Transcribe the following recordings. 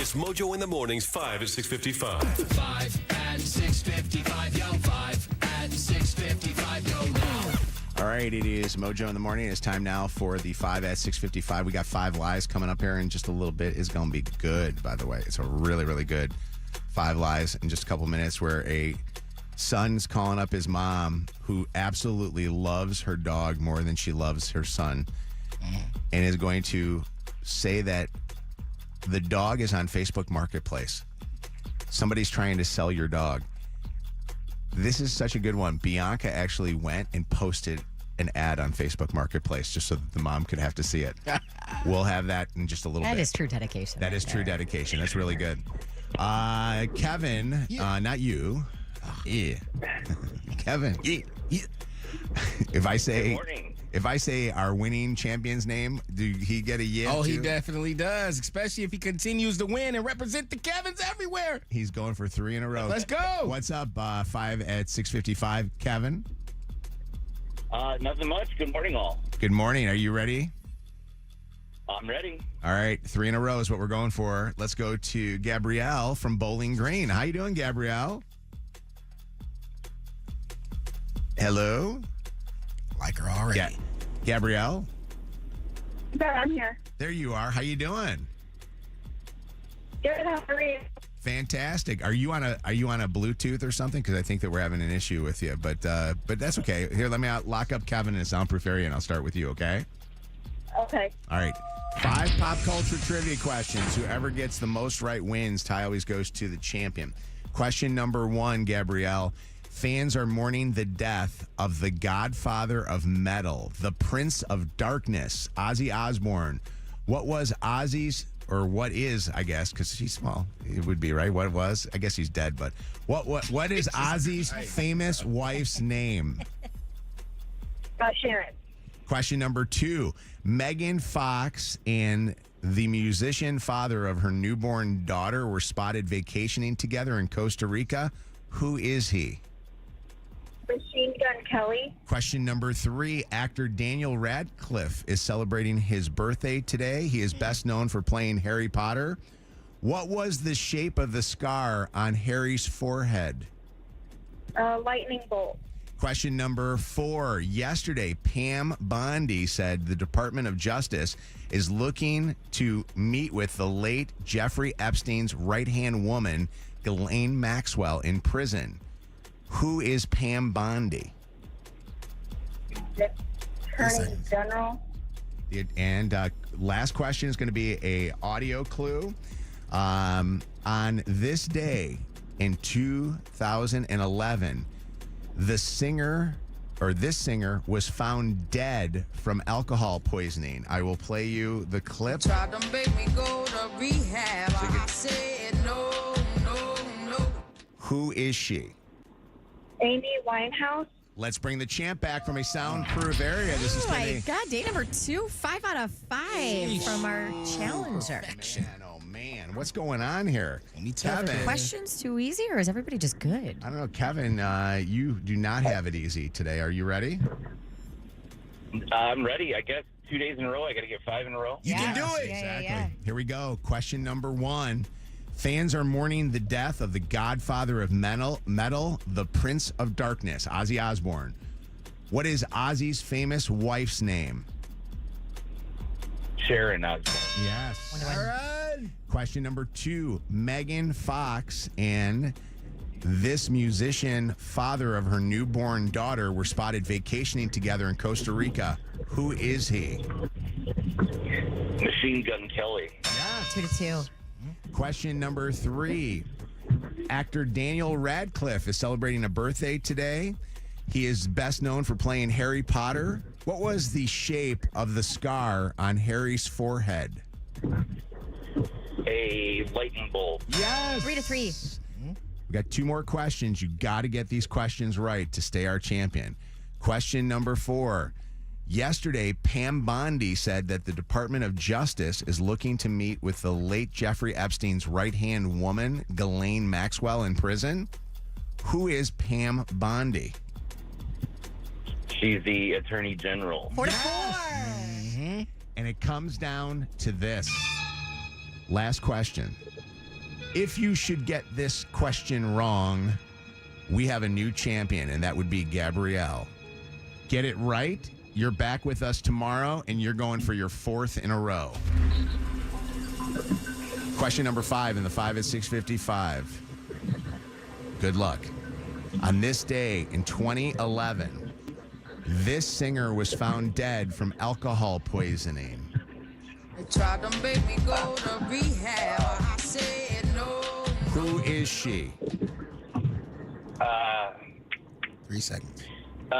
It's Mojo in the mornings, 5 at 6:55. 5 and 6:55, yo. 5 and 6:55, yo. Now. All right, it is Mojo in the morning. It's time now for the 5 at 6:55. We got 5 lies coming up here in just a little bit. It's going to be good, by the way. It's a really, really good 5 lies in just a couple minutes where a son's calling up his mom who absolutely loves her dog more than she loves her son and is going to say that the dog is on Facebook Marketplace. Somebody's trying to sell your dog. This is such a good one. Bianca actually went and posted an ad on Facebook Marketplace just so that the mom could have to see it. We'll have that in just a little bit. That is true dedication. That is true dedication. That's really good. Kevin, not you. Yeah. Kevin. Yeah. If I say our winning champion's name, do he get a yeah? Oh, too? he definitely does, especially if he continues to win and represent the Kevins everywhere. He's going for 3 in a row. Let's go. What's up, 5 at 6:55, Kevin? Nothing much. Good morning, all. Good morning. Are you ready? I'm ready. All right, 3 in a row is what we're going for. Let's go to Gabrielle from Bowling Green. How you doing, Gabrielle? Hello? Like her already. Gabrielle? Yeah, I'm here. There you are. How you doing? Good, how are you? Fantastic. Are you on a Bluetooth or something? Because I think that we're having an issue with you, but that's okay. Here, let me lock up Kevin in a soundproof area, and I'll start with you. Okay? Okay. All right. 5 pop culture trivia questions. Whoever gets the most right wins. Ty always goes to the champion. Question number 1, Gabrielle. Fans are mourning the death of the godfather of metal, the Prince of Darkness, Ozzy Osbourne. What was Ozzy's, or what is, I guess, because he's small, it would be, right? What it was? I guess he's dead, but what is Ozzy's famous wife's name? Shannon. Question number 2. Megan Fox and the musician father of her newborn daughter were spotted vacationing together in Costa Rica. Who is he? Machine Gun Kelly. Question number 3. Actor Daniel Radcliffe is celebrating his birthday today. He is best known for playing Harry Potter. What was the shape of the scar on Harry's forehead? Lightning bolt. Question number 4. Yesterday, Pam Bondi said the Department of Justice is looking to meet with the late Jeffrey Epstein's right-hand woman, Ghislaine Maxwell, in prison. Who is Pam Bondi? Attorney General. And last question is going to be a audio clue. On this day in 2011, this singer was found dead from alcohol poisoning. I will play you the clip. Tried to make me go to rehab. I said no. Who is she? Amy Winehouse. Let's bring the champ back from a soundproof area. This is Oh my God, day number 2, 5 out of 5 from our challenger. Oh man, what's going on here? Kevin. Questions too easy, or is everybody just good? I don't know, Kevin. You do not have it easy today. Are you ready? I'm ready. I guess 2 days in a row. I got to get 5 in a row. You can do it. Yeah. Here we go. Question number 1. Fans are mourning the death of the godfather of metal, the Prince of Darkness, Ozzy Osbourne. What is Ozzy's famous wife's name? Sharon Osbourne. Yes. All right. Question number 2. Megan Fox and this musician, father of her newborn daughter, were spotted vacationing together in Costa Rica. Who is he? Machine Gun Kelly. 2-2. Question number 3. Actor Daniel Radcliffe is celebrating a birthday today. He is best known for playing Harry Potter. What was the shape of the scar on Harry's forehead? A lightning bolt. Yes. 3-3. We got 2 more questions. You got to get these questions right to stay our champion. Question number 4. Yesterday, Pam Bondi said that the Department of Justice is looking to meet with the late Jeffrey Epstein's right-hand woman, Ghislaine Maxwell, in prison. Who is Pam Bondi? She's the Attorney General. 4-4. And it comes down to this. Last question. If you should get this question wrong, we have a new champion, and that would be Gabrielle. Get it right, you're back with us tomorrow, and you're going for your 4th in a row. Question number 5 in the 5 at 6:55. Good luck. On this day in 2011, this singer was found dead from alcohol poisoning. They tried to make me go to rehab. I said no. Who is she? 3 seconds.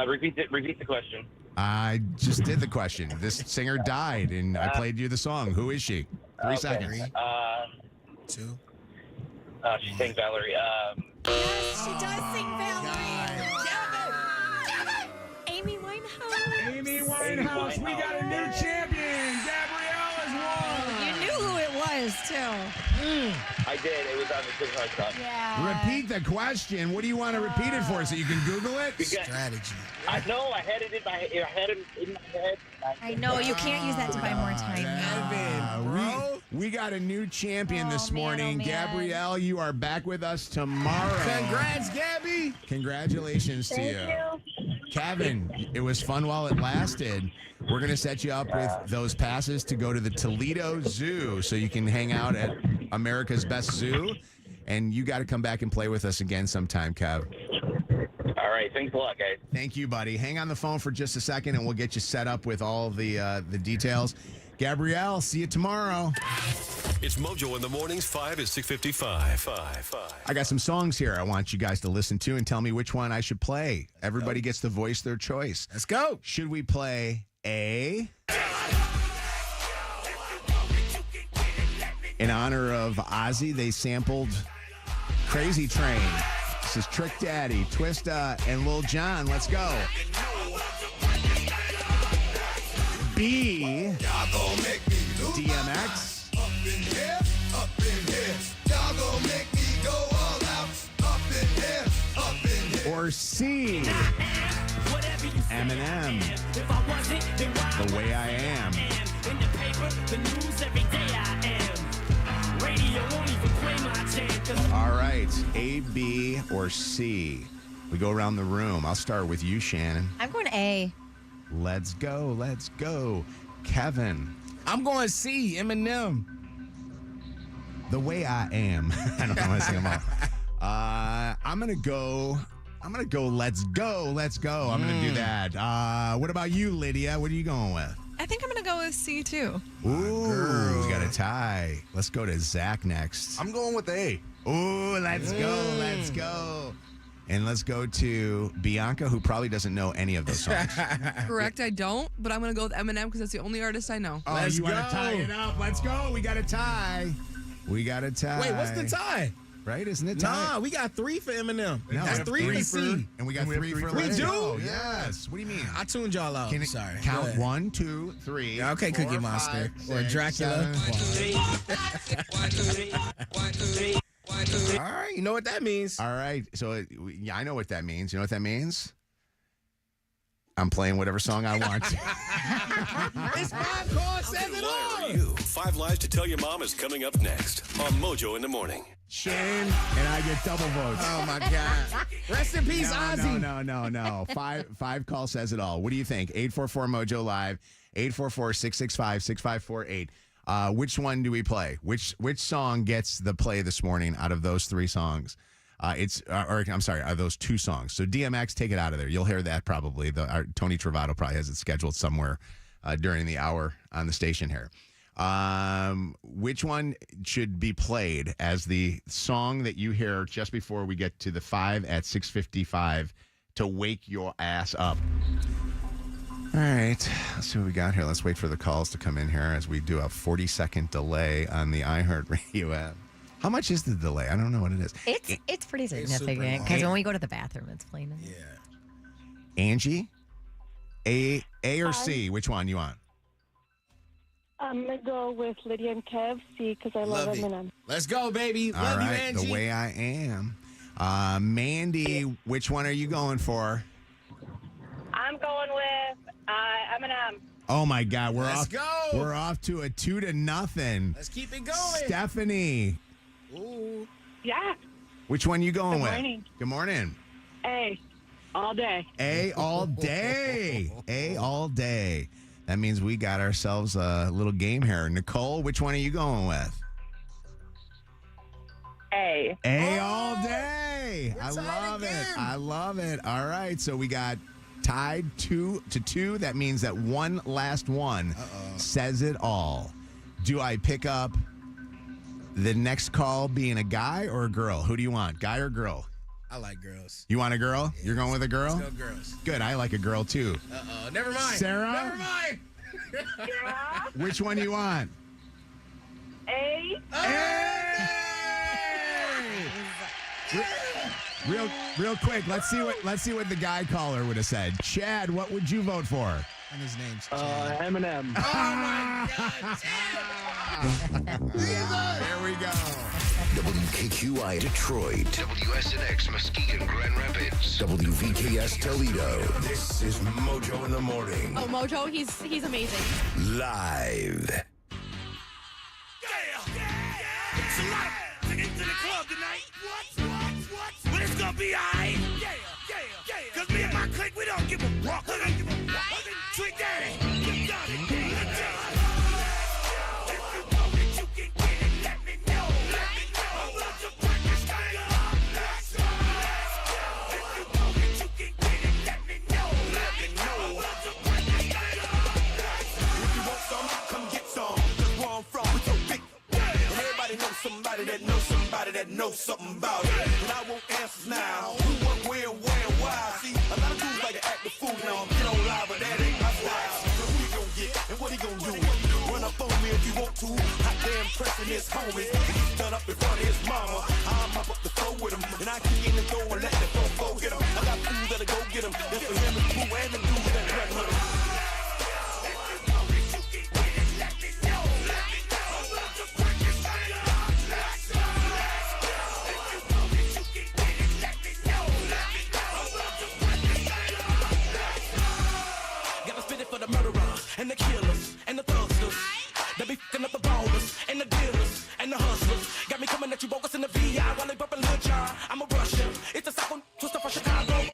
Repeat the question. I just did the question. This singer died, and I played you the song. Who is she? 3 seconds. 2. She sang Valerie. Yes, she does sing Valerie. Amy Winehouse. Amy Winehouse, we got a new champion. Gabrielle has You knew who it was, too. I did. It was on the tip of my tongue. Yeah. Repeat the question. What do you want to repeat it for so you can Google it? Strategy. I know. I had it in my head. I know. You can't use that to buy more time. We got a new champion this Oh, man, morning. oh, man. Gabrielle, you are back with us tomorrow. Congrats, Gabby. Congratulations to Thank you. you. Kevin, it was fun while it lasted. We're going to set you up with those passes to go to the Toledo Zoo so you can hang out at America's Best Zoo. And you got to come back and play with us again sometime, Kev. All right. Thanks a lot, guys. Thank you, buddy. Hang on the phone for just a second, and we'll get you set up with all the details. Gabrielle, see you tomorrow. It's Mojo in the mornings, 5 at 6:55. I got some songs here I want you guys to listen to and tell me which one I should play. Everybody gets to voice their choice. Let's go. Should we play A? In honor of Ozzy, they sampled Crazy Train. This is Trick Daddy, Twista, and Lil Jon. Let's go. B, DMX. Or C, Eminem, The Way I Am. All right, A, B, or C. We go around the room. I'll start with you, Shannon. I'm going A. Let's go, let's go. Kevin, I'm going C, Eminem. The Way I Am. I don't know how to sing them all. I'm gonna go. Let's go. Let's go. I'm gonna do that. What about you, Lydia? What are you going with? I think I'm going to go with C too. Ooh, we got a tie. Let's go to Zach next. I'm going with A. Ooh, let's go. Let's go. And let's go to Bianca, who probably doesn't know any of those songs. Correct, I don't, but I'm going to go with Eminem because that's the only artist I know. Oh, Let's you want to go. tie it up? Let's go. We got a tie. We got a tie. Wait, what's the tie? Right? Isn't it tie? Nah, we got 3 for Eminem. No, That's 3 for C. And we got 3 for We Let's do? Go. Yes. What do you mean? I tuned y'all out. Can it Sorry. Go count ahead. 1, 2, 3. Okay, 4, Cookie Monster. 5, Or 6, Dracula. 7. All right, you know what that means. All right. So yeah, I know what that means. You know what that means? I'm playing whatever song I want. It's 5 calls, says it all. You. 5 Lies to Tell Your Mom is coming up next on Mojo in the Morning. Shane and I get double votes. Oh, my God. Rest in peace, Ozzy. No. Five call says it all. What do you think? 844-MOJO Live, 844-665-6548. Which one do we play? Which song gets the play this morning out of those 3 songs? Those 2 songs. So DMX, take it out of there. You'll hear that probably. Tony Travato probably has it scheduled somewhere during the hour on the station here. Which one should be played as the song that you hear just before we get to the 5 at 6:55 to wake your ass up? All right, let's see what we got here. Let's wait for the calls to come in here as we do a 40-second delay on the iHeartRadio app. How much is the delay? I don't know what it is. It's pretty super significant long. because when we go to the bathroom, it's playing. Yeah. Angie, A or C? Which one you want? I'm going to go with Lydia and Kev, C, because I love you. Eminem. Let's go, baby. All Love you, right, Angie. The Way I Am. Mandy, which one are you going for? I'm going with Eminem. Oh my God, Let's go. We're off to a 2-0. Let's keep it going. Stephanie, Yeah. Which one you going Good with? morning. Good morning. A. All day. A all day. A all day. That means we got ourselves a little game here. Nicole, which one are you going with? A. A all day. I love it. I love it. All right. So we got tied 2-2. That means that one last one says it all. Do I pick up the next call being a guy or a girl? Who do you want? Guy or girl? I like girls. You want a girl? You're going with a girl? Let's go girls. Good. I like a girl too. Never mind. Sarah? Never mind. Yeah. Which one do you want? A. Real quick, let's see what the guy caller would have said. Chad, what would you vote for? And his name's Chad. Eminem. Oh my God, There we go. WKQI Detroit, WSNX Muskegon Grand Rapids, WVKS Toledo. This is Mojo in the Morning. Oh, Mojo, he's amazing. Live. It's a lot to get to the club tonight. What? But it's gonna be alright. Cause me and my clique, we don't give a walk. Trick Daddy. You got it. If you know that you can get it, let me know. I want to break this thing up. Let's go. If you know that you can get it, let me know. I want to break this thing up. If you want some, come get some. Cause where I'm from, we so big. And everybody knows somebody that knows somebody that knows something about it. And I want answers now. Who, what, where, and why? See, a lot of dudes like to act the fool now. Get on live, but that ain't my style. So who he gonna get and what he gonna do? Run up on me if you want to. Hot damn pressing his homies. He's done up in front of his mama. I'm up the floor with him. And I kick in the door and let the fofo get him. I got fools that'll go get him. And for him, it's cool and the dudes that run with him. And the killers, and the thugsters. They be fucking up the ballers, and the dealers, and the hustlers. Got me coming at you bogus in the VI while they bumping Lil Jar. I'm a Russian. It's a second twister from Chicago.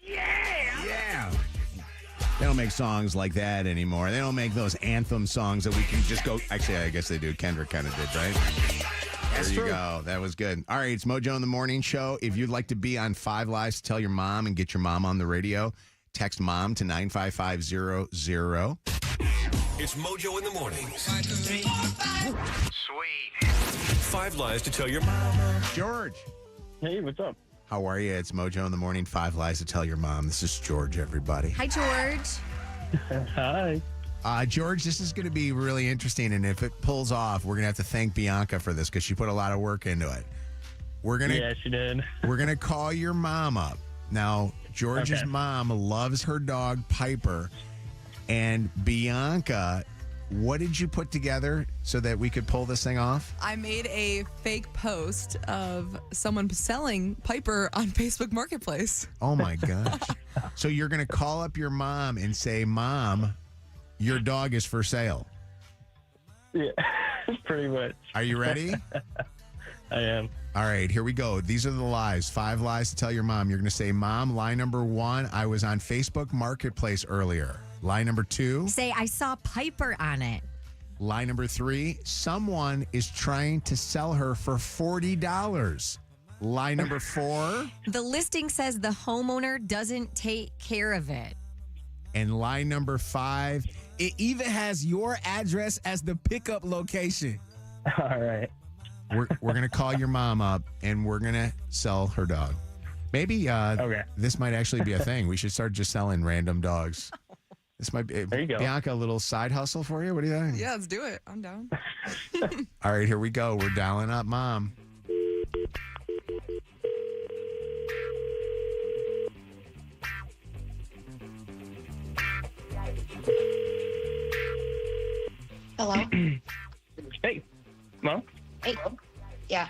Yeah. They don't make songs like that anymore. They don't make those anthem songs that we can just go. Actually, I guess they do. Kendrick kind of did, right? There you go. That was good. All right, it's Mojo in the Morning Show. If you'd like to be on 5 Lives to tell your mom and get your mom on the radio, text mom to 95500. It's Mojo in the Mornings. 1, 2, 3, 4, 5. Sweet. 5 lies to tell your mama. George. Hey, what's up? How are you? It's Mojo in the Morning, 5 Lies to Tell Your Mom. This is George, everybody. Hi, George. Hi. George, this is going to be really interesting, and if it pulls off, we're going to have to thank Bianca for this because she put a lot of work into it. Yeah, she did. We're going to call your mom up. Now, George's mom loves her dog, Piper, and Bianca, what did you put together so that we could pull this thing off? I made a fake post of someone selling Piper on Facebook Marketplace. Oh, my gosh. So you're going to call up your mom and say, Mom, your dog is for sale. Yeah, pretty much. Are you ready? I am. All right, here we go. These are the lies. 5 lies to tell your mom. You're going to say, Mom, lie number 1, I was on Facebook Marketplace earlier. Lie number 2. Say, I saw Piper on it. Lie number 3, someone is trying to sell her for $40. Lie number 4. The listing says the homeowner doesn't take care of it. And lie number 5. It even has your address as the pickup location. All right. We're going to call your mom up and we're going to sell her dog. Maybe Okay. this might actually be a thing. We should start just selling random dogs. This might be, There you go. Bianca, a little side hustle for you. What do you think? Yeah, let's do it. I'm down. All right, here we go. We're dialing up Mom. Hello? Hey, Mom. Hey. Yeah.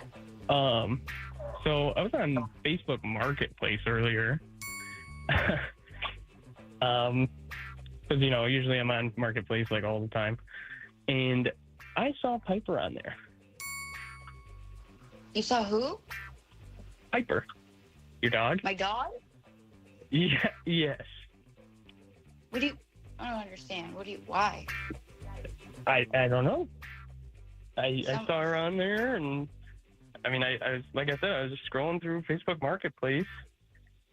So I was on Facebook Marketplace earlier. Because, usually I'm on Marketplace like all the time. And I saw Piper on there. You saw who? Piper. Your dog? My dog? Yeah, yes. What do you... I don't understand. Why? I don't know. I saw her on there, and I mean, I was, like I said, I was just scrolling through Facebook Marketplace,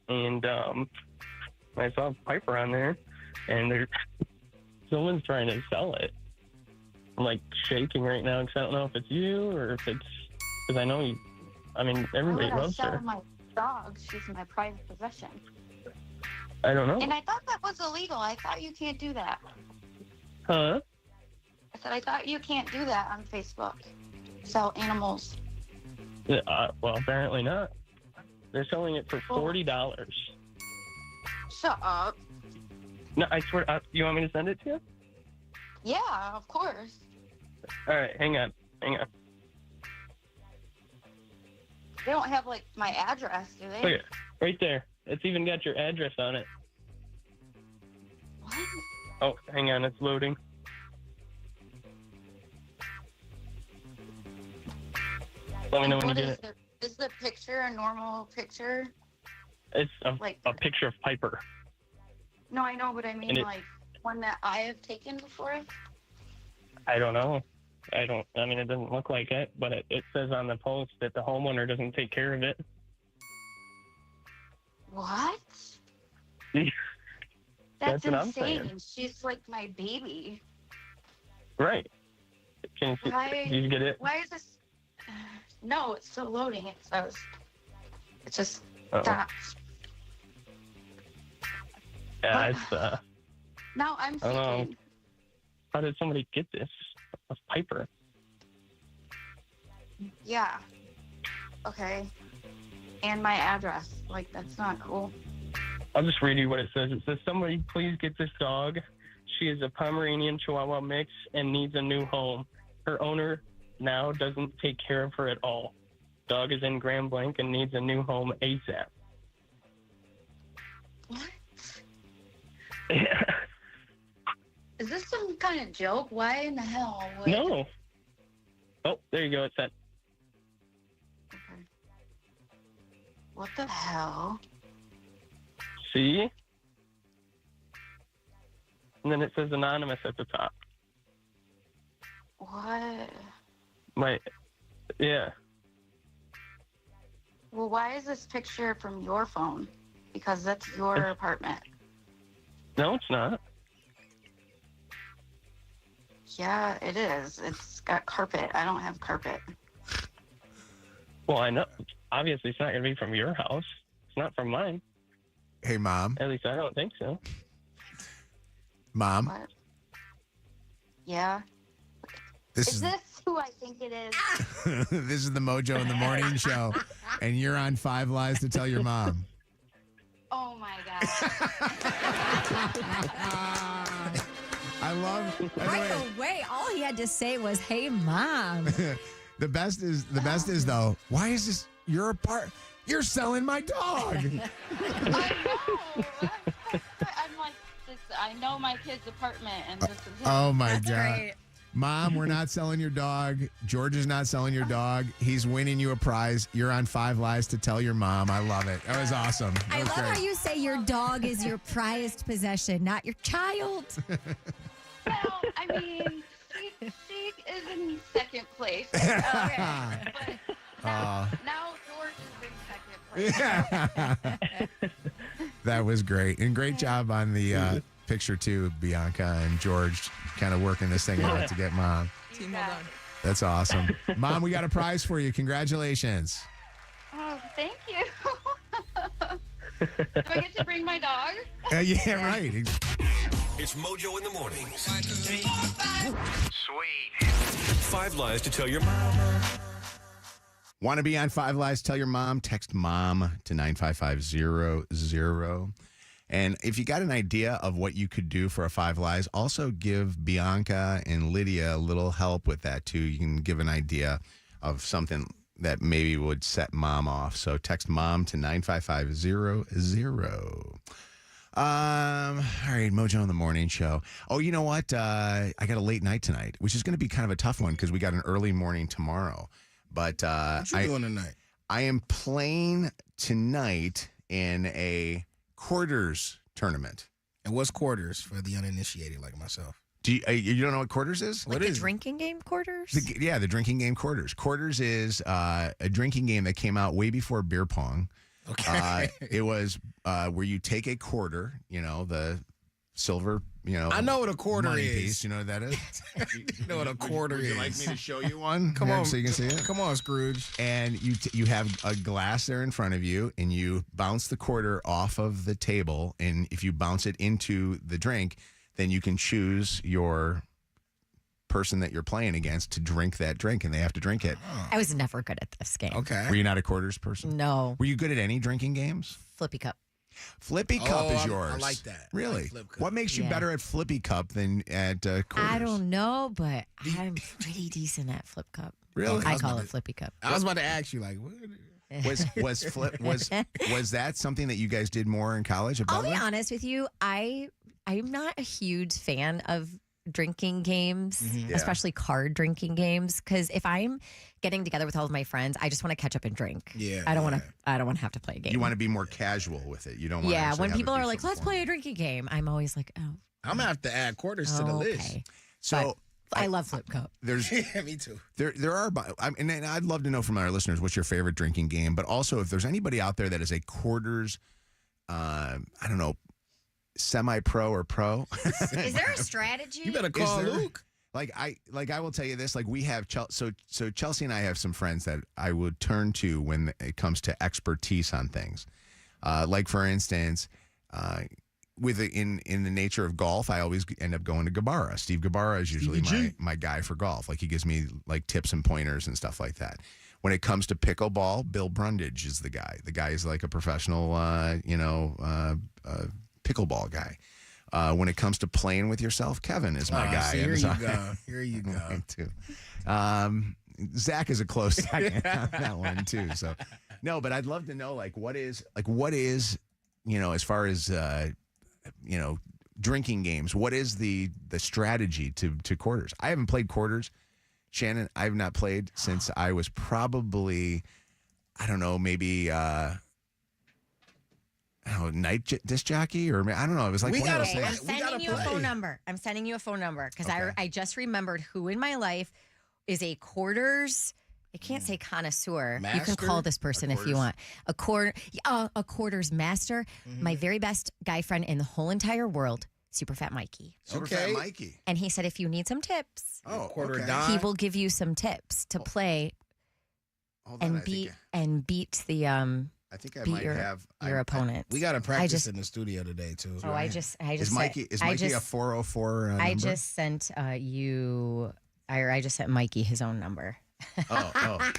and I saw Piper on there, and someone's trying to sell it. I'm like shaking right now because I don't know if it's you or if it's because I know you. I mean, everybody Why would I loves sell her. my dog? She's my private possession. I don't know. And I thought that was illegal. I thought you can't do that. Huh? I said I thought you can't do that on Facebook. Sell animals. Well, apparently not. They're selling it for $40. Shut up. No, I swear. You want me to send it to you? Yeah, of course. All right, hang on. They don't have like my address, do they? Look at right there. It's even got your address on it. What? Oh, hang on, it's loading. Let me know when you What get is it. Is the picture a normal picture? It's Like- a picture of Piper. No, I know, but I mean And like one that I have taken before. I don't know. I mean, it doesn't look like it, but it says on the post that the homeowner doesn't take care of it. What? That's That's what I'm insane. saying. She's like my baby. Right. Can Why? you get it? Why is this? No, it's still loading. It says. It just Uh-oh. stops. Yeah, What? it's, Now I'm I don't know. thinking. How did somebody get this? Of Piper. Yeah. Okay. And my address. Like that's not cool. I'll just read you what it says. It says, somebody please get this dog. She is a Pomeranian Chihuahua mix and needs a new home. Her owner now doesn't take care of her at all. Dog is in Grand Blanc and needs a new home ASAP. What? Is this some kind of joke? Why in the hell would... No. Oh, there you go. It's that. Okay. What the hell? See? And then it says anonymous at the top. What? Yeah. Well, why is this picture from your phone? Because that's your apartment. No, it's not. Yeah, it is. It's got carpet. I don't have carpet. Well, I know. Obviously, it's not going to be from your house. It's not from mine. Hey, Mom. At least I don't think so. Mom. What? Yeah. This Is is this who I think it is? this is the Mojo in the Morning Show, and you're on 5 Lies to Tell Your Mom. Oh my god. I love. By the Right way, away, all he had to say was, "Hey, Mom." the best is though. Why is this your part? You're selling my dog. I know. I'm like, I know my kid's apartment, and this is him. Oh my That's God. great. Mom, we're not selling your dog. George is not selling your dog. He's winning you a prize. You're on 5 Lies to Tell Your Mom. I love it. That was awesome. I love how you say your dog is your prized possession, not your child. Well, I mean, she is in second place. Okay. But now George is in second place. That was great. And great job on the picture, too, Bianca and George kind of working this thing out to get Mom. Team, well done. That's awesome. Mom, we got a prize for you. Congratulations. Oh, thank you. Do I get to bring my dog? Yeah, right. It's Mojo in the mornings. Sweet. 5 Lies to Tell Your Mom. Want to be on 5 Lies? Tell your mom. Text mom to 95500. And if you got an idea of what you could do for a 5 Lies, also give Bianca and Lydia a little help with that, too. You can give an idea of something that maybe would set mom off. So text mom to 95500. All right, Mojo in the Morning Show. Oh, you know what? I got a late night tonight, which is going to be kind of a tough one because we got an early morning tomorrow. But What you doing tonight? I am playing tonight in a quarters tournament. And what's quarters for the uninitiated like myself? Do you don't know what quarters is? Like the drinking game quarters? The drinking game quarters. Quarters is a drinking game that came out way before beer pong. Okay. It was where you take a quarter, the silver, I know what a quarter money is. Piece. You know what that is? You know what a quarter would is. you like me to show you one? Come on. So you can see it? Come on, Scrooge. And you have a glass there in front of you, and you bounce the quarter off of the table, and if you bounce it into the drink, then you can choose your person that you're playing against to drink that drink, and they have to drink it. I was never good at this game. Okay. Were you not a quarters person? No. Were you good at any drinking games? Flippy cup. Flippy cup is I yours. like that. Really? I like flip cup. What makes you better at Flippy cup than at quarters? I don't know, but I'm pretty decent at flip cup. Really? I call it Flippy cup. I was about to ask you, like, what? Was that something that you guys did more in college? I'll be honest with you. I'm not a huge fan of drinking games, especially card drinking games, because if I'm getting together with all of my friends, I just want to catch up and drink. Yeah. I don't want to have to play a game. You want to be more casual with it. You don't want to. Yeah, when have people it be are like, let's play a drinking game, I'm always like, oh. I'm going to have to add quarters to the list. So I love flip cup. There's Yeah, me too. There are, and I'd love to know from our listeners what's your favorite drinking game, but also if there's anybody out there that is a quarters, I don't know, semi-pro or pro. Is there a strategy? You better call Luke. I will tell you this, like we have, so Chelsea and I have some friends that I would turn to when it comes to expertise on things. Like for instance, in the nature of golf, I always end up going to Gabara. Steve Gabara is usually my guy for golf. Like he gives me like tips and pointers and stuff like that. When it comes to pickleball, Bill Brundage is the guy. The guy is like a professional, pickleball guy. When it comes to playing with yourself, Kevin is my guy. So here you go. Here you go. Mine too. Zach is a close second on that one too. So no, but I'd love to know what is as far as drinking games, what is the strategy to quarters? I haven't played quarters. Shannon, I've not played since I was probably, I don't know, maybe night disc jockey, or I don't know. It was like one of those things. I'm sending you a phone number. I'm sending you a phone number because I just remembered who in my life is a quarters. I can't say connoisseur. Master? You can call this person if you want. A quarters master. My very best guy friend in the whole entire world, Super Fat Mikey. Super Fat Mikey. And he said if you need some tips, quarter okay. dime. he will give you some tips to play and beat the I think I beat might have your opponent. We got to practice in the studio today too. Oh, I just is Mikey a 404 number? I just sent I just sent Mikey his own number.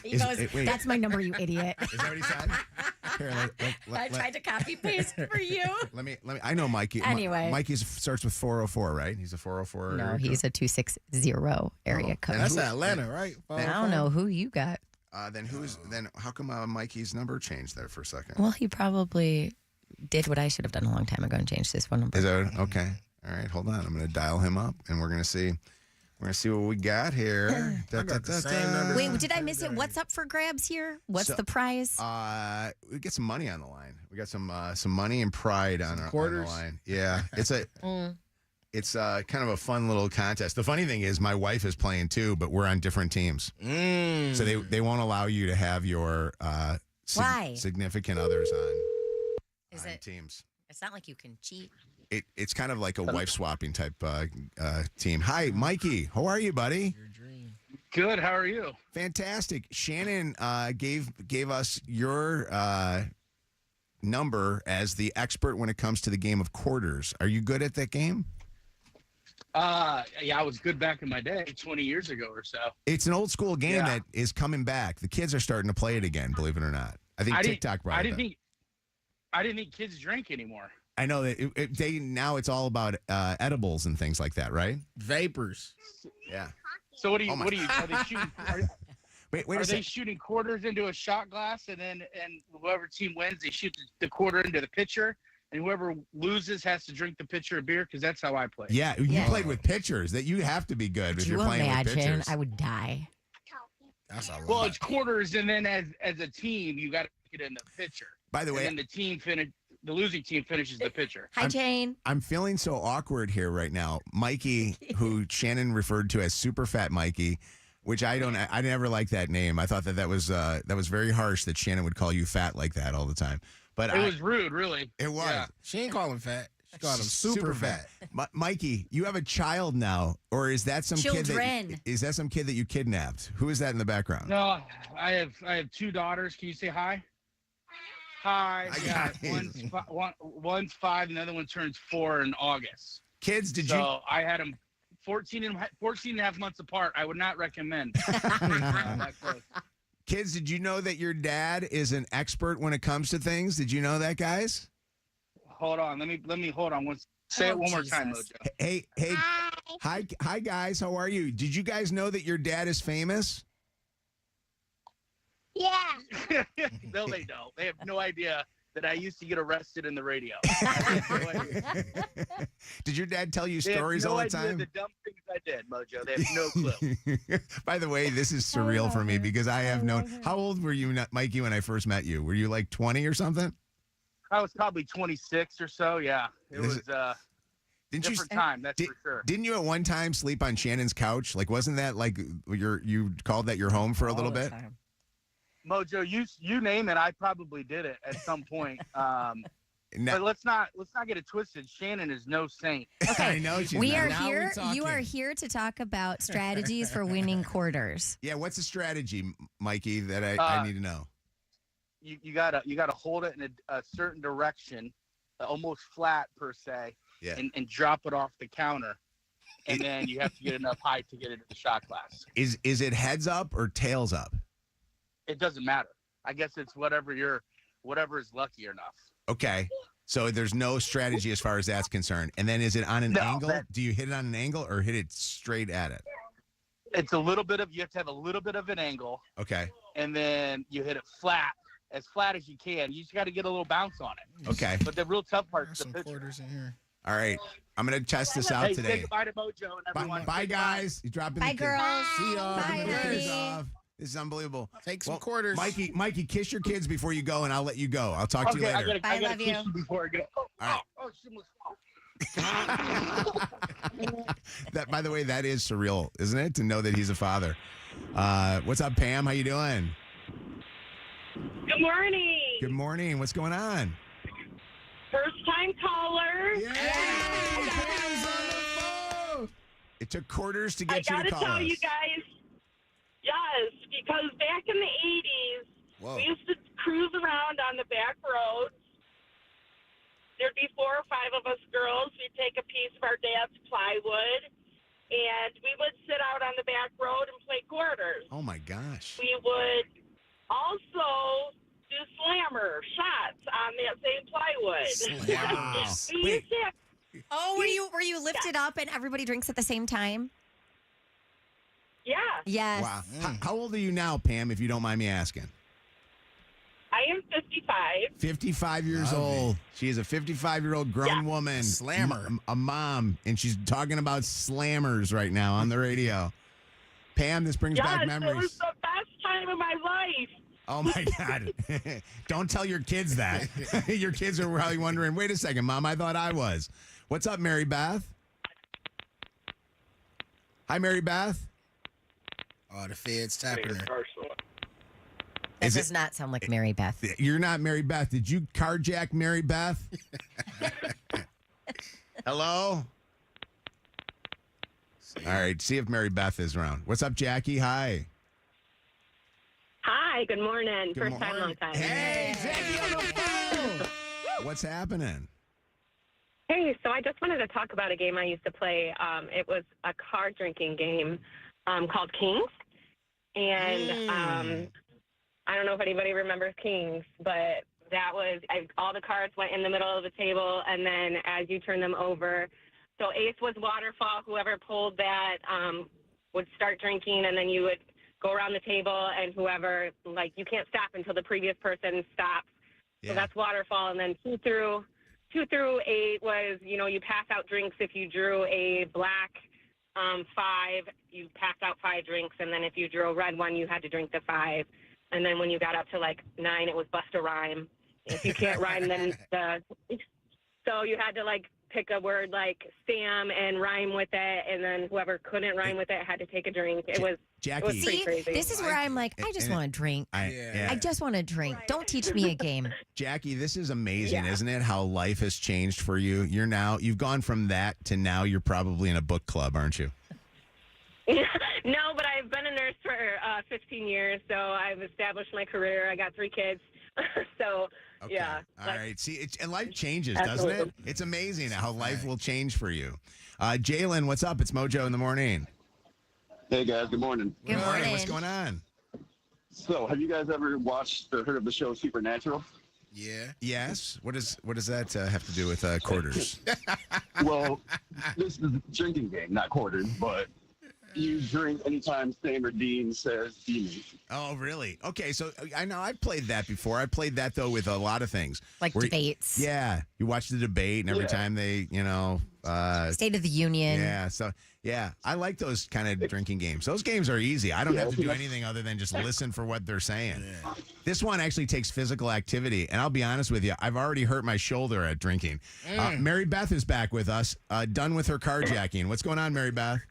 He goes, that's my number, you idiot. Is that what he said? Here, I tried to copy paste for you. Let me. I know Mikey. Anyway. Mikey starts with 404, right? He's a 404. No, he's a 260 area code. That's Atlanta, right? I don't know who you got. Then how come Mikey's number changed there for a second? Well, he probably did what I should have done a long time ago and changed his phone number. Is that okay? All right, hold on. I'm going to dial him up, and we're going to see We're going to see what we got here. Wait, did I miss it? What's up for grabs here? What's the prize? We get some money on the line. We got some money and pride on the line. Yeah, it's kind of a fun little contest. The funny thing is, my wife is playing too, but we're on different teams. So they won't allow you to have your significant others on teams. It's not like you can cheat. It's kind of like a wife swapping type team. Hi, Mikey. How are you, buddy? Good. How are you? Fantastic. Shannon gave us your number as the expert when it comes to the game of quarters. Are you good at that game? Yeah, I was good back in my day, 20 years ago or so. It's an old school game that is coming back. The kids are starting to play it again, believe it or not. I think TikTok brought it up. I didn't think kids drink anymore. I know that now it's all about edibles and things like that, right? Vapors. Yeah. So what are they shooting? Wait are they shooting quarters into a shot glass and whoever team wins, they shoot the quarter into the pitcher, and whoever loses has to drink the pitcher of beer? Because that's how I play. Yeah, you played with pitchers. That you have to be good if you're playing with pitchers. I would die. That's a lot. Well, it's quarters, and then as a team, you got to get in the pitcher. By the way, and then the losing team finishes the pitcher. Hi, Jane. I'm feeling so awkward here right now. Mikey, who Shannon referred to as Super Fat Mikey, which I never liked that name. I thought that was very harsh that Shannon would call you fat like that all the time. But it was rude, really. It was. Yeah. She ain't call him fat. She called him super fat. Mikey, you have a child now, or is that some kid that you kidnapped? Who is that in the background? No, I have two daughters. Can you say hi? Hi. One's 5, and the other one turns 4 in August. Kids, So I had them 14 and a half months apart. I would not recommend. Kids, did you know that your dad is an expert when it comes to things? Did you know that, guys? Hold on. Let me hold on. Say it one more time, Mojo. Hey. Hi, guys. How are you? Did you guys know that your dad is famous? Yeah. No, they don't. They have no idea that I used to get arrested in the radio. Did your dad tell you stories all the time? No idea the dumb things I did, Mojo. They have no clue. By the way, this is surreal for me because I have known. How old were you, Mikey, when I first met you? Were you like 20 or something? I was probably 26 or so. Yeah, it was different time. That's for sure. Didn't you at one time sleep on Shannon's couch? Like, wasn't that like you called that your home for a little bit? Mojo, you name it. I probably did it at some point. But let's not get it twisted. Shannon is no saint. Okay, I know she's we not. are Now here. we're You are here to talk about strategies for winning quarters. Yeah, what's the strategy, Mikey, that I need to know? You gotta hold it in a certain direction, almost flat per se, and drop it off the counter, and then you have to get enough height to get it in the shot glass. Is it heads up or tails up? It doesn't matter. I guess it's whatever is lucky enough. Okay. So there's no strategy as far as that's concerned. And then is it on an angle? Do you hit it on an angle or hit it straight at it? It's you have to have a little bit of an angle. Okay. And then you hit it as flat as you can. You just got to get a little bounce on it. Okay. But the real tough part is the some pitcher. quarters in here. All right. I'm going to test this out today. Say goodbye to Mojo and everyone. Bye, guys. You dropping Bye, the girls. See y'all. Bye, honey. Off. This is unbelievable. Take some quarters. Mikey, kiss your kids before you go, and I'll let you go. I'll talk to you later. I gotta kiss you before I go. All right. That, by the way, that is surreal, isn't it? To know that he's a father. What's up, Pam? How you doing? Good morning. Good morning. What's going on? First time caller. It took quarters to get you to I call gotta tell us. you guys, yes, because back in the 80s, we used to cruise around on the back roads. There'd be 4 or 5 of us girls. We'd take a piece of our dad's plywood, and we would sit out on the back road and play quarters. Oh, my gosh. We would also do slammer shots on that same plywood. Wow. We used to have, were you lifted up and everybody drinks at the same time? yeah. Yes. Wow. How old are you now, Pam, if you don't mind me asking? I am 52. 55. 55 years old. She is a 55-year-old grown woman. Slammer. A mom, and she's talking about slammers right now on the radio. Pam, this brings back memories. It was the best time of my life. Oh, my God. Don't tell your kids that. Your kids are probably wondering, wait a second, Mom, I thought I was. What's up, Mary Beth? Hi, Mary Beth. Oh, the Fed's tapping her. That does not sound like Mary Beth. You're not Mary Beth. Did you carjack Mary Beth? Hello? All right, see if Mary Beth is around. What's up, Jackie? Hi. Hi, good morning. Good First time, long time. Hey, Jackie on the phone. What's happening? Hey, so I just wanted to talk about a game I used to play. It was a card drinking game called Kings. And I don't know if anybody remembers Kings, but that was all the cards went in the middle of the table, and then as you turn them over, so ace was waterfall. Whoever pulled that would start drinking, and then you would go around the table, and whoever, like, you can't stop until the previous person stops. So that's waterfall, and then two through 8 was, you know, you pass out drinks. If you drew a black 5, you passed out 5 drinks, and then if you drew a red one, you had to drink the 5. And then when you got up to like 9, it was bust a rhyme. If you can't rhyme, then so you had to like pick a word like Sam and rhyme with it, and then whoever couldn't rhyme with it had to take a drink. It was pretty crazy. This is where I'm like, I just want to drink. I just want to drink. Don't teach me a game. Jackie, this is amazing, isn't it? How life has changed for you. You've gone from that to now you're probably in a book club, aren't you? No, but I've been a nurse for 15 years, so I've established my career. I got 3 kids. So, yeah. All right. See, and life changes, doesn't it? It's amazing how life will change for you. Jalen, what's up? It's Mojo in the morning. Hey, guys. Good morning. Good morning. What's going on? So, have you guys ever watched or heard of the show Supernatural? Yeah. Yes. What does that have to do with quarters? Well, this is a drinking game, not quarters, but you drink anytime Sam or Dean says demons. Oh, really? Okay, so I know I've played that before. I played that, though, with a lot of things. Like debates. Yeah. You watch the debate, and every time they, State of the Union. Yeah, so, yeah. I like those kind of drinking games. Those games are easy. I don't have to do anything other than just listen for what they're saying. Yeah. This one actually takes physical activity, and I'll be honest with you, I've already hurt my shoulder at drinking. Mary Beth is back with us, done with her carjacking. What's going on, Mary Beth?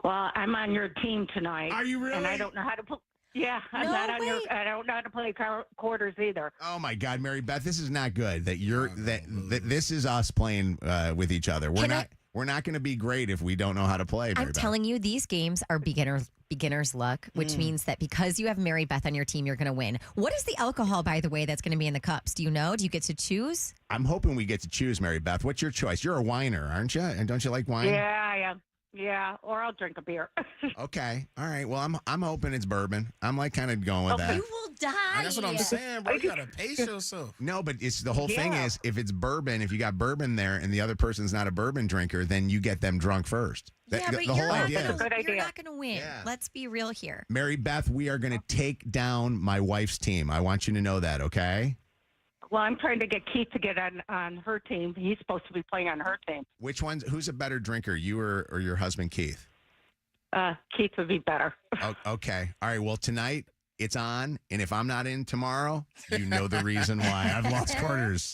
Well, I'm on your team tonight. Are you really? And I don't know how to play. Yeah, I'm not on your. I don't know how to play quarters either. Oh my God, Mary Beth, this is not good. That you're that this is us playing with each other. We're not going to be great if we don't know how to play. Mary I'm Beth. telling you, these games are beginner's luck, which means that because you have Mary Beth on your team, you're going to win. What is the alcohol, by the way, that's going to be in the cups? Do you know? Do you get to choose? I'm hoping we get to choose, Mary Beth. What's your choice? You're a whiner, aren't you? And don't you like wine? Yeah, I am. Yeah, or I'll drink a beer. Okay. All right. Well, I'm hoping it's bourbon. I'm like kind of going with that. You will die. That's what I'm saying, bro. You got to pace yourself. No, but it's the whole thing is if it's bourbon, if you got bourbon there and the other person's not a bourbon drinker, then you get them drunk first. But the you're whole not idea. You're not going to win. Yeah. Let's be real here. Mary Beth, we are going to take down my wife's team. I want you to know that, okay? Well, I'm trying to get Keith to get on her team. He's supposed to be playing on her team. Who's a better drinker, you or your husband, Keith? Keith would be better. Okay. All right. Well, tonight it's on, and if I'm not in tomorrow, you know the reason why. I've lost quarters.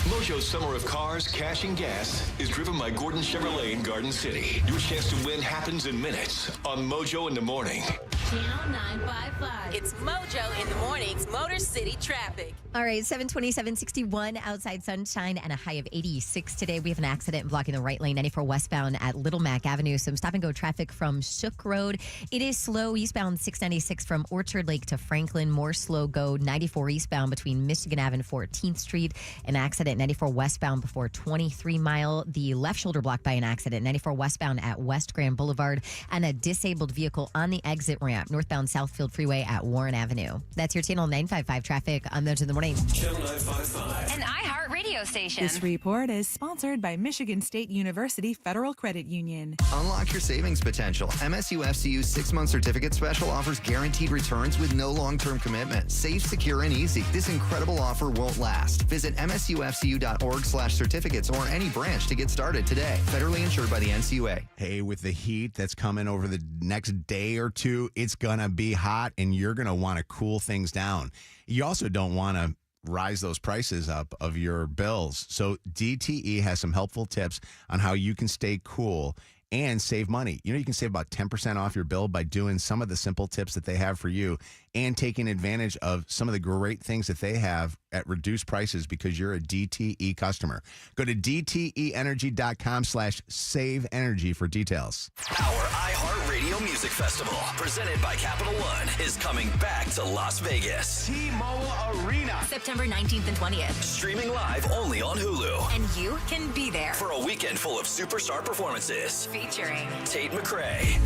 Mojo's Summer of Cars, Cash, and Gas is driven by Gordon Chevrolet in Garden City. Your chance to win happens in minutes on Mojo in the Morning. Channel 955. It's Mojo in the Morning's Motor City Traffic. All right, 727-61 outside sunshine and a high of 86 today. We have an accident blocking the right lane, 94 westbound at Little Mac Avenue. Some stop-and-go traffic from Shook Road. It is slow eastbound 696 from Orchard Lake to Franklin. More slow go 94 eastbound between Michigan Ave and 14th Street. An accident 94 westbound before 23 Mile. The left shoulder blocked by an accident 94 westbound at West Grand Boulevard. And a disabled vehicle on the exit ramp ramp northbound Southfield Freeway at Warren Avenue. That's your Channel 955 traffic on Mojo in the Morning. Channel 955. An iHeart radio station. This report is sponsored by Michigan State University Federal Credit Union. Unlock your savings potential. MSU FCU's 6-month certificate special offers guaranteed returns with no long-term commitment. Safe, secure, and easy. This incredible offer won't last. Visit msufcu.org/certificates or any branch to get started today. Federally insured by the NCUA. Hey, with the heat that's coming over the next day or two, it's going to be hot and you're going to want to cool things down. You also don't want to rise those prices up of your bills. So DTE has some helpful tips on how you can stay cool and save money. You know, you can save about 10% off your bill by doing some of the simple tips that they have for you and taking advantage of some of the great things that they have at reduced prices because you're a DTE customer. Go to DTEenergy.com/save energy for details. Our iHeartRadio Music Festival, presented by Capital One, is coming back to Las Vegas. T-Mobile Arena. September 19th and 20th. Streaming live only on Hulu. And you can be there. For a weekend full of superstar performances. Featuring Tate McRae.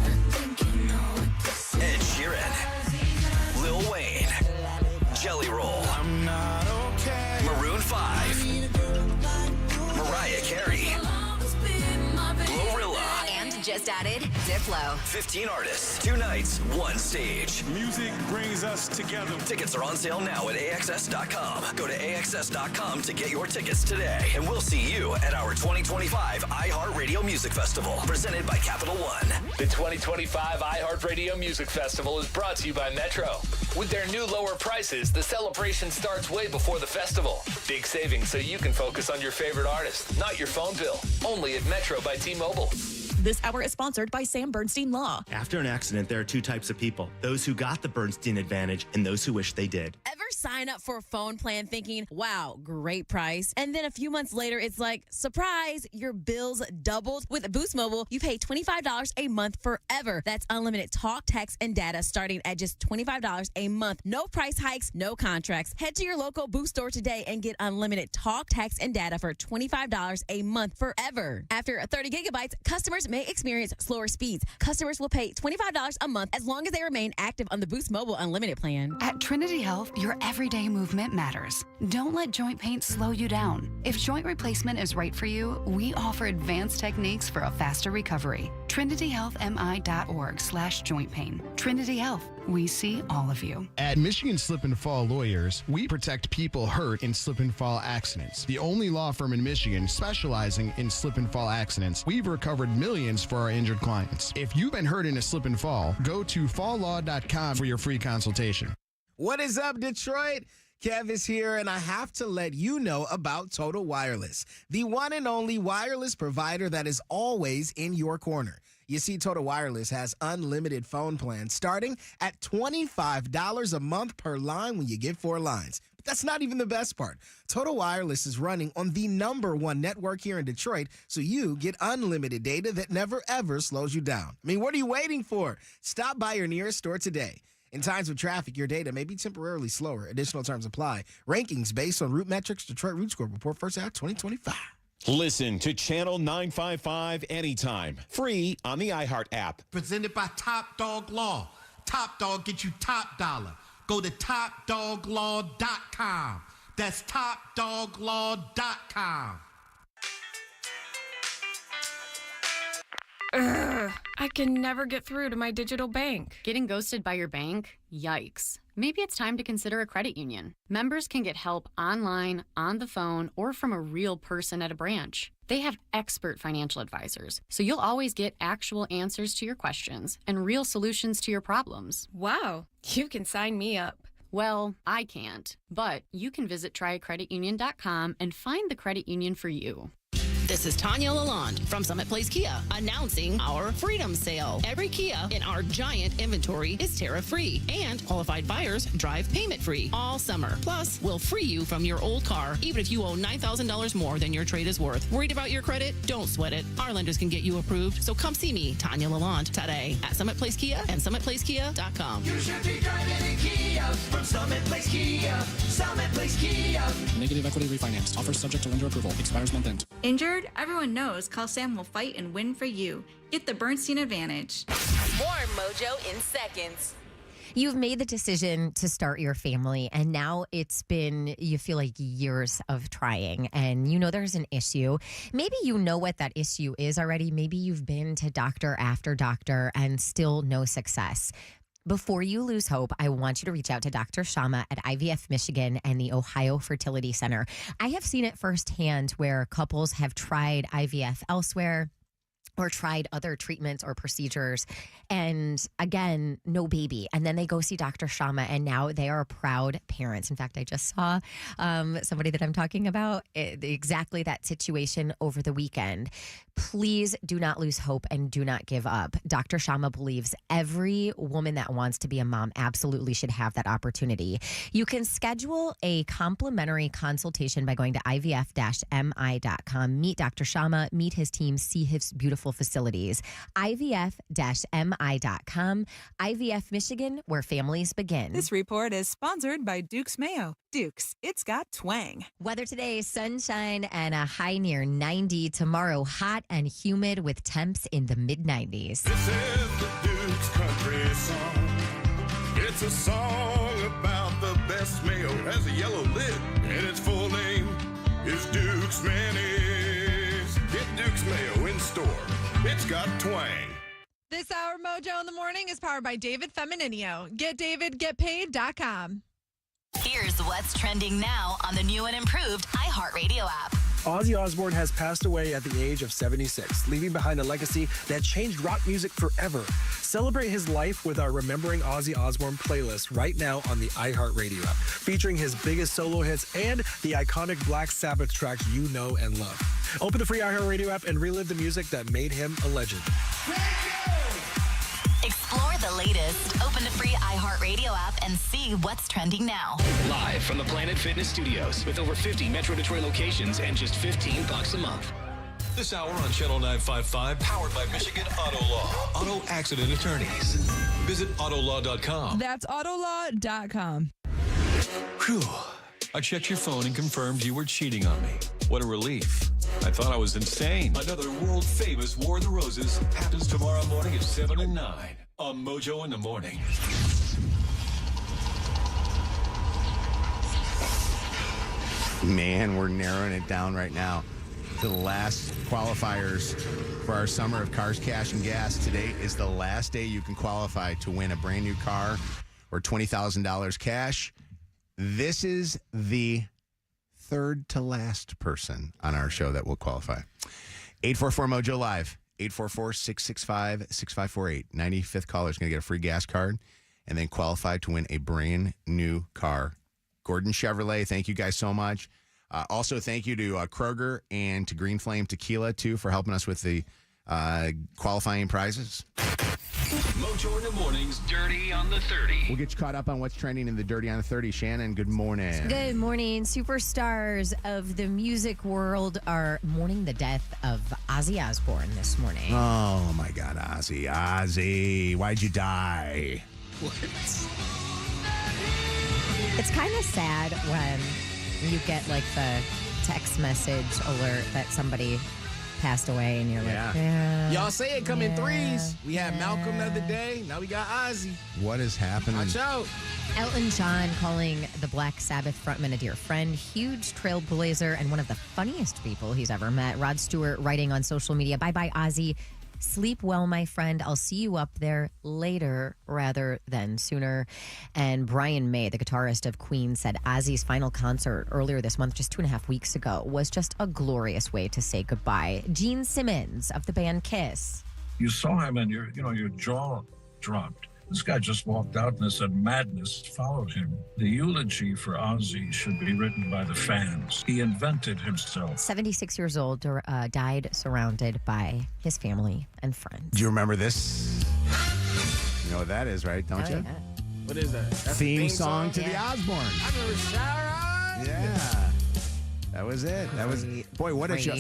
Ed Sheeran. Lil Wayne. Jelly Roll. I'm not okay. Maroon 5. Mariah Carey. Glorilla. And just added Diplo. 15 artists, 2 nights, 1 stage. Music brings us together. Tickets are on sale now at AXS.com. Go to AXS.com to get your tickets today. And we'll see you at our 2025 iHeartRadio Music Festival, presented by Capital One. The 2025 iHeartRadio Music Festival is brought to you by Metro. With their new lower prices, the celebration starts way before the festival. Big savings so you can focus on your favorite artist, not your phone bill. Only at Metro by T-Mobile. This hour is sponsored by Sam Bernstein Law. After an accident, there are 2 types of people. Those who got the Bernstein advantage and those who wish they did. Ever sign up for a phone plan thinking, wow, great price. And then a few months later, it's like, surprise, your bills doubled. With Boost Mobile, you pay $25 a month forever. That's unlimited talk, text, and data starting at just $25 a month. No price hikes, no contracts. Head to your local Boost store today and get unlimited talk, text, and data for $25 a month forever. After 30 gigabytes, customers may experience slower speeds. Customers will pay $25 a month as long as they remain active on the Boost Mobile Unlimited plan. At Trinity Health, your everyday movement matters. Don't let joint pain slow you down. If joint replacement is right for you, we offer advanced techniques for a faster recovery. TrinityHealthMI.org/joint pain. Trinity Health. We see all of you. At Michigan Slip and Fall Lawyers, we protect people hurt in slip and fall accidents. The only law firm in Michigan specializing in slip and fall accidents. We've recovered millions for our injured clients. If you've been hurt in a slip and fall, go to falllaw.com for your free consultation. What is up, Detroit? Kev is here, and I have to let you know about Total Wireless, the one and only wireless provider that is always in your corner. You see, Total Wireless has unlimited phone plans starting at $25 a month per line when you get 4 lines. But that's not even the best part. Total Wireless is running on the #1 network here in Detroit, so you get unlimited data that never, ever slows you down. I mean, what are you waiting for? Stop by your nearest store today. In times of traffic, your data may be temporarily slower. Additional terms apply. Rankings based on Root Metrics Detroit Root Score Report, first half 2025. Listen to Channel 955 anytime. Free on the iHeart app. Presented by Top Dog Law. Top Dog gets you top dollar. Go to TopDogLaw.com. That's TopDogLaw.com. Ugh, I can never get through to my digital bank. Getting ghosted by your bank? Yikes. Maybe it's time to consider a credit union. Members can get help online, on the phone, or from a real person at a branch. They have expert financial advisors, so you'll always get actual answers to your questions and real solutions to your problems. Wow, you can sign me up. Well, I can't, but you can visit tryacreditunion.com and find the credit union for you. This is Tanya Lalonde from Summit Place Kia announcing our Freedom Sale. Every Kia in our giant inventory is tariff-free, and qualified buyers drive payment-free all summer. Plus, we'll free you from your old car, even if you owe $9,000 more than your trade is worth. Worried about your credit? Don't sweat it. Our lenders can get you approved. So come see me, Tanya Lalonde, today at Summit Place Kia and SummitPlaceKia.com. You should be driving a Kia from Summit Place Kia. Summit Place Kia. Negative equity refinance. Offers subject to lender approval. Expires month end. Injured? Everyone knows Call Sam will fight and win for you. Get the Bernstein advantage. More Mojo in seconds. You've made the decision to start your family, and now you feel like years of trying, and you know there's an issue. Maybe you know what that issue is already. Maybe you've been to doctor after doctor and still no success. Before you lose hope, I want you to reach out to Dr. Shama at IVF Michigan and the Ohio Fertility Center. I have seen it firsthand where couples have tried IVF elsewhere or tried other treatments or procedures, and again, no baby. And then they go see Dr. Shama, and now they are proud parents. In fact, I just saw somebody that I'm talking about, exactly that situation over the weekend. Please do not lose hope and do not give up. Dr. Shama believes every woman that wants to be a mom absolutely should have that opportunity. You can schedule a complimentary consultation by going to ivf-mi.com. Meet Dr. Shama, meet his team, see his beautiful facilities. ivf-mi.com. IVF Michigan, where families begin. This report is sponsored by Duke's Mayo. Duke's, it's got twang. Weather today, sunshine and a high near 90. Tomorrow, hot and humid with temps in the mid-90s. This is the Duke's Country Song. It's a song about the best mayo. Has a yellow lid, and its full name is Duke's Mayonnaise. Get Duke's Mayo in store. It's got twang. This hour, Mojo in the Morning, is powered by David Femininio. GetDavidGetPaid.com. Here's what's trending now on the new and improved iHeartRadio app. Ozzy Osbourne has passed away at the age of 76, leaving behind a legacy that changed rock music forever. Celebrate his life with our Remembering Ozzy Osbourne playlist right now on the iHeartRadio app, featuring his biggest solo hits and the iconic Black Sabbath tracks you know and love. Open the free iHeartRadio app and relive the music that made him a legend. Explore the latest. Open the free iHeartRadio app and see what's trending now. Live from the Planet Fitness Studios with over 50 Metro Detroit locations and just $15 a month. This hour on Channel 955, powered by Michigan Auto Law. Auto accident attorneys. Visit autolaw.com. That's autolaw.com. Whew. I checked your phone and confirmed you were cheating on me. What a relief. I thought I was insane. Another world-famous War of the Roses happens tomorrow morning at 7 and 9 on Mojo in the Morning. Man, we're narrowing it down right now to the last qualifiers for our Summer of Cars, Cash, and Gas. Today is the last day you can qualify to win a brand new car or $20,000 cash. This is the third to last person on our show that will qualify. 844-MOJO Live, 844-665-6548. 95th caller is going to get a free gas card and then qualify to win a brand new car. Gordon Chevrolet, thank you guys so much. Also, thank you to Kroger and to Green Flame Tequila, too, for helping us with the qualifying prizes. Mojo in the Morning's Dirty on the 30. We'll get you caught up on what's trending in the Dirty on the 30. Shannon, good morning. Good morning. Superstars of the music world are mourning the death of Ozzy Osbourne this morning. Oh, my God, Ozzy. Ozzy, why'd you die? It's kind of sad when you get like the text message alert that somebody passed away and you're like, yeah. Y'all say it come in threes. We had Malcolm the other day. Now we got Ozzy. What is happening? Watch out. Elton John calling the Black Sabbath frontman a dear friend, huge trailblazer, and one of the funniest people he's ever met. Rod Stewart writing on social media, bye-bye, Ozzy. Sleep well, my friend. I'll see you up there later rather than sooner. And Brian May, the guitarist of Queen, said Ozzy's final concert earlier this month, just 2.5 weeks ago, was just a glorious way to say goodbye. Gene Simmons of the band Kiss. You saw him and your jaw dropped. This guy just walked out and said madness followed him. The eulogy for Ozzy should be written by the fans. He invented himself. 76 years old, died surrounded by his family and friends. Do you remember this? You know what that is, right? Don't you? Yeah. What is that? That's Theme song to the Osbournes. I remember Sharon. Yeah. That was it. That was, boy, what a show.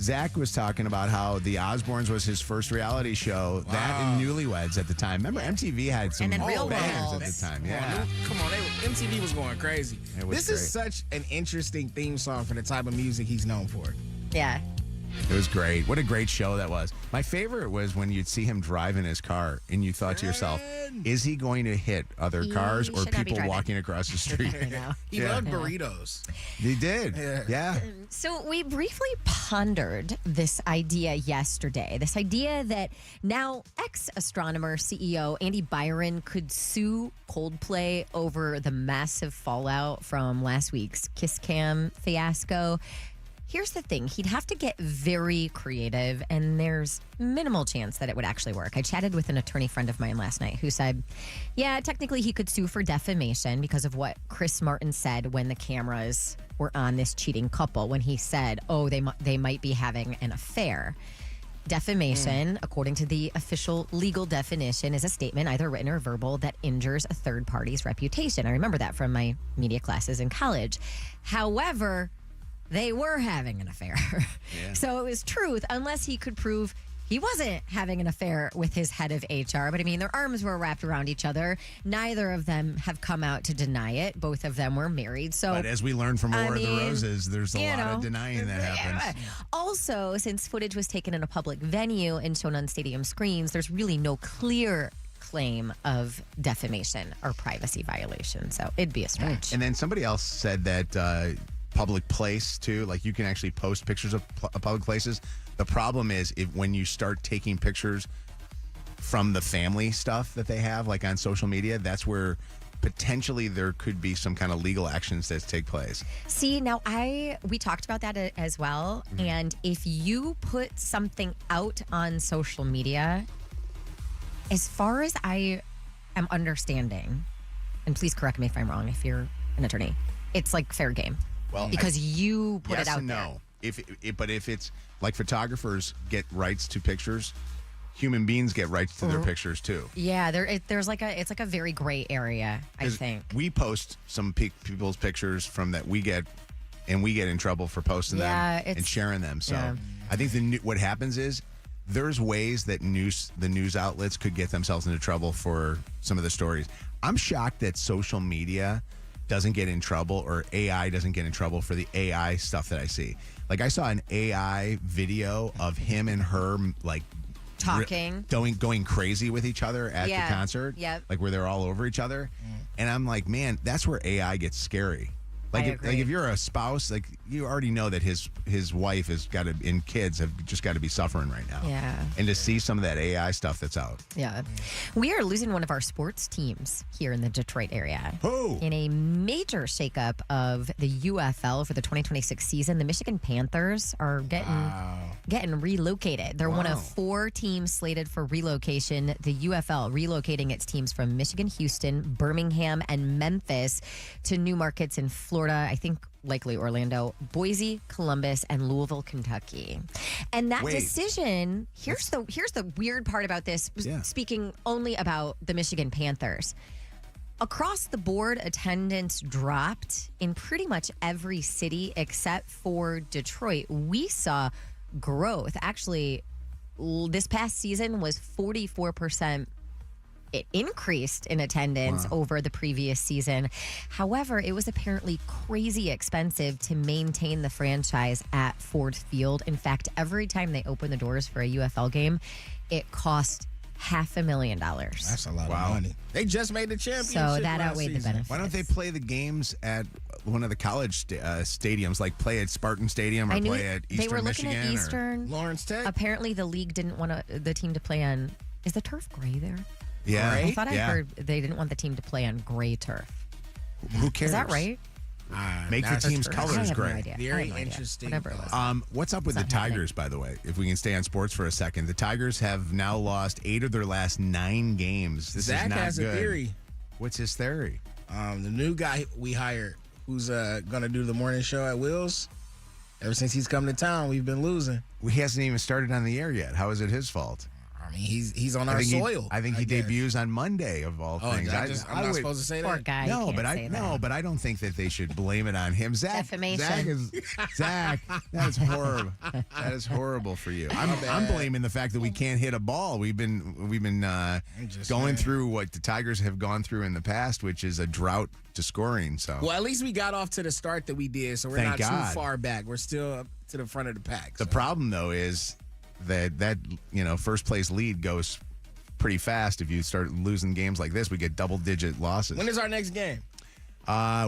Zach was talking about how the Osbournes was his first reality show. Wow. That and Newlyweds at the time. Remember, MTV had some bangers at the time. Yeah. Come on, MTV was going crazy. This is such an interesting theme song for the type of music he's known for. Yeah. It was great. What a great show that was. My favorite was when you'd see him drive in his car and you thought to yourself, is he going to hit other cars or should not be people driving. walking across the street? He loved burritos. He did. Yeah. So we briefly pondered this idea yesterday. This idea that now ex-astronomer CEO Andy Byron could sue Coldplay over the massive fallout from last week's Kiss Cam fiasco. Here's the thing. He'd have to get very creative, and there's minimal chance that it would actually work. I chatted with an attorney friend of mine last night who said, yeah, technically he could sue for defamation because of what Chris Martin said when the cameras were on this cheating couple, when he said, oh, they might be having an affair. Defamation, according to the official legal definition, is a statement, either written or verbal, that injures a third party's reputation. I remember that from my media classes in college. However, they were having an affair. So it was truth, unless he could prove he wasn't having an affair with his head of HR. But I mean, their arms were wrapped around each other. Neither of them have come out to deny it. Both of them were married. So, but as we learned from War of the Roses, there's a lot of denying that happens. Also, since footage was taken in a public venue and shown on stadium screens, there's really no clear claim of defamation or privacy violation. So it'd be a stretch. And then somebody else said that public place too, like you can actually post pictures of public places. The problem is when you start taking pictures from the family stuff that they have, like on social media, that's where potentially there could be some kind of legal actions that take place. See, now we talked about that as well. And if you put something out on social media, as far as I am understanding, and please correct me if I'm wrong, if you're an attorney, it's like fair game. Well, because you put yes it out and there. no. But if it's like photographers get rights to pictures, human beings get rights to their pictures too. Yeah, it's like a very gray area, I think. We post some people's pictures from that we get, and we get in trouble for posting them and sharing them. So I think what happens is there's ways that the news outlets could get themselves into trouble for some of the stories. I'm shocked that social media doesn't get in trouble, or AI doesn't get in trouble for the AI stuff that I see. Like I saw an AI video of him and her like talking, going crazy with each other at the concert. Yep. Like where they're all over each other. And I'm like, man, that's where AI gets scary. Like if you're a spouse, like you already know that his wife has got to, and kids have just got to be suffering right now. Yeah. And to see some of that AI stuff that's out. Yeah. We are losing one of our sports teams here in the Detroit area. Who? In a major shakeup of the UFL for the 2026 season, the Michigan Panthers are getting relocated. They're one of 4 teams slated for relocation. The UFL relocating its teams from Michigan, Houston, Birmingham, and Memphis to new markets in Florida, I think likely Orlando, Boise, Columbus, and Louisville, Kentucky. And that decision, here's the weird part about this, speaking only about the Michigan Panthers. Across the board, attendance dropped in pretty much every city except for Detroit. We saw growth. Actually, this past season was 44%. It increased in attendance over the previous season. However, it was apparently crazy expensive to maintain the franchise at Ford Field. In fact, every time they opened the doors for a UFL game, it cost $500,000. That's a lot of money. They just made the championship. So that outweighed the benefits. Why don't they play the games at one of the college stadiums, like play at Spartan Stadium or play at Eastern They were looking Michigan at Eastern. Lawrence Tech. Apparently, the league didn't want the team to play on. Is the turf gray there? Yeah. I thought I heard they didn't want the team to play on gray turf. Who cares? Is that right? Make the team's colors I have gray. No idea. Very interesting. Whatever it was. What's up with the Tigers, by the way? If we can stay on sports for a second, the Tigers have now lost 8 of their last 9 games. This Zach is not has good. a theory. What's his theory? The new guy we hired, who's gonna do the morning show at Will's. Ever since he's come to town, we've been losing. He hasn't even started on the air yet. How is it his fault? I mean, he's on our soil. I think he guess. debuts on Monday of all things. I'm not supposed to say that. Poor guy. No, can't but say that. but I don't think that they should blame it on him. Zach, Defamation. Zach, that's horrible. That is horrible for you. I'm blaming the fact that we can't hit a ball. We've been going through what the Tigers have gone through in the past, which is a drought to scoring. So Well, at least we got off to the start that we did, so we're Thank not God. too far back. We're still up to the front of the pack. the problem though is that first place lead goes pretty fast. If you start losing games like this, we get double-digit losses. When is our next game?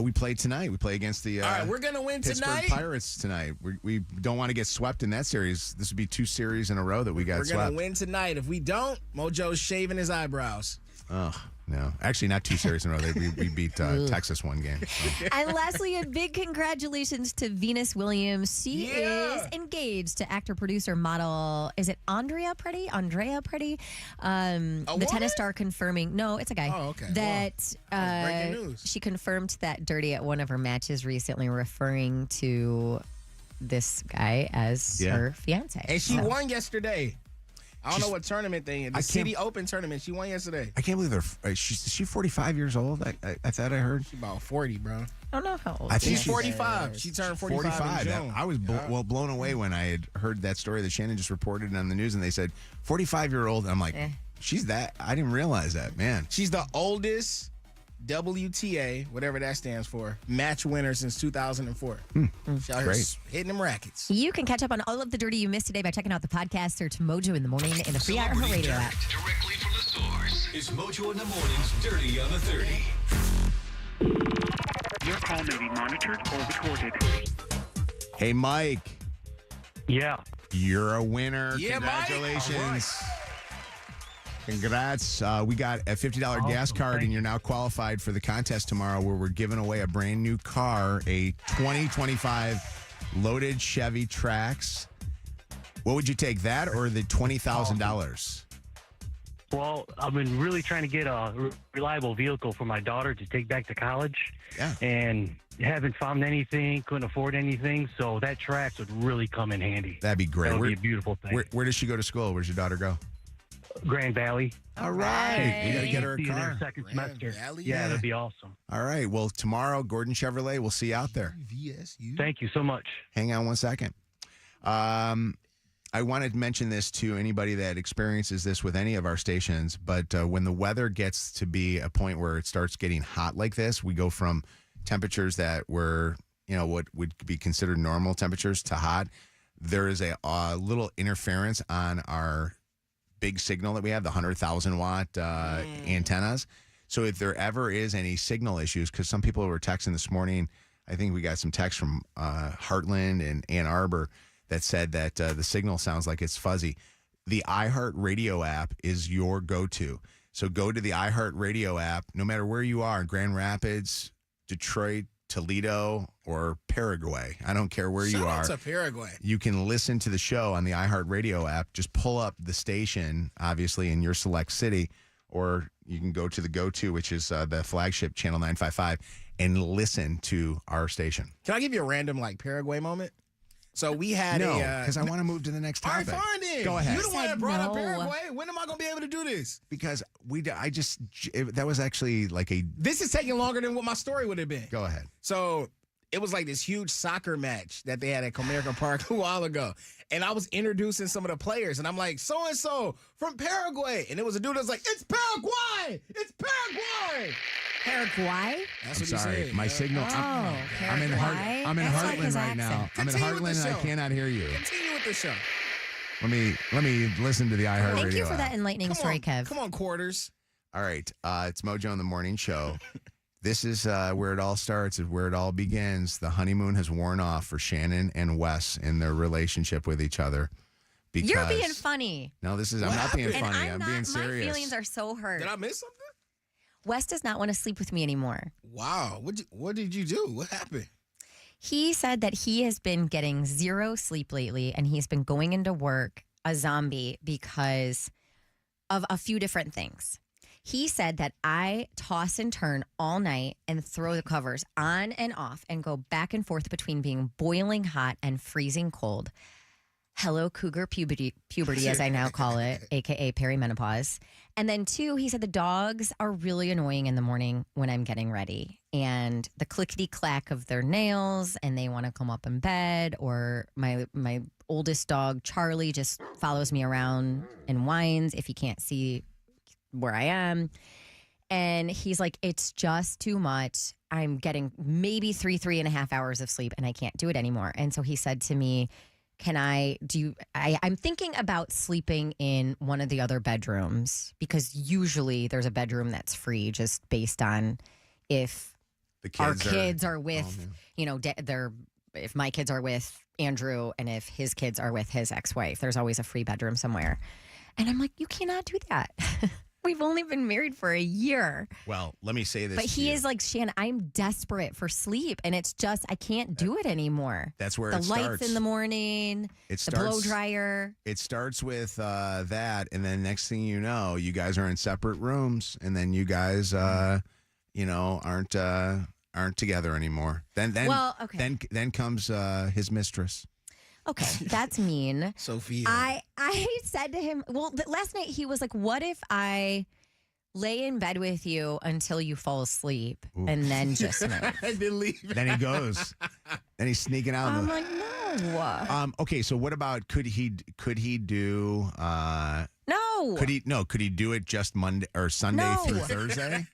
We play tonight. We play against the All right, we're gonna win Pittsburgh tonight. Pirates tonight. We don't want to get swept in that series. This would be 2 series in a row that we got We're swept. gonna win tonight. If we don't, Mojo's shaving his eyebrows. Oh, no. Actually, not 2 series in a row. We beat Texas one game. So. And lastly, a big congratulations to Venus Williams. She Yeah. is engaged to actor, producer, model. Is it Andrea Pretty? The woman? tennis star confirming. No, it's a guy. Oh, okay. That breaking news. she confirmed that Dirty at one of her matches recently, referring to this guy as her fiance. And she won yesterday. I don't know what tournament thing. The I City Open tournament. She won yesterday. I can't believe is she 45 years old? I thought I heard. She's about 40, bro. I don't know how old I think she's 45. She turned 45 in June. I was blown away when I had heard that story that Shannon just reported on the news, and they said 45-year-old. I'm like, she's that. I didn't realize that, man. She's the oldest WTA, whatever that stands for, match winner since 2004. She's out here Great. hitting them rackets. You can catch up on all of the Dirty you missed today by checking out the podcast. Search Mojo in the Morning in the free Celebrity iHeartRadio app. dirt directly from the source. It's Mojo in the Morning's Dirty on the 30. Your call may be monitored or recorded. Hey, Mike. Yeah. You're a winner. Yeah, Mike. Congratulations. Congrats. We got a $50 gas card, and you're now qualified for the contest tomorrow where we're giving away a brand new car, a 2025 loaded Chevy Trax. What would you take, that or the $20,000? Well, I've been really trying to get a reliable vehicle for my daughter to take back to college. Yeah. And haven't found anything, couldn't afford anything, so that Trax would really come in handy. That'd be great. That would be a beautiful thing. Where does she go to school? Where's your daughter go? Grand Valley. All right. We got to get her a See you there car. second semester. Valley? Yeah, that'd be awesome. All right. Well, tomorrow, Gordon Chevrolet, we'll see you out there. VSU. Thank you so much. Hang on one second. I wanted to mention this to anybody that experiences this with any of our stations, but when the weather gets to be a point where it starts getting hot like this, we go from temperatures that were, what would be considered normal temperatures to hot. There is a little interference on our big signal that we have, the 100,000 watt antennas. So if there ever is any signal issues, because some people were texting this morning, I think we got some text from Heartland and Ann Arbor that said that the signal sounds like it's fuzzy. The iHeartRadio app is your go-to. So go to the iHeartRadio app, no matter where you are, Grand Rapids, Detroit, Toledo, or Paraguay. I don't care where you Shout are. out to Paraguay. You can listen to the show on the iHeartRadio app. Just pull up the station, obviously, in your select city, or you can go to the go-to, which is the flagship Channel 955, and listen to our station. Can I give you a random Paraguay moment? So we had No, a because I want to move to the next topic. All right, fine then. Go ahead. You're the one that brought up no. Paraguay. When am I going to be able to do this? Because that was actually like a. This is taking longer than what my story would have been. Go ahead. So it was like this huge soccer match that they had at Comerica Park a while ago. And I was introducing some of the players, and I'm like, so-and-so from Paraguay. And it was a dude that was like, it's Paraguay! It's Paraguay! Paraguay? That's what I'm sorry, he said. my signal. I'm in Paraguay? I'm in That's like Heartland his right now. accent. I'm in Continue with Heartland, the and I show. cannot hear you. Continue with the show. Let me listen to the iHeartRadio. Thank you for that app. enlightening story, Kev. Come on, Quarters. All right, it's Mojo in the Morning Show. This is where it all starts, is where it all begins. The honeymoon has worn off for Shannon and Wes in their relationship with each other. Because, You're being funny. No, I'm not being funny. I'm being serious. My feelings are so hurt. Did I miss something? Wes does not want to sleep with me anymore. Wow. What did you do? What happened? He said that he has been getting zero sleep lately, and he's been going into work a zombie because of a few different things. He said that I toss and turn all night and throw the covers on and off and go back and forth between being boiling hot and freezing cold. hello cougar puberty as I now call it, aka perimenopause. And then 2, he said the dogs are really annoying in the morning when I'm getting ready, and the clickety clack of their nails, and they want to come up in bed. Or my oldest dog Charlie just follows me around and whines if he can't see where I am. And he's like, it's just too much. I'm getting maybe 3.5 hours of sleep, and I can't do it anymore. And so he said to me, I'm thinking about sleeping in one of the other bedrooms, because usually there's a bedroom that's free, just based on if our kids are with, if my kids are with Andrew and if his kids are with his ex-wife, there's always a free bedroom somewhere. And I'm like, you cannot do that. We've only been married for a year. Well, let me say this. But he is like, Shan, I'm desperate for sleep, and it's just, I can't do it anymore. That's where the it starts. lights in the morning, the blow dryer. It starts with that, and then next thing you know, you guys are in separate rooms, and then you guys, aren't together anymore. Then comes his mistress. Okay, that's mean. Sophia. I said to him, last night he was like, what if I lay in bed with you until you fall asleep and then just move? Then he goes. Then he's sneaking out. I'm like, no. Okay, so what about, could he do no. Could he do it just Monday or Sunday through Thursday?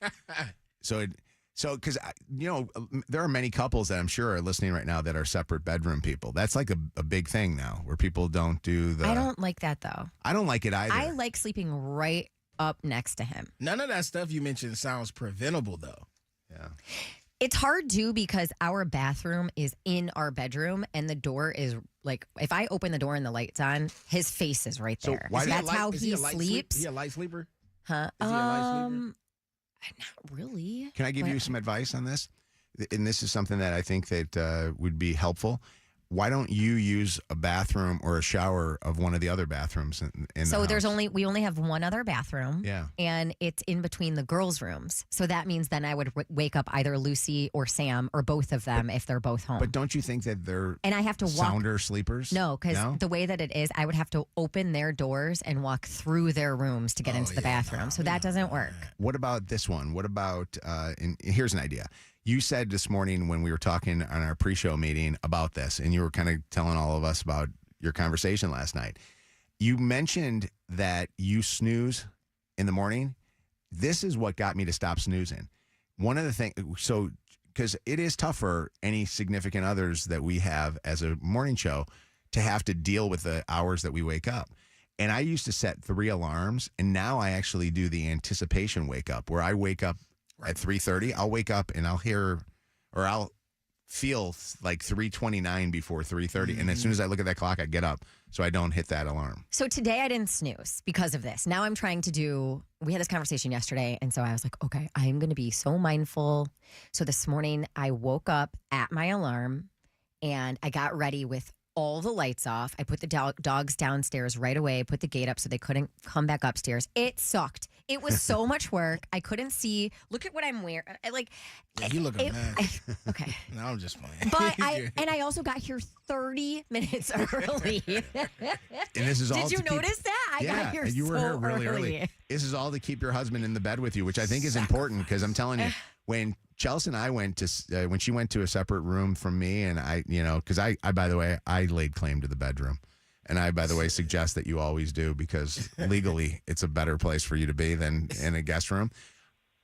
So, because, there are many couples that I'm sure are listening right now that are separate bedroom people. That's like a big thing now, where people don't do the... I don't like that, though. I don't like it either. I like sleeping right up next to him. None of that stuff you mentioned sounds preventable, though. Yeah. It's hard, too, because our bathroom is in our bedroom, and the door is, like, if I open the door and the light's on, his face is right there. So that's how he sleeps. Is he a light sleeper? Huh? Is he a light sleeper? Not really. Can I give you some advice on this? And this is something that I think that would be helpful. Why don't you use a bathroom or a shower of one of the other bathrooms in the house? We only have one other bathroom. Yeah. And it's in between the girls' rooms. So that means then I would wake up either Lucy or Sam or both of them if they're both home. But don't you think that they're and I have to sounder sleepers? No, because the way that it is, I would have to open their doors and walk through their rooms to get into the bathroom. So that doesn't work. What about this one? What about, and here's an idea. You said this morning when we were talking on our pre-show meeting about this, and you were kind of telling all of us about your conversation last night. You mentioned that you snooze in the morning. This is what got me to stop snoozing. One of the things, because it is tough for any significant others that we have as a morning show to have to deal with the hours that we wake up. And I used to set 3 alarms, and now I actually do the anticipation wake up, where I wake up at 3:30. I'll wake up and I'll feel like 3:29 before 3:30. And as soon as I look at that clock, I get up so I don't hit that alarm. So today I didn't snooze because of this. Now I'm trying to we had this conversation yesterday, and so I was like, okay, I'm going to be so mindful. So this morning I woke up at my alarm and I got ready with all the lights off. I put the dogs downstairs right away, put the gate up so they couldn't come back upstairs. It sucked. It was so much work. I couldn't see. Look at what I'm wearing. You look a mess. Okay. No, I'm just playing. But I also got here 30 minutes early. And this is all. Did you notice that? I got here you were so here really early. This is all to keep your husband in the bed with you, which I think is important, because I'm telling you, when Chelsea and I went to when she went to a separate room from me, and I, because I by the way, I laid claim to the bedroom. And I, by the way, suggest that you always do, because legally it's a better place for you to be than in a guest room.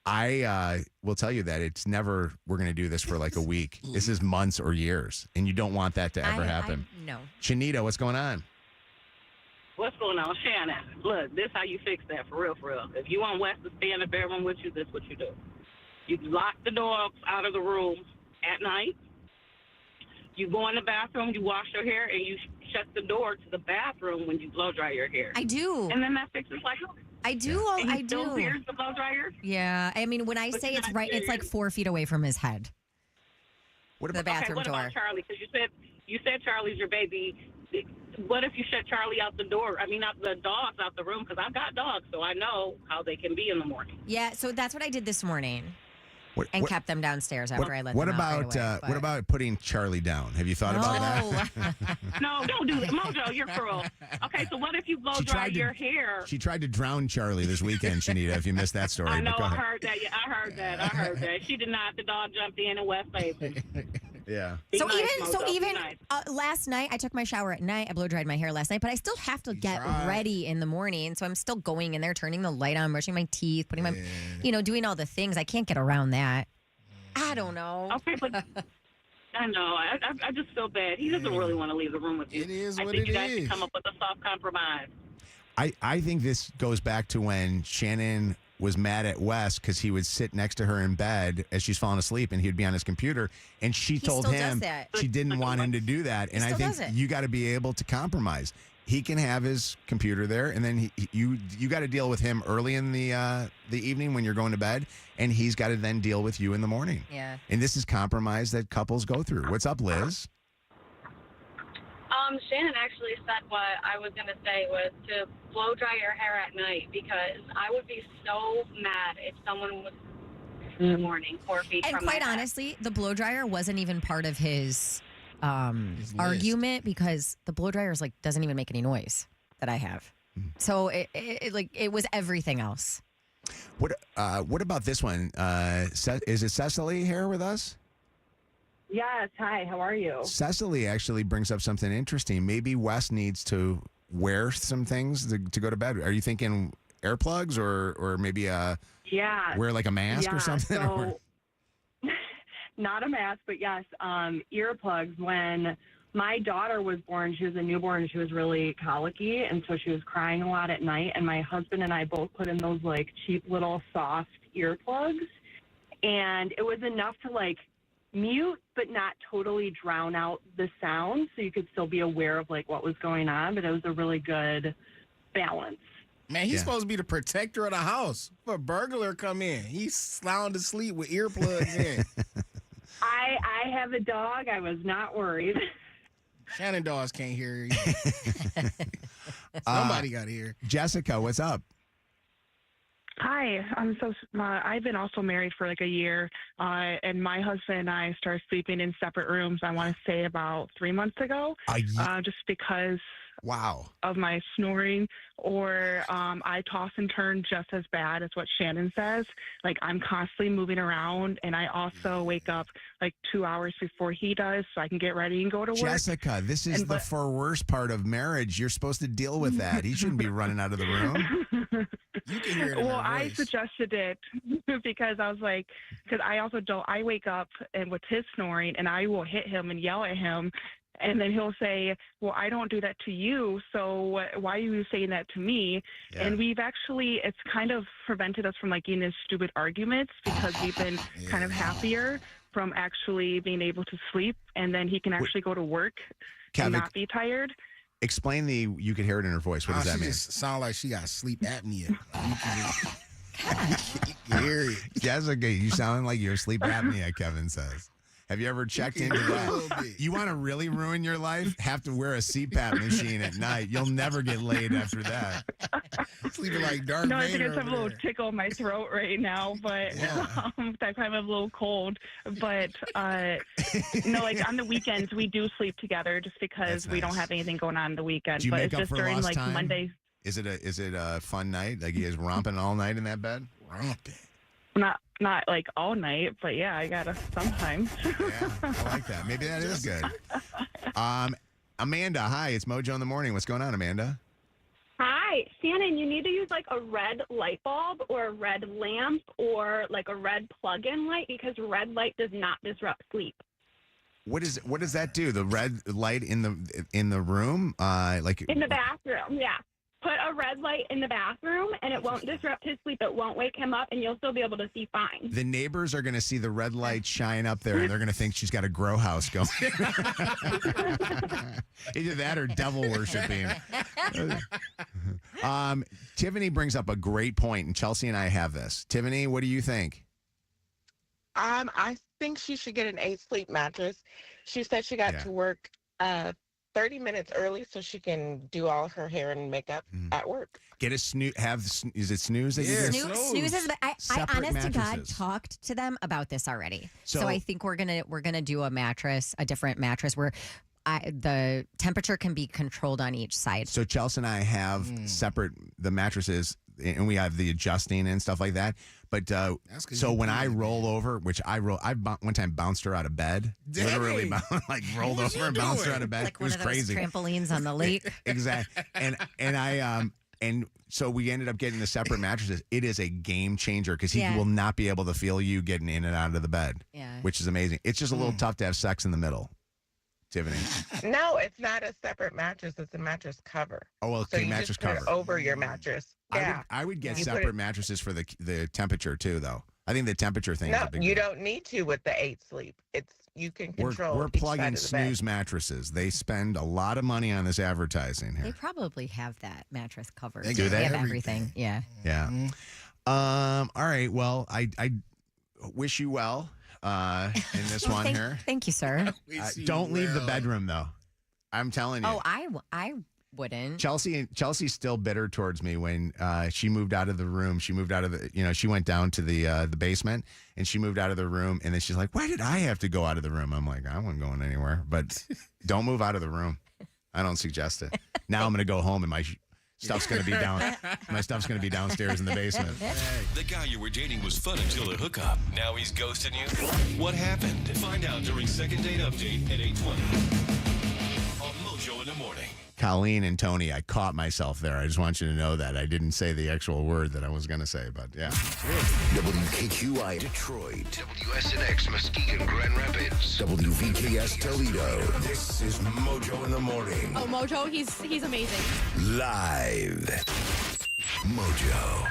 I will tell you that it's never, we're going to do this for like a week. This is months or years, and you don't want that to ever happen. No. Shanita, what's going on? What's going on, Shannon? Look, this how you fix that, for real, for real. If you want Wes to stay in the bedroom with you, this is what you do. You lock the dogs out of the room at night. You go in the bathroom, you wash your hair, and you shut the door to the bathroom when you blow dry your hair. I do. And then that fixes like I do. Yeah. And I he still do. hears the blow dryer? Yeah. I mean, when I say it's right, it's like 4 feet away from his head. What about the bathroom what door? About Charlie? Because you said Charlie's your baby. What if you shut Charlie out the door? I mean, not the dogs out the room, because I've got dogs, so I know how they can be in the morning. Yeah. So that's what I did this morning. and kept them downstairs after I let them out right away. What about putting Charlie down? Have you thought about that? No, don't do that. Mojo, you're cruel. Okay, so what if you blow dry your hair? She tried to drown Charlie this weekend, Shanita, if you missed that story. I know, but go I ahead. heard that. Yeah, I heard that. She did not. The dog jumped in and West Basin. Yeah. Be So nice, even Mojo. last night, I took my shower at night. I blow dried my hair last night, but I still have to get ready in the morning. So I'm still going in there, turning the light on, brushing my teeth, putting my, doing all the things. I can't get around that. I don't know. Okay, but I know. I just feel bad. He doesn't really want to leave the room with you. It is I what think it you guys is. should come up with a soft compromise. I think this goes back to when Shannon was mad at Wes because he would sit next to her in bed as she's falling asleep and he'd be on his computer. And she told still does him that. she didn't want him to do that. And I still think does it. you got to be able to compromise. He can have his computer there, and then you got to deal with him early in the evening when you're going to bed, and he's got to then deal with you in the morning. Yeah. And this is compromise that couples go through. What's up, Liz? Shannon actually said what I was going to say was to blow dry your hair at night, because I would be so mad if someone was in the morning 4 feet And from my quite bed. honestly, the blow dryer wasn't even part of his argument, because the blow dryer is doesn't even make any noise that I have. So it was everything else. What about this one? Is it Cecily here with us? Yes. Hi, how are you? Cecily actually brings up something interesting. Maybe Wes needs to wear some things to go to bed. Are you thinking earplugs or maybe wear like a mask or something? So, not a mask, but yes, earplugs. When my daughter was born, she was a newborn, she was really colicky, and so she was crying a lot at night, and my husband and I both put in those cheap little soft earplugs, and it was enough to mute but not totally drown out the sound, so you could still be aware of what was going on, but it was a really good balance. Man, he's supposed to be the protector of the house. If a burglar come in, he's sound asleep with earplugs in. I have a dog. I was not worried. Shannon dogs can't hear you. Somebody got to hear. Jessica, what's up? Hi, I've been also married for a year, and my husband and I started sleeping in separate rooms. I want to say about 3 months ago, just because of my snoring, or I toss and turn just as bad as what Shannon says. I'm constantly moving around, and I also wake up 2 hours before he does, so I can get ready and go to work. Jessica, this is the worst part of marriage. You're supposed to deal with that. He shouldn't be running out of the room. You can hear it in Well, her I voice. suggested it because I was because I also don't. I wake up and with his snoring, and I will hit him and yell at him, and then he'll say, "Well, I don't do that to you, so why are you saying that to me?" Yeah. And it's kind of prevented us from getting in stupid arguments, because we've been kind of happier from actually being able to sleep, and then he can actually go to work and not be tired. Explain you could hear it in her voice. What does that She mean? just sound like she got sleep apnea. You can hear it. Jessica, you sound like you're sleep apnea, Kevin says. Have you ever checked into that? You want to really ruin your life? Have to wear a CPAP machine at night. You'll never get laid after that. Sleeping like Darth No, I Vader think it's a over little there. tickle in my throat right now, but I kind of a little cold. But no, on the weekends we do sleep together, just because we don't have anything going on the weekend. Do you But make it's up just for during lost time? Monday. Is it a fun night? You guys romping all night in that bed? Romping. Not all night, but yeah, I gotta sometimes. Yeah, I like that. Maybe that is good. Amanda, hi, it's Mojo in the Morning. What's going on, Amanda? Hi, Shannon, you need to use a red light bulb or a red lamp or a red plug-in light, because red light does not disrupt sleep. What does that do? The red light in the room, In the bathroom, yeah. Put a red light in the bathroom, and it won't disrupt his sleep. It won't wake him up, and you'll still be able to see fine. The neighbors are going to see the red light shine up there, and they're going to think she's got a grow house going. Either that or devil worshiping. Tiffany brings up a great point, and Chelsea and I have this. Tiffany, what do you think? I think she should get an 8 sleep mattress. She said she got to work 30 minutes early so she can do all of her hair and makeup at work. Get a snooze. Is it snooze that you do? Snooze is. I Separate honest to God mattresses. talked to them about this already. So- So I think we're gonna do a different mattress where the temperature can be controlled on each side. So Chelsea and I have separate the mattresses, and we have the adjusting and stuff like that. But 'cause so you when do I it. roll over, which I one time bounced her out of bed, literally like rolled over and bounced her out of bed. Like It one was of those crazy. trampolines on the lake. Exactly. And so we ended up getting the separate mattresses. It is a game changer because he Yeah. will not be able to feel you getting in and out of the bed. Yeah. Which is amazing. It's just a little tough to have sex in the middle, Tiffany. No, it's not a separate mattress. It's a mattress cover. Oh, well, So okay, you mattress just put it cover. over your mattress. Yeah. I would get You put separate it- mattresses for the temperature too, though. I think the temperature thing is No, a big you deal. don't need to with the 8 sleep. You can We're control each plugging side of the bed. snooze mattresses. They spend a lot of money on this advertising They here. probably have that mattress covered. They do. They have have everything. Yeah. Yeah. All right. Well, I wish you well in this one here. Thank you, sir. Don't leave the bedroom though. I'm telling you. Oh, I wouldn't. Chelsea's still bitter towards me when she moved out of the room. She moved out of the, she went down to the basement and she moved out of the room. And then she's like, why did I have to go out of the room? I'm like, I wasn't going anywhere, but don't move out of the room. I don't suggest it. Now I'm going to go home and my stuff's going to be down. My stuff's going to be downstairs in the basement. The guy you were dating was fun until the hookup. Now he's ghosting you? What happened? Find out during Second Date Update at 8:20 on Mojo in the Morning. Colleen and Tony, I caught myself there. I just want you to know that. I didn't say the actual word that I was going to say, but yeah. WKQI Detroit, WSNX Muskegon Grand Rapids, WVKS Toledo. This is Mojo in the Morning. Oh, Mojo, he's amazing. Live. Mojo.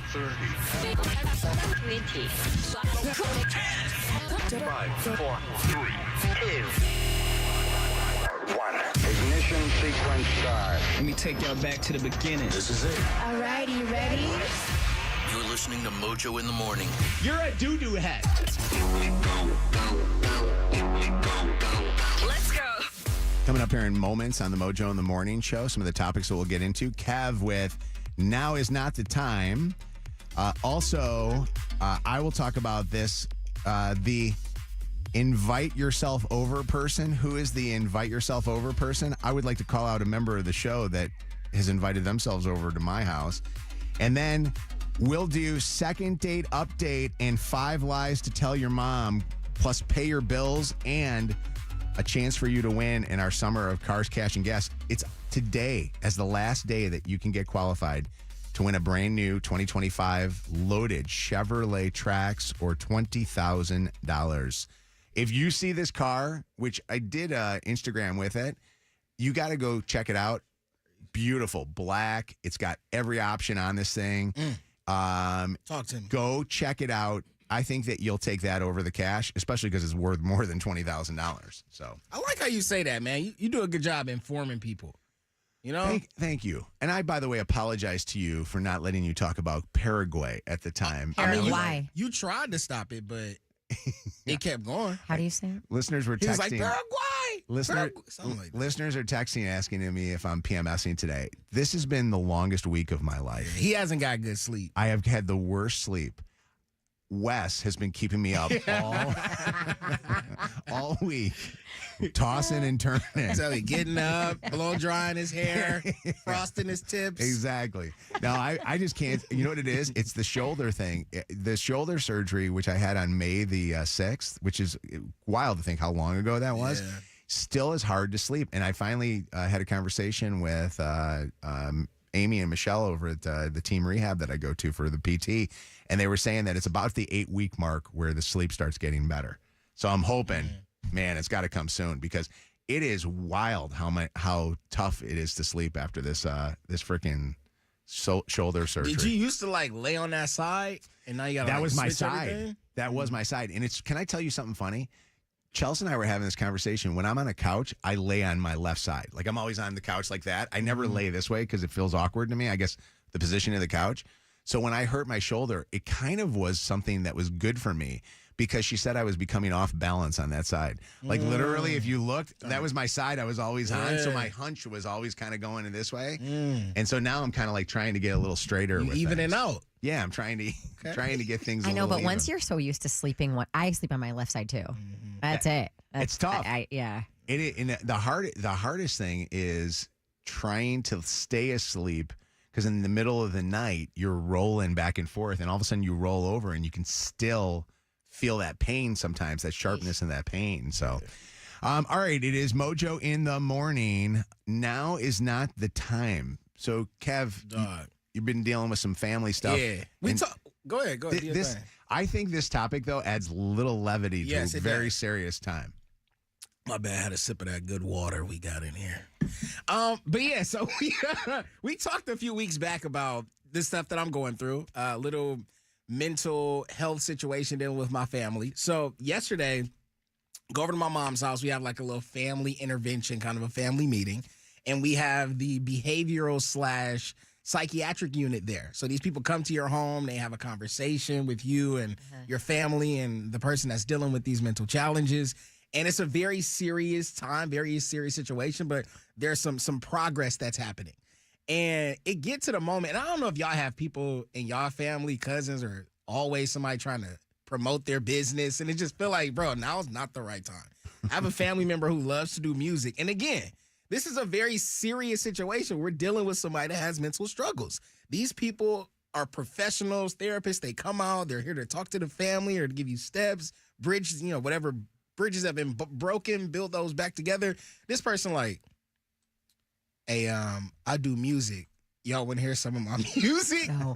5, 4, 3, 2, 1. Ignition sequence start. Let me take y'all back to the beginning. This is it. All right, you ready? You're listening to Mojo in the Morning. You're a doo-doo head. Let's go. Coming up here in moments on the Mojo in the Morning show, some of the topics that we'll get into. Kev with Now Is Not the Time. Also, I will talk about this, the invite yourself over person. Who is the invite yourself over person? I would like to call out a member of the show that has invited themselves over to my house. And then we'll do second date update and 5 lies to tell your mom, plus pay your bills and a chance for you to win in our summer of Cars, Cash, and Gas. It's today as the last day that you can get qualified to win a brand new 2025 loaded Chevrolet Trax or $20,000. If you see this car, which I did Instagram with it, you got to go check it out. Beautiful black. It's got every option on this thing. Talk to me. Go check it out. I think that you'll take that over the cash, especially because it's worth more than $20,000. So I like how you say that, man. You do a good job informing people. You know? Thank you. And I, by the way, apologize to you for not letting you talk about Paraguay at the time. Why? You tried to stop it, but it kept going. How do you say it? Listeners were texting. He was like, Paraguay! Listeners are texting asking me if I'm PMSing today. This has been the longest week of my life. He hasn't got good sleep. I have had the worst sleep. Wes has been keeping me up all week, tossing and turning. So he getting up, blow drying his hair, frosting his tips. Exactly. No, I just can't. You know what it is? It's the shoulder thing. The shoulder surgery, which I had on May the 6th, which is wild to think how long ago that was, still is hard to sleep. And I finally had a conversation with Amy and Michelle over at the team rehab that I go to for the PT. And they were saying that it's about the 8-week mark where the sleep starts getting better. So I'm hoping, man, it's got to come soon because it is wild how tough it is to sleep after this freaking shoulder surgery. Did you used to like lay on that side and now you got to That was my switch side. everything? That was my side. And can I tell you something funny? Chelsea and I were having this conversation. When I'm on a couch, I lay on my left side. Like I'm always on the couch like that. I never lay this way because it feels awkward to me. I guess the position of the couch. So when I hurt my shoulder, it kind of was something that was good for me. because she said I was becoming off balance on that side. Like literally, if you looked, that was my side I was always on. So my hunch was always kind of going in this way. And so now I'm kind of like trying to get a little straighter. You with evening things. out. Yeah, I'm trying to get things. I know, but even. once you're so used to sleeping, I sleep on my left side too. That's it. It's tough. Yeah. The hardest thing is trying to stay asleep, because in the middle of the night you're rolling back and forth, and all of a sudden you roll over and you can still feel that pain sometimes, that sharpness and that pain. So, all right, it is Mojo in the morning. Now is not the time. So, Kev, you've been dealing with some family stuff. Yeah. Go ahead. Do your thing. I think this topic, though, adds little levity to a very serious time. My bad. I had a sip of that good water we got in here. But yeah, so we talked a few weeks back about this stuff that I'm going through. Little mental health situation dealing with my family. So yesterday, go over to my mom's house. We have like a little family intervention, kind of a family meeting. And we have the behavioral / psychiatric unit there. So these people come to your home. They have a conversation with you and your family and the person that's dealing with these mental challenges. And it's a very serious time, very serious situation, but there's some progress that's happening. And it gets to the moment, and I don't know if y'all have people in y'all family, cousins, or always somebody trying to promote their business, and it just feel like, bro, now is not the right time. I have a family member who loves to do music. And again, this is a very serious situation. We're dealing with somebody that has mental struggles. These people are professionals, therapists. They come out, they're here to talk to the family or to give you steps, bridges, whatever bridges have been broken, build those back together. This person like, hey, I do music. Y'all want to hear some of my music? No.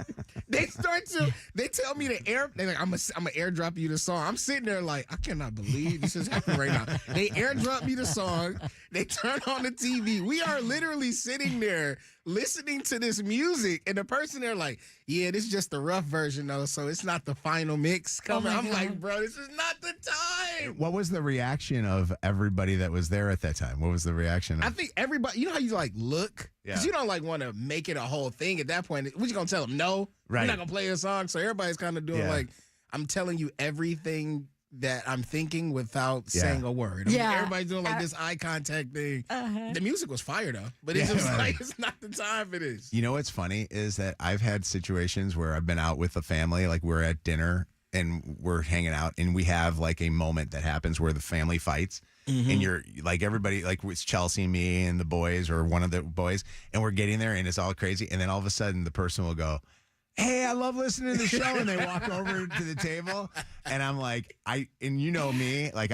They tell me they're like, I'm gonna airdrop you the song. I'm sitting there like, I cannot believe this is happening right now. They airdrop me the song. They turn on the TV. We are literally sitting there listening to this music, and the person there like, yeah, this is just the rough version though, so it's not the final mix coming. I'm like, bro, this is not the time. What was the reaction of everybody that was there at that time? What was the reaction? I think everybody, you know how you like look? Because you don't like want to make it a whole thing at that point. What you gonna tell them? No, right. You're not gonna play a song. So everybody's kind of doing like, I'm telling you everything that I'm thinking without saying a word. I mean, everybody's doing like this eye contact thing. The music was fire though, but it's just like, it's not the time for this. You know what's funny is that I've had situations where I've been out with the family, like we're at dinner and we're hanging out, and we have like a moment that happens where the family fights. And you're like, everybody, like it's Chelsea, me, and the boys, or one of the boys, and we're getting there, and it's all crazy. And then all of a sudden, the person will go, hey, I love listening to the show. And they walk over to the table, and I'm like, and you know me, like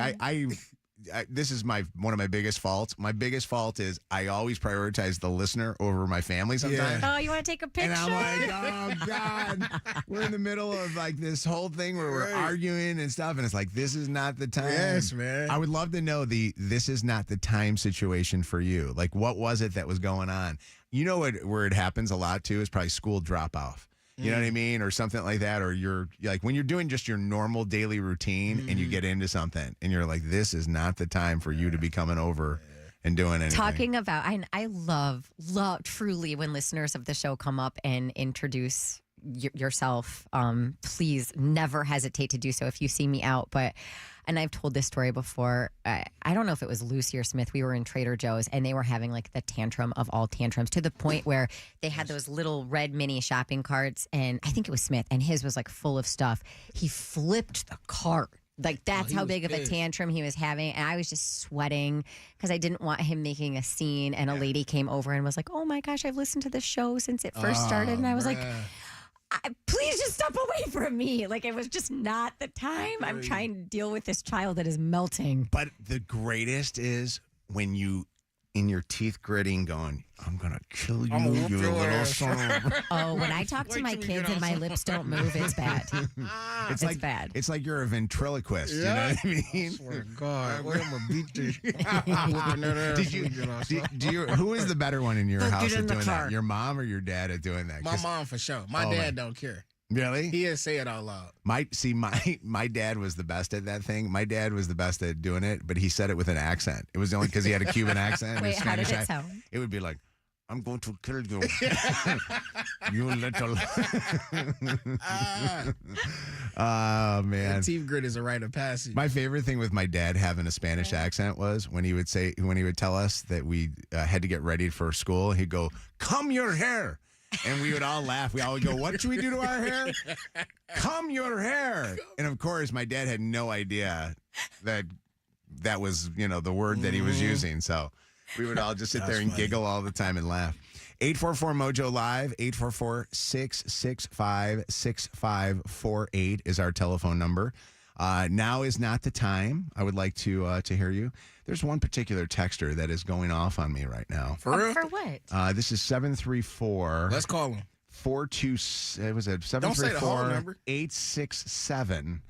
this is one of my biggest faults. My biggest fault is I always prioritize the listener over my family sometimes. Oh, you want to take a picture? And I'm like, oh, God. We're in the middle of like this whole thing where we're arguing and stuff. And it's like, this is not the time. Yes, man. I would love to know this is not the time situation for you. Like, what was it that was going on? You know where it happens a lot, too, is probably school drop-off. You know what I mean? Or something like that. Or you're like, when you're doing just your normal daily routine and you get into something and you're like, this is not the time for you to be coming over and doing anything. Talking about, I love truly when listeners of the show come up and introduce yourself. Please never hesitate to do so if you see me out. And I've told this story before. I don't know if it was Lucy or Smith. We were in Trader Joe's and they were having like the tantrum of all tantrums, to the point where they had those little red mini shopping carts. And I think it was Smith, and his was like full of stuff. He flipped the cart. Like, that's how big of a tantrum he was having. And I was just sweating because I didn't want him making a scene. And a lady came over and was like, oh my gosh, I've listened to this show since it first started. And I was like, please just step away from me. Like, it was just not the time. I'm trying to deal with this child that is melting. But the greatest is when you, in your teeth gritting, going, I'm going to kill you, you little son. Oh, when I talk to my kids and my lips don't move, it's bad. It's like, bad. It's like you're a ventriloquist. You know what I mean? I swear to God, I'm going to beat this. Who is the better one in your house at doing car. that? Your mom or your dad at doing that? My mom for sure. My dad don't care. Really? He didn't say it out loud. My dad was the best at that thing. My dad was the best at doing it, but he said it with an accent. It was only because he had a Cuban accent. Wait, and a how did Spanish it sound? It would be like, I'm going to kill you. You little. Oh, man. The teeth grit is a rite of passage. My favorite thing with my dad having a Spanish accent was when he would tell us that we had to get ready for school, he'd go, "Comb your hair." And we would all laugh. We all would go, "What should we do to our hair?" "Comb your hair." And of course, my dad had no idea that was, the word that he was using. So we would all just sit there and giggle all the time and laugh. 844 Mojo Live, 844-665-6548 is our telephone number. Now is not the time. I would like to hear you. There's one particular texter that is going off on me right now. For real? For what? This is 734. Let's call him. 42. Was it 734? Don't say the whole number. 867.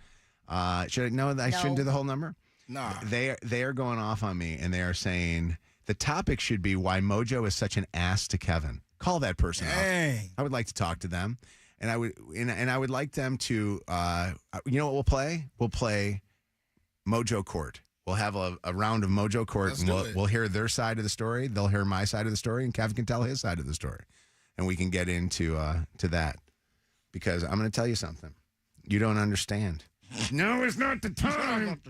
Should I know that I shouldn't do the whole number? Nah. They are going off on me, and they are saying the topic should be why Mojo is such an ass to Kevin. Call that person up. I would like to talk to them, and I would like them to. You know what we'll play? We'll play Mojo Court. We'll have a round of Mojo Court, and we'll hear their side of the story. They'll hear my side of the story, and Kevin can tell his side of the story, and we can get into to that. Because I'm going to tell you something. You don't understand. No, it's not the time.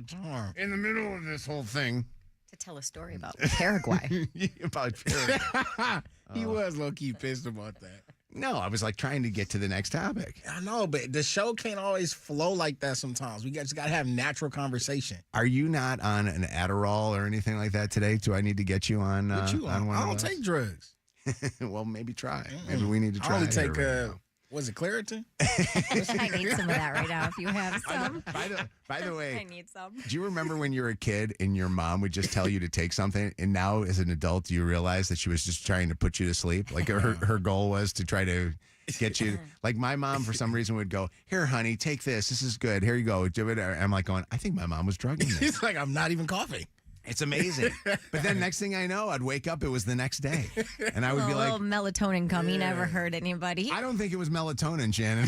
In the middle of this whole thing. To tell a story about Paraguay. About Paraguay. He was low-key pissed about that. No, I was trying to get to the next topic. I know, but the show can't always flow like that sometimes. We just got to have natural conversation. Are you not on an Adderall or anything like that today? Do I need to get you on, on one I of don't those? take drugs. Well, maybe try. Maybe we need to try. I only it take, right now. was it Claritin? I need some of that right now if you have some. By the way, I need some. do you remember when you were a kid and your mom would just tell you to take something, and now as an adult, do you realize that she was just trying to put you to sleep? Like her goal was to try to get you. Like my mom, for some reason, would go, "Here, honey, take this. This is good. Here you go. Do it." I'm like going, I think my mom was drugging me. He's like, I'm not even coughing. It's amazing. But then next thing I know, I'd wake up, it was the next day. And I would be like, melatonin gummy never hurt anybody. I don't think it was melatonin, Shannon.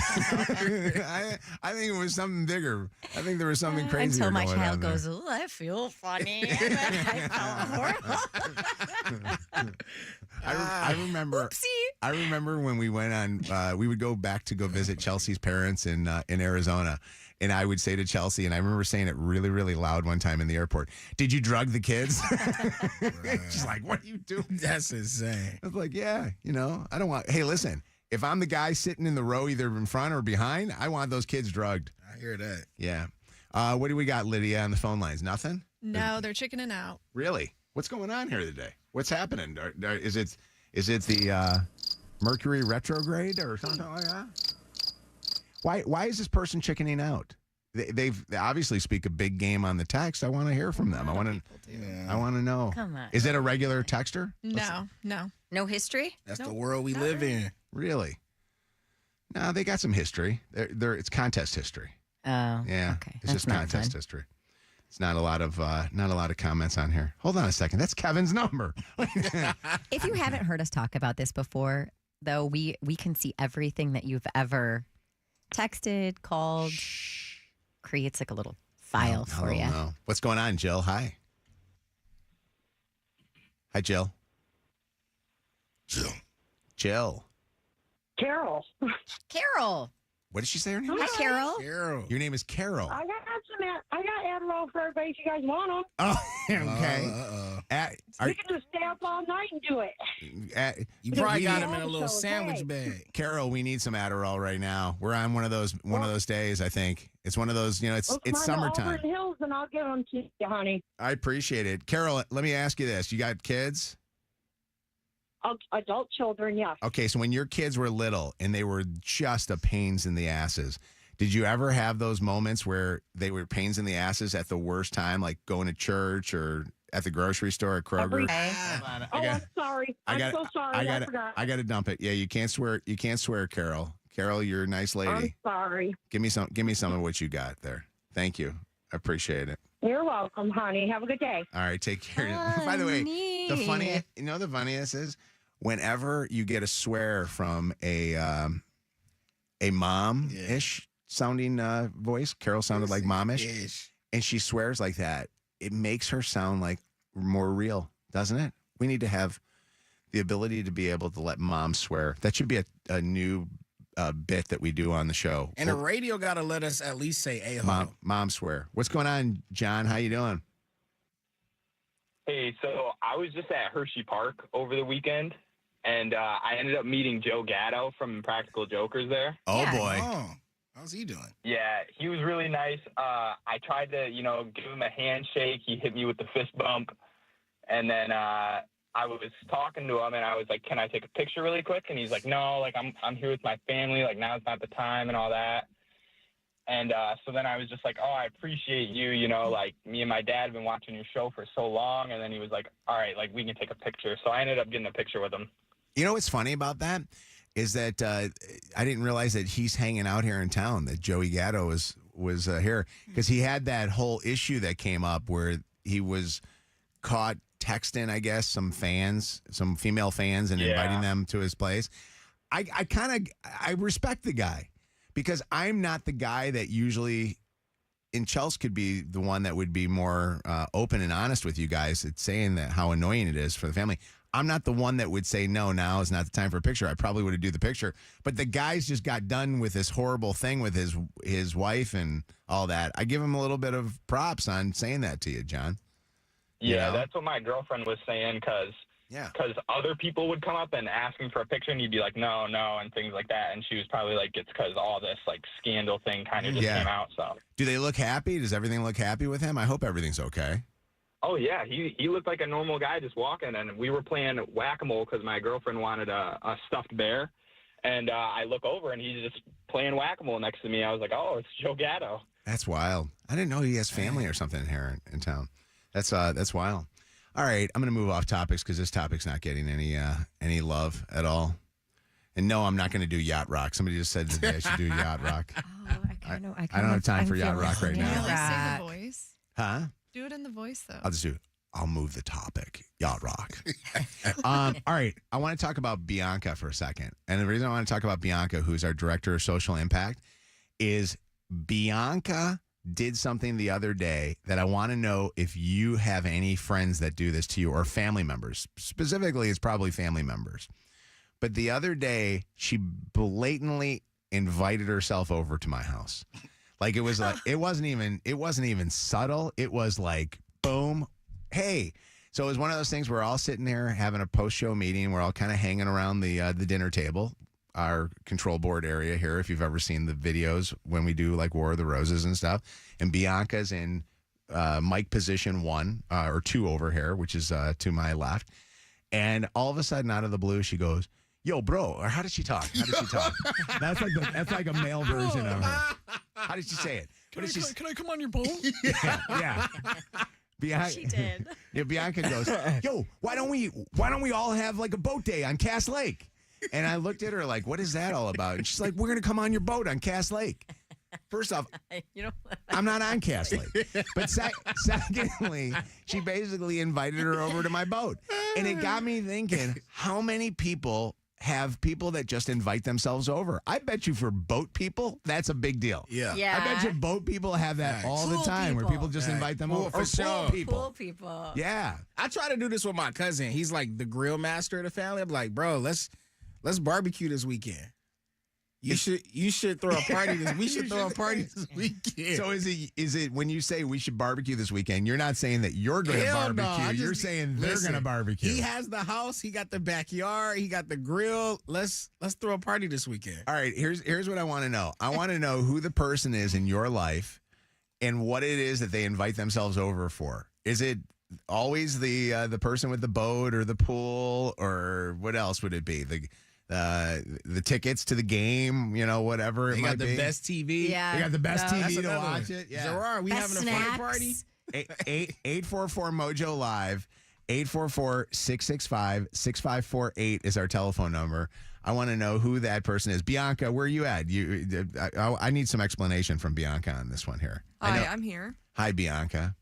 I think it was something bigger. I think there was something crazy. Until my child goes, "Oh, I feel funny." I felt horrible. I remember. Oopsie. I remember when we went on. We would go back to go visit Chelsea's parents in Arizona, and I would say to Chelsea, and I remember saying it really, really loud one time in the airport, "Did you drug the kids?" She's like, "What are you doing?" That's insane. I was like, "Yeah, I don't want. Hey, listen, if I'm the guy sitting in the row, either in front or behind, I want those kids drugged." I hear that. Yeah. What do we got, Lydia, on the phone lines? Nothing? No, they're chickening out. Really? What's going on here today? What's happening? Is it the Mercury retrograde or something like that? Why is this person chickening out? They obviously speak a big game on the text. I want to hear from them. I want to know. Come on. Is it a regular texter? No history? That's the world we live in. Really? No, they got some history. It's contest history. Oh, yeah. Okay. It's just contest history. It's not a lot of comments on here. Hold on a second. That's Kevin's number. If you haven't heard us talk about this before, though, we can see everything that you've ever texted, called. Creates like a little file for you. No. What's going on, Jill? Hi. Hi, Jill. Jill. Carol. Carol. What did she say her name? Hi, Carol. Carol. Your name is Carol. I got Adderall for everybody if you guys want them. Oh, okay. You can just stay up all night and do it. You probably got him in a little sandwich bag. Carol, we need some Adderall right now. We're on one of those days, I think. It's one of those, it's summertime. Auburn Hills, and I'll give them to you, honey. I appreciate it. Carol, let me ask you this. You got kids? Adult children, yes. Okay, so when your kids were little and they were just a pains in the asses, did you ever have those moments where they were pains in the asses at the worst time, like going to church or at the grocery store at Kroger? I'm sorry. I'm so sorry. I forgot. I got to dump it. Yeah, you can't swear. You can't swear, Carol. Carol, you're a nice lady. I'm sorry. Give me some of what you got there. Thank you. I appreciate it. You're welcome, honey. Have a good day. All right, take care. By the way, the funniest is whenever you get a swear from a mom-ish sounding voice, Carol sounded like mom-ish, and she swears like that, it makes her sound like more real, doesn't it? We need to have the ability to be able to let mom swear. That should be a new bit that we do on the show. And the radio got to let us at least say a-hole. Mom swear. What's going on, John? How you doing? Hey, so I was just at Hershey Park over the weekend, and I ended up meeting Joe Gatto from Practical Jokers there. Oh, boy. Oh, how's he doing? Yeah, he was really nice. I tried to, give him a handshake. He hit me with the fist bump. And then I was talking to him, and I was like, can I take a picture really quick? And he's like, no, like, I'm here with my family. Like, now's not the time and all that. And so then I was just like, oh, I appreciate you. Like, me and my dad have been watching your show for so long. And then he was like, all right, like, we can take a picture. So I ended up getting a picture with him. You know what's funny about that is that I didn't realize that he's hanging out here in town, that Joey Gatto was here, because he had that whole issue that came up where he was caught texting, I guess, some female fans and inviting them to his place. I respect the guy, because I'm not the guy that usually, and Chelsea could be the one that would be more open and honest with you guys at saying that how annoying it is for the family. I'm not the one that would say, no, now is not the time for a picture. I probably would have do the picture. But the guy's just got done with this horrible thing with his wife and all that. I give him a little bit of props on saying that to you, John. Yeah, that's what my girlfriend was saying, because other people would come up and ask him for a picture, and he'd be like, no, and things like that. And she was probably like, it's because all this, like, scandal thing kind of just came out. So, do they look happy? Does everything look happy with him? I hope everything's okay. Oh, yeah. He looked like a normal guy just walking, and we were playing whack-a-mole because my girlfriend wanted a stuffed bear. And I look over, and he's just playing whack-a-mole next to me. I was like, oh, it's Joe Gatto. That's wild. I didn't know he has family or something here in town. That's wild. All right, I'm going to move off topics because this topic's not getting any love at all. And no, I'm not going to do yacht rock. Somebody just said today I should do yacht rock. Oh, I don't have time for yacht rock right now. Sing the voice. Huh? Do it in the voice, though. I'll move the topic. Yacht rock. All right. I want to talk about Bianca for a second. And the reason I want to talk about Bianca, who's our director of social impact, is Bianca did something the other day that I want to know if you have any friends that do this to you, or family members. Specifically, it's probably family members. But the other day, she blatantly invited herself over to my house. Like, it was like, it wasn't even subtle. It was like, boom, hey. So it was one of those things where we're all sitting there having a post-show meeting. We're all kind of hanging around the dinner table, our control board area here, if you've ever seen the videos when we do like War of the Roses and stuff. And Bianca's in mic position 1 or 2 over here, which is to my left. And all of a sudden, out of the blue, she goes, yo, bro, or how did she talk? That's like a male version of her. How did she say it? Can I come on your boat? Yeah. Bianca, she did. Yeah, Bianca goes, yo, why don't we all have like a boat day on Cass Lake? And I looked at her like, what is that all about? And she's like, we're going to come on your boat on Cass Lake. First off, I'm not on Cass Lake. But secondly, she basically invited her over to my boat. And it got me thinking, how many people have people that just invite themselves over? I bet you for boat people, that's a big deal. Yeah. I bet you boat people have that all the time, where people just invite them over. For sure. Pool people. Yeah. I try to do this with my cousin. He's like the grill master of the family. I'm like, bro, let's barbecue this weekend. You should throw a party this. We should throw a party this weekend. So is it when you say we should barbecue this weekend? You're not saying that you're going to barbecue. No, you're saying they're going to barbecue. He has the house. He got the backyard. He got the grill. Let's throw a party this weekend. All right. Here's what I want to know. I want to know who the person is in your life and what it is that they invite themselves over for. Is it always the person with the boat or the pool, or what else would it be? The tickets to the game, whatever it might be. They got the best TV. Yeah. They got the best TV to watch it. Yeah. Gerard, we best having a fun party? 844 Mojo Live. 844-665-6548 is our telephone number. I want to know who that person is. Bianca, where are you at? I need some explanation from Bianca on this one here. Hi, I'm here. Hi, Bianca.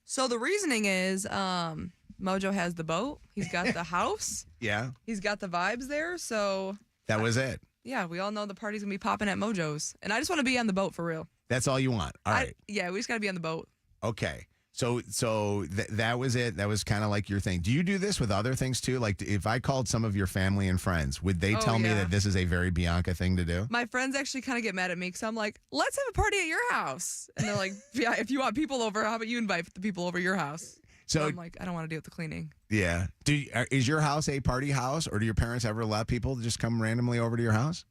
So the reasoning is Mojo has the boat. He's got the house. Yeah. He's got the vibes there. So that was it. Yeah, we all know the party's going to be popping at Mojo's. And I just want to be on the boat for real. That's all you want. All right. Yeah, we just got to be on the boat. Okay. So that was it. That was kind of like your thing. Do you do this with other things too? Like if I called some of your family and friends, would they tell me that this is a very Bianca thing to do? My friends actually kind of get mad at me because I'm like, let's have a party at your house. And they're like, yeah, if you want people over, how about you invite the people over your house? So I'm like, I don't want to deal with the cleaning. Yeah. Is your house a party house, or do your parents ever let people just come randomly over to your house?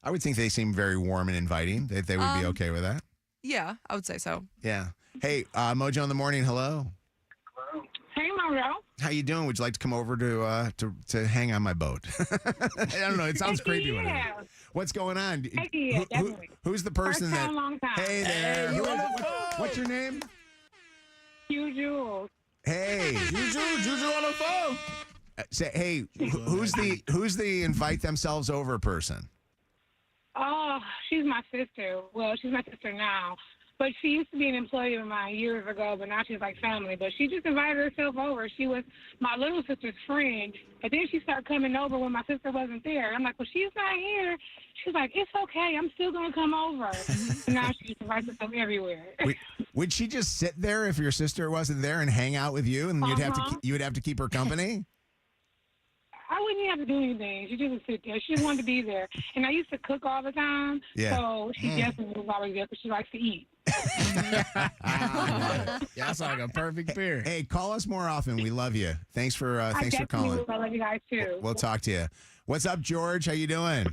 I would think they seem very warm and inviting, that they would be okay with that. Yeah, I would say so. Yeah. Hey, Mojo in the morning. Hello. Hey, Mojo. How you doing? Would you like to come over to hang on my boat? I don't know. It sounds creepy. When what's going on? Who's the person that? Hey there. What's your name? Juju. Hey, Juju on the phone. Say, hey, who's the invite themselves over person? Oh, she's my sister. Well, she's my sister now. But she used to be an employee of mine years ago, but now she's like family. But she just invited herself over. She was my little sister's friend. And then she started coming over when my sister wasn't there. I'm like, well, she's not here. She's like, it's okay. I'm still going to come over. And now she just invites herself everywhere. Would she just sit there if your sister wasn't there and hang out with you, and you would have to keep her company? I wouldn't have to do anything. She just would sit there. She just wanted to be there. And I used to cook all the time. Yeah. So she definitely was always there because she likes to eat. Yeah, sounds like a perfect pair. Hey, call us more often. We love you. Thanks for calling. I love you guys too. We'll talk to you. What's up, George? How you doing?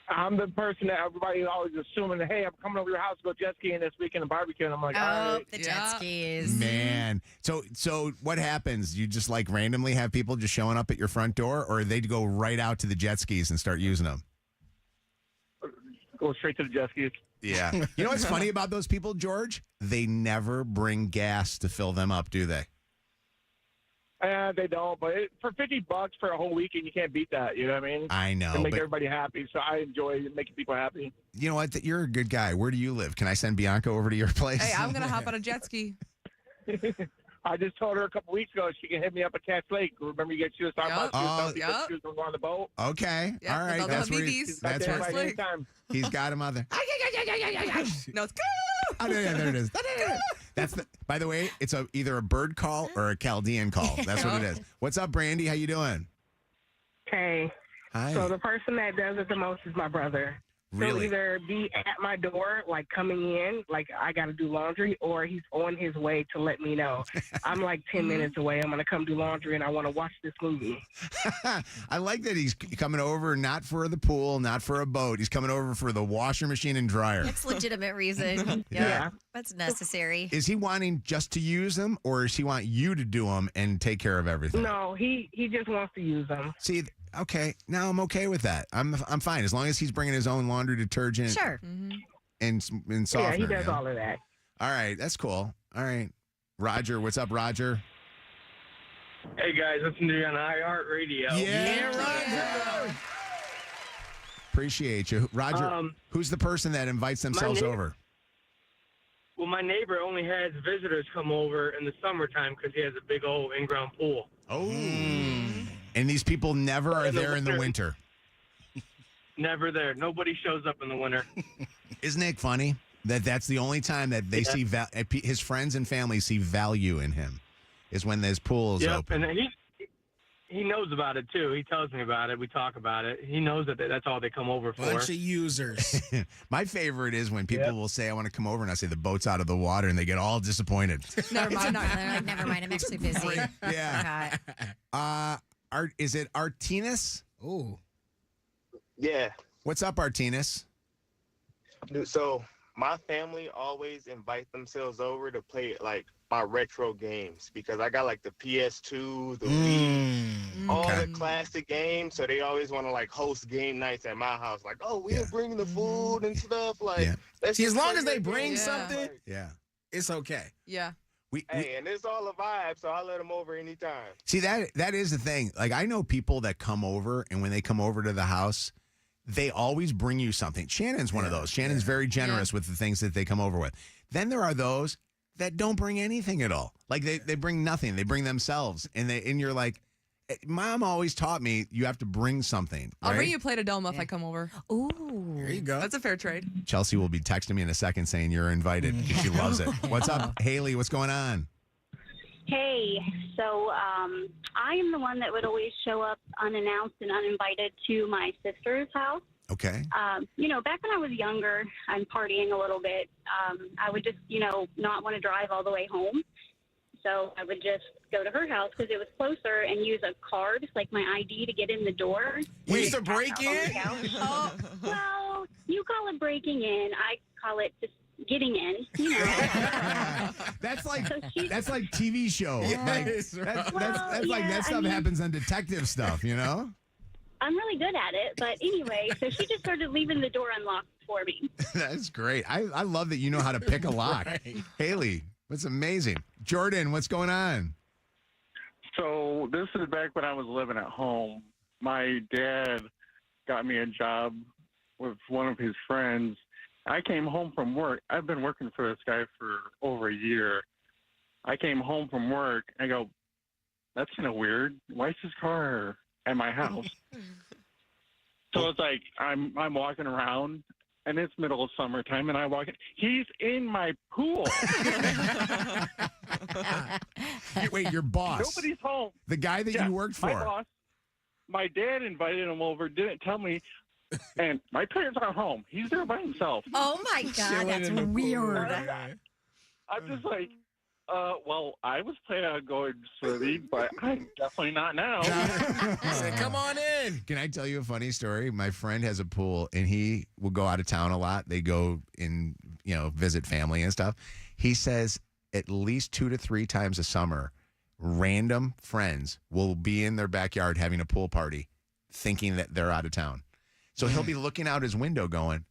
I'm the person that everybody always assuming that, hey, I'm coming over to your house to go jet skiing this weekend and barbecue. And I'm like, all right. The jet skis. Man. So what happens? You just like randomly have people just showing up at your front door, or they go right out to the jet skis and start using them? Go straight to the jet skis. Yeah. You know what's funny about those people, George? They never bring gas to fill them up, do they? They don't, but for $50 for a whole weekend, you can't beat that. You know what I mean? I know. To make everybody happy, so I enjoy making people happy. You know what? You're a good guy. Where do you live? Can I send Bianca over to your place? Hey, I'm gonna hop on a jet ski. I just told her a couple weeks ago she can hit me up at Cat's Lake. Remember, she was talking about she was going on the boat. Okay, all right. That's where he's got him on there. No, it's oh, yeah, there it is. By the way, it's either a bird call or a Chaldean call. That's what it is. What's up, Brandy? How you doing? Hey. Hi. So the person that does it the most is my brother. Really? He'll either be at my door, like coming in, like I got to do laundry, or he's on his way to let me know. I'm like 10 minutes away. I'm going to come do laundry, and I want to watch this movie. I like that he's coming over not for the pool, not for a boat. He's coming over for the washer machine and dryer. It's a legitimate reason. Yeah. That's necessary. Is he wanting just to use them, or does he want you to do them and take care of everything? No, he just wants to use them. See, okay, now I'm okay with that. I'm fine as long as he's bringing his own laundry detergent. Sure. And softener. Yeah, he does all of that. All right, that's cool. All right, Roger, what's up, Roger? Hey guys, listen to you on iHeartRadio. Yeah, Roger. Appreciate you, Roger. Who's the person that invites themselves over? Well, my neighbor only has visitors come over in the summertime because he has a big old in-ground pool. Oh. And these people never are there in the winter. Never there. Nobody shows up in the winter. Isn't it funny that that's the only time that they see his friends and family see value in him is when his pool is open. And he knows about it too. He tells me about it. We talk about it. He knows that that's all they come over for. Bunch of users. My favorite is when people will say, I want to come over, and I say the boat's out of the water, and they get all disappointed. Never mind. They're like, never mind. I'm actually busy. Yeah. Is it Artinus? Oh. Yeah. What's up, Artinus? Dude, so my family always invite themselves over to play like my retro games because I got like the PS2, the Wii, all the classic games. So they always want to like host game nights at my house. Like, oh, we'll bring the food and stuff. Like, see, as long as they bring something, it's okay. Yeah. Hey, and it's all a vibe, so I'll let them over anytime. See, that is the thing. Like, I know people that come over, and when they come over to the house, they always bring you something. Shannon's one of those. Shannon's very generous with the things that they come over with. Then there are those that don't bring anything at all. Like, they bring nothing. They bring themselves. And you're like, Mom always taught me you have to bring something. I'll right? bring you a plate of Delma if I come over. Ooh. There you go. That's a fair trade. Chelsea will be texting me in a second saying you're invited because she loves it. What's up, Haley? What's going on? Hey, so I am the one that would always show up unannounced and uninvited to my sister's house. Okay. Back when I was younger and partying a little bit, I would just, not want to drive all the way home. So I would just go to her house because it was closer and use a card, like my ID, to get in the door. You used to break in? Well, you call it breaking in. I call it just getting in. That's like TV show. Yes, That's Well, like yeah, that stuff happens on detective stuff, I'm really good at it. But anyway, so she just started leaving the door unlocked for me. That's great. I love that you know how to pick a lock. Right. Haley, that's amazing. Jordan, what's going on? So this is back when I was living at home. My dad got me a job with one of his friends. I came home from work. I've been working for this guy for over a year. I came home from work. I go, that's kind of weird. Why is his car at my house? So it's like I'm walking around, and it's middle of summertime, and I walk in. He's in my pool. Wait, your boss? Nobody's home. The guy that you worked for? My boss. My dad invited him over, didn't tell me, and my parents aren't home. He's there by himself. Oh my God, that's weird. I'm just like, well, I was planning on going swimming, but I'm definitely not now. Come on in. Can I tell you a funny story? My friend has a pool, and he will go out of town a lot. They go and visit family and stuff. He says at least 2 to 3 times a summer, random friends will be in their backyard having a pool party, thinking that they're out of town. So he'll be looking out his window, going,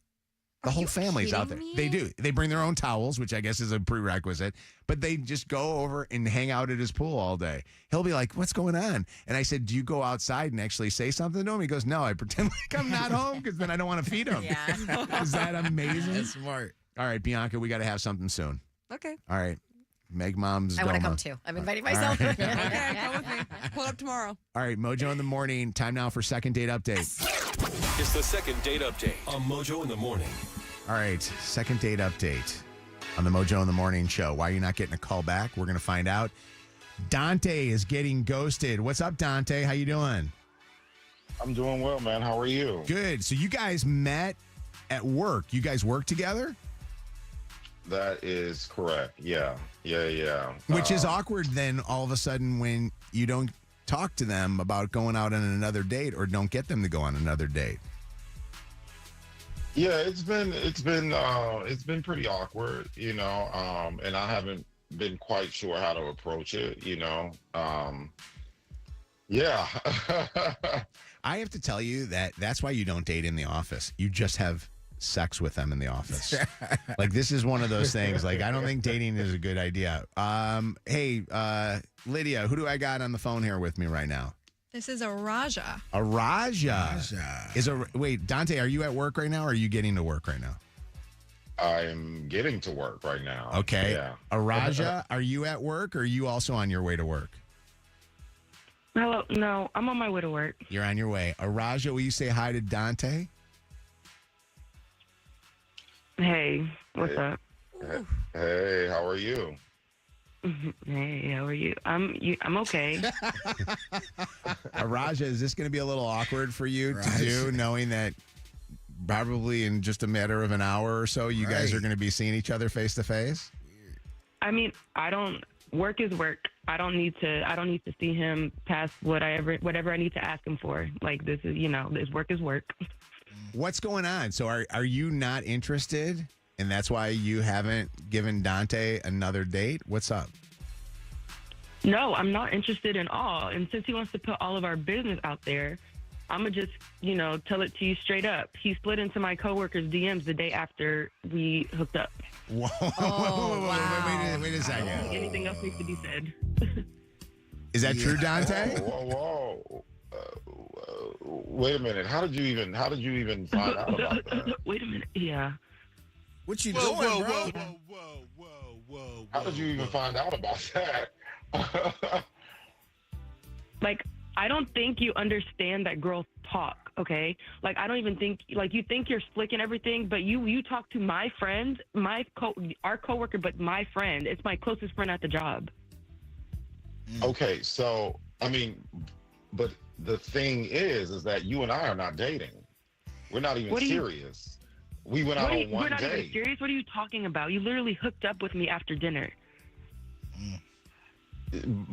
"The whole family's out there." me? They do. They bring their own towels, which I guess is a prerequisite, but they just go over and hang out at his pool all day. He'll be like, "What's going on?" And I said, "Do you go outside and actually say something to him?" He goes, "No, I pretend like I'm not home because then I don't want to feed him." Yeah. Is that amazing? That's smart. All right, Bianca, we got to have something soon. Okay. All right. Meg Mom's I want to Doma. come too. I'm inviting myself. right. Okay, come with me. Pull up tomorrow. All right, Mojo in the morning. Time now for second date update. It's the second date update on Mojo in the morning. All right, second date update on the Mojo in the Morning show. Why are you not getting a call back? We're going to find out. Dante is getting ghosted. What's up, Dante? How you doing? I'm doing well, man. How are you? Good. So you guys met at work. You guys work together? That is correct. Yeah. Which is awkward then all of a sudden when you don't talk to them about going out on another date or don't get them to go on another date. Yeah, it's been pretty awkward, and I haven't been quite sure how to approach it, yeah. I have to tell you that's why you don't date in the office. You just have sex with them in the office. Like, this is one of those things. Like, I don't think dating is a good idea. Hey, Lydia, who do I got on the phone here with me right now? This is a Raja. A Raja. Wait, Dante, are you at work right now or are you getting to work right now? I'm getting to work right now. Okay. Yeah. A Raja, are you at work or are you also on your way to work? Hello. No, I'm on my way to work. You're on your way. A Raja, will you say hi to Dante? Hey, what's up? Hey, how are you? Hey, how are you? I'm okay. Raja, is this going to be a little awkward for you to do, knowing that probably in just a matter of an hour or so, you guys are going to be seeing each other face to face? I mean, work is work. I don't need to see him past whatever I need to ask him for. Like, this is, this work is work. What's going on? So are you not interested? And that's why you haven't given Dante another date? What's up? No, I'm not interested in all. And since he wants to put all of our business out there, I'm going to just, tell it to you straight up. He split into my coworker's DMs the day after we hooked up. Whoa. Wait a second. I don't think anything else needs to be said. Is that true, Dante? Whoa. Wait a minute. How did you even find out about that? Wait a minute. Yeah. What you doing, bro? How did you even find out about that? Like, I don't think you understand that girls talk, okay? Like, I don't even think, like, you think you're slick and everything, but you talk to my friends, our coworker, but my friend. It's my closest friend at the job. Okay, so, I mean, but the thing is that you and I are not dating. We're not even serious. We went out on one We're not date. even serious? What are you talking about? You literally hooked up with me after dinner.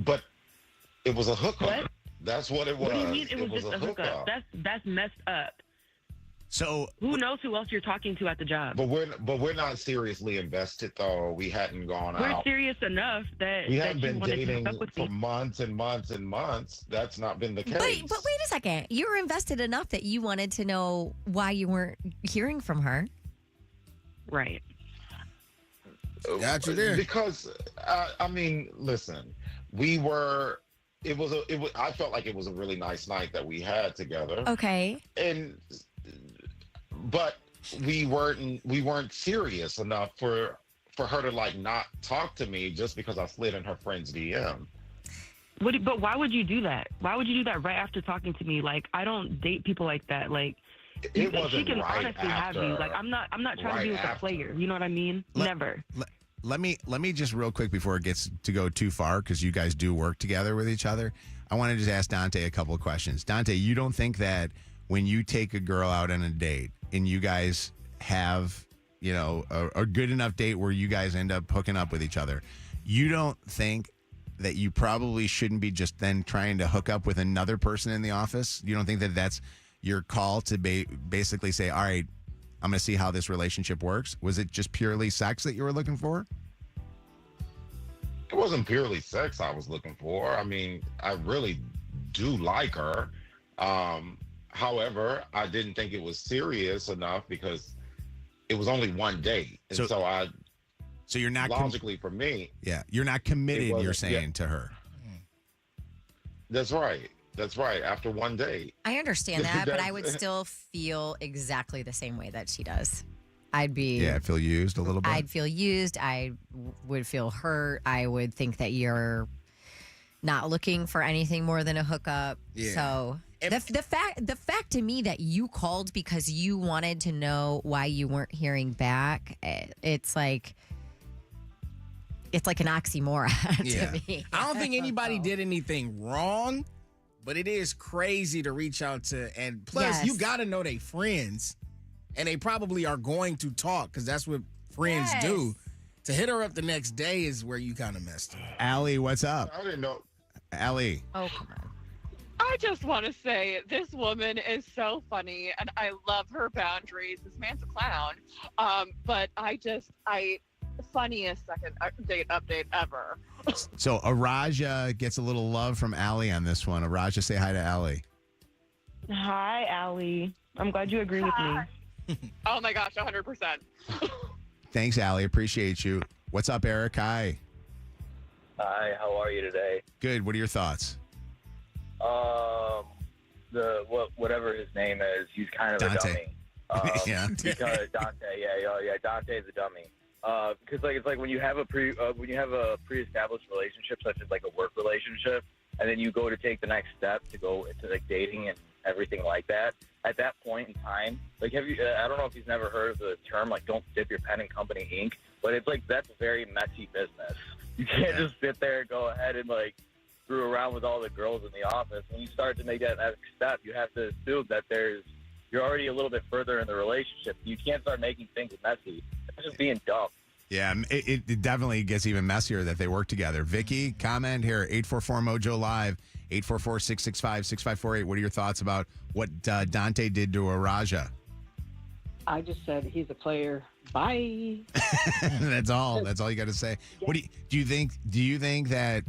But it was a hookup. What? That's what it was. What do you mean it was just a hookup? That's messed up. So who knows who else you're talking to at the job? But we're not seriously invested though. We hadn't gone We're out. serious enough that We that hadn't you been wanted to dating hook up with for me. months and months and months. That's not been the case. But wait a second. You were invested enough that you wanted to know why you weren't hearing from her. Right. Got you there. Because I mean, listen, I felt like it was a really nice night that we had together. Okay. But we weren't serious enough for her to like not talk to me just because I slid in her friend's DM. But why would you do that? Why would you do that right after talking to me? Like, I don't date people like that. Like, It wasn't she can right honestly have you. after. Like, I'm not trying to Right be with a after. player. You know what I mean? Never. Let me just real quick before it gets to go too far, because you guys do work together with each other. I want to just ask Dante a couple of questions. Dante, you don't think that when you take a girl out on a date and you guys have, a good enough date where you guys end up hooking up with each other, you don't think that you probably shouldn't be just then trying to hook up with another person in the office? You don't think that that's your call to basically say, all right, I'm going to see how this relationship works? Was it just purely sex that you were looking for? It wasn't purely sex I was looking for. I mean, I really do like her. However, I didn't think it was serious enough because it was only one date. And so you're not logically for me. Yeah, you're not committed, you're wasn't- saying, yeah. to her. That's right. That's right. After one date. I understand that, but I would still feel exactly the same way that she does. I'd feel used a little bit. I'd feel used. I would feel hurt. I would think that you're not looking for anything more than a hookup. Yeah. So the fact to me that you called because you wanted to know why you weren't hearing back, it's like an oxymoron to me. I don't think anybody did anything wrong, but it is crazy to reach out to, and plus you got to know they friends, and they probably are going to talk because that's what friends do. To hit her up the next day is where you kind of messed up. Allie, what's up? I didn't know. Allie. Oh, come on. I just want to say this woman is so funny, and I love her boundaries. This man's a clown, but funniest second date update ever. So Araja gets a little love from Allie on this one. Araja, say hi to Allie. Hi, Allie. I'm glad you agree with me. Oh my gosh, 100%. Thanks, Allie. Appreciate you. What's up, Eric? Hi. Hi, how are you today? Good. What are your thoughts? Whatever his name is, he's kind of Dante. a dummy. Yeah. Because Dante, Dante's a dummy. Because it's like when you have a pre-established relationship, such as like a work relationship, and then you go to take the next step to go into like dating and everything like that. At that point in time, like I don't know if you've never heard of the term like "don't dip your pen in company ink," but it's like that's very messy business. You can't just sit there and go ahead and like screw around with all the girls in the office. When you start to make that next step, you have to assume that you're already a little bit further in the relationship. You can't start making things messy. It's just being dumb. Yeah, it definitely gets even messier that they work together. Vicky, comment here, 844-MOJO Live, 844-665-6548. What are your thoughts about what Dante did to Araja? I just said he's a player. Bye. That's all. That's all you got to say. What do you think? Do you think that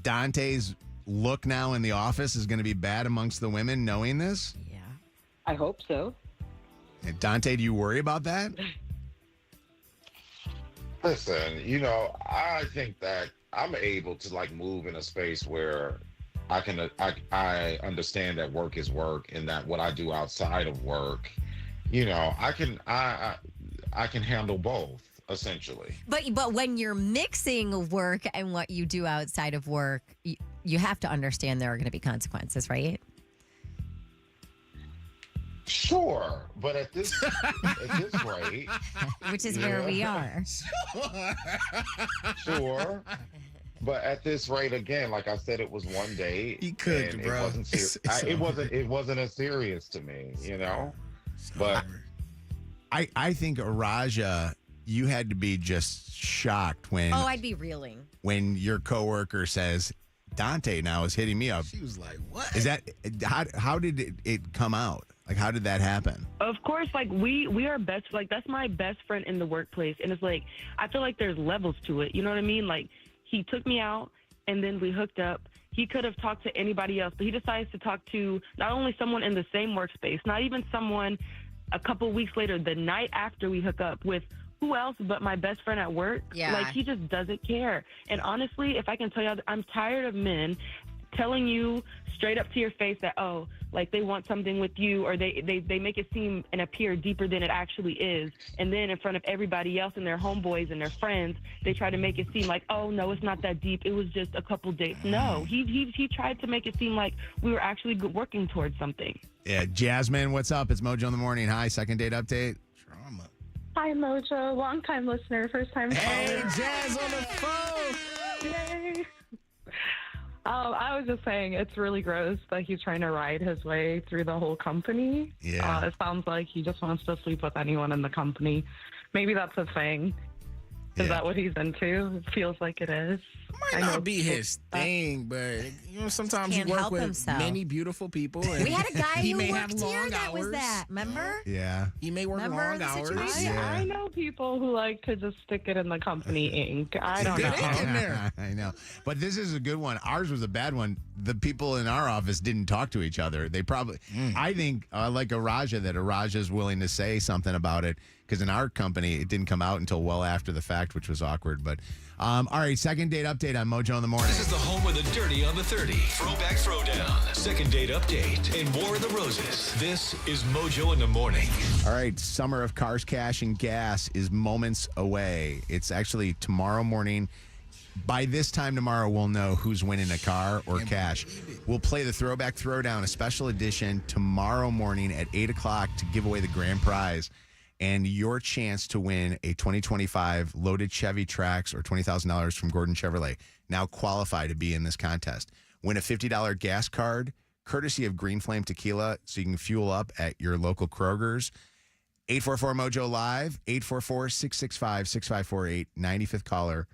Dante's look now in the office is going to be bad amongst the women knowing this? Yeah. I hope so. And Dante, do you worry about that? Listen, I think that I'm able to like move in a space where I understand that work is work and that what I do outside of work, I can handle both. essentially. But when you're mixing work and what you do outside of work, you have to understand there are going to be consequences, right? Sure, but at this rate, which is where we are. Sure. But at this rate, again, like I said, it was one day. He could, and bro. It wasn't serious. It wasn't as serious to me, you know. But I think Araja, you had to be just shocked when I'd be reeling. when your coworker says Dante now is hitting me up. She was like, "What is that? How did it come out? Like, how did that happen?" Of course, like we are best. Like that's my best friend in the workplace, and it's like I feel like there's levels to it. You know what I mean? Like he took me out, and then we hooked up. He could have talked to anybody else, but he decides to talk to not only someone in the same workspace, not even someone a couple weeks later, the night after we hook up with who else but my best friend at work. Yeah. Like he just doesn't care. And honestly, if I can tell you, I'm tired of men telling you straight up to your face that, oh, like they want something with you, or they make it seem and appear deeper than it actually is. And then in front of everybody else and their homeboys and their friends, they try to make it seem like, oh, no, it's not that deep. It was just a couple dates. No, he tried to make it seem like we were actually working towards something. Yeah, Jasmine, what's up? It's Mojo in the morning. Hi, second date update. Trauma. Hi, Mojo. Long time listener, first time Hey, caller. Jazz on the phone. Yay. I was just saying it's really gross that he's trying to ride his way through the whole company. Yeah. It sounds like he just wants to sleep with anyone in the company. Maybe that's a thing. Is that what he's into? It feels like it is. Might not be his thing, but sometimes you Can't work help with himself. many beautiful people. And We had a guy he who may worked have long here that was hours. that. Remember? Yeah. He may work Remember long the hours. situation? I know people who like to just stick it in the company ink. I don't know. I know. But this is a good one. Ours was a bad one. The people in our office didn't talk to each other. They probably, I think, like Araja, that Araja is willing to say something about it, because in our company, it didn't come out until well after the fact, which was awkward. But, all right, second date update on Mojo in the morning. This is the home of the dirty on the 30. Throwback Throwdown. Second date update. And War of the Roses. This is Mojo in the morning. All right, summer of cars, cash, and gas is moments away. It's actually tomorrow morning. By this time tomorrow, we'll know who's winning a car or cash. We'll play the Throwback Throwdown, a special edition, tomorrow morning at 8 o'clock to give away the grand prize and your chance to win a 2025 loaded Chevy Trax or $20,000 from Gordon Chevrolet. Now qualify to be in this contest. Win a $50 gas card, courtesy of Green Flame Tequila, so you can fuel up at your local Kroger's. 844-MOJO Live, 844-665-6548, 95th caller.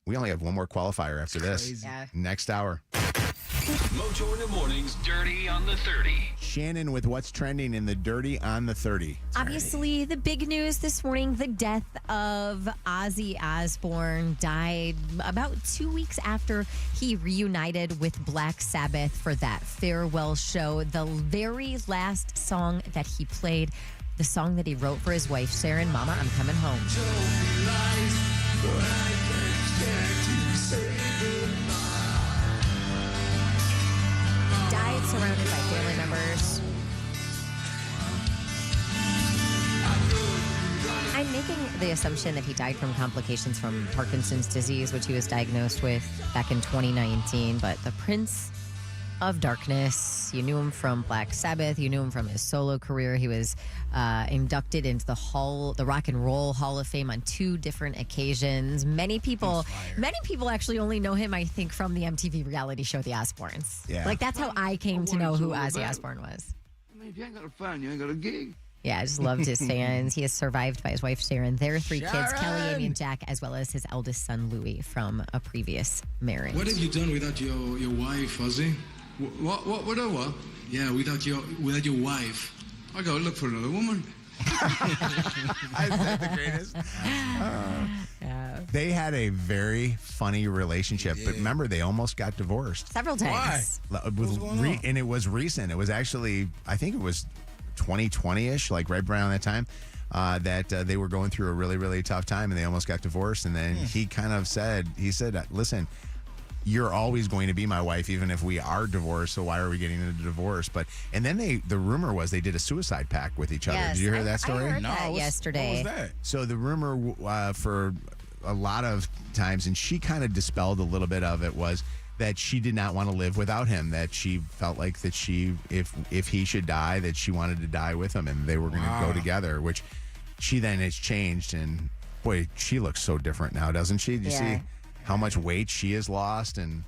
We only have one more qualifier after this. Yeah. Next hour. Mojo in the morning's Dirty on the 30. Shannon with what's trending in the Dirty on the 30. Obviously, the big news this morning, the death of Ozzy Osbourne, died about 2 weeks after he reunited with Black Sabbath for that farewell show. The very last song that he played, the song that he wrote for his wife, Sharon, Mama, I'm Coming Home. Died surrounded by family members. I'm making the assumption that he died from complications from Parkinson's disease, which he was diagnosed with back in 2019. But the Prince of Darkness, you knew him from Black Sabbath. You knew him from his solo career. He was inducted into the Rock and Roll Hall of Fame on 2 different occasions. Many people actually only know him, I think, from the MTV reality show The Osbournes. Yeah. Like that's how I came to know who Ozzy Osbourne was. I mean, if you ain't got a fan, you ain't got a gig. Yeah, I just loved his fans. He is survived by his wife, Sharon, their 3 kids, Sharon! Kelly, Amy, and Jack, as well as his eldest son, Louis, from a previous marriage. What have you done without your wife, Ozzy? What? Yeah, without your wife. I gotta look for another woman. Is that the greatest? They had a very funny relationship, but remember, they almost got divorced. Several times. And it was recent. It was actually, I think it was 2020-ish, like right around that time, that they were going through a really, really tough time, and they almost got divorced. And then he kind of said, listen, you're always going to be my wife, even if we are divorced. So why are we getting into a divorce? And then the rumor was they did a suicide pact with each other. Yes, Did you hear that story? I heard that yesterday. What was that? So the rumor for a lot of times, and she kind of dispelled a little bit of it, was that she did not want to live without him, that she felt like that if he should die, that she wanted to die with him, and they were going to go together, which she then has changed. And boy, she looks so different now, doesn't she? Do you see how much weight she has lost? And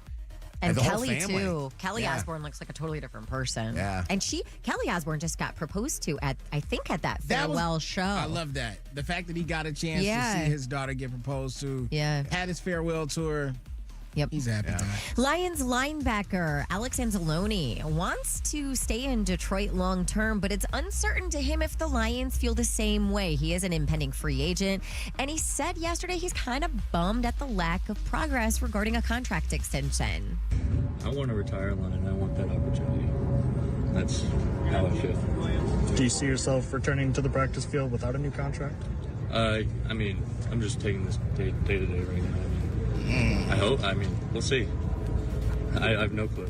And the whole Kelly, family. too. Kelly Osbourne looks like a totally different person. Yeah. And Kelly Osbourne just got proposed to at that farewell show. I love that. The fact that he got a chance to see his daughter get proposed to. Yeah. Had his farewell tour. Yep. He's happy. Lions linebacker Alex Anzalone wants to stay in Detroit long term, but it's uncertain to him if the Lions feel the same way. He is an impending free agent, and he said yesterday he's kind of bummed at the lack of progress regarding a contract extension. I want to retire, London. I want that opportunity. That's how I feel. Do you see yourself returning to the practice field without a new contract? I mean, I'm just taking this day to day right now. I hope. I mean, we'll see. I have no clue.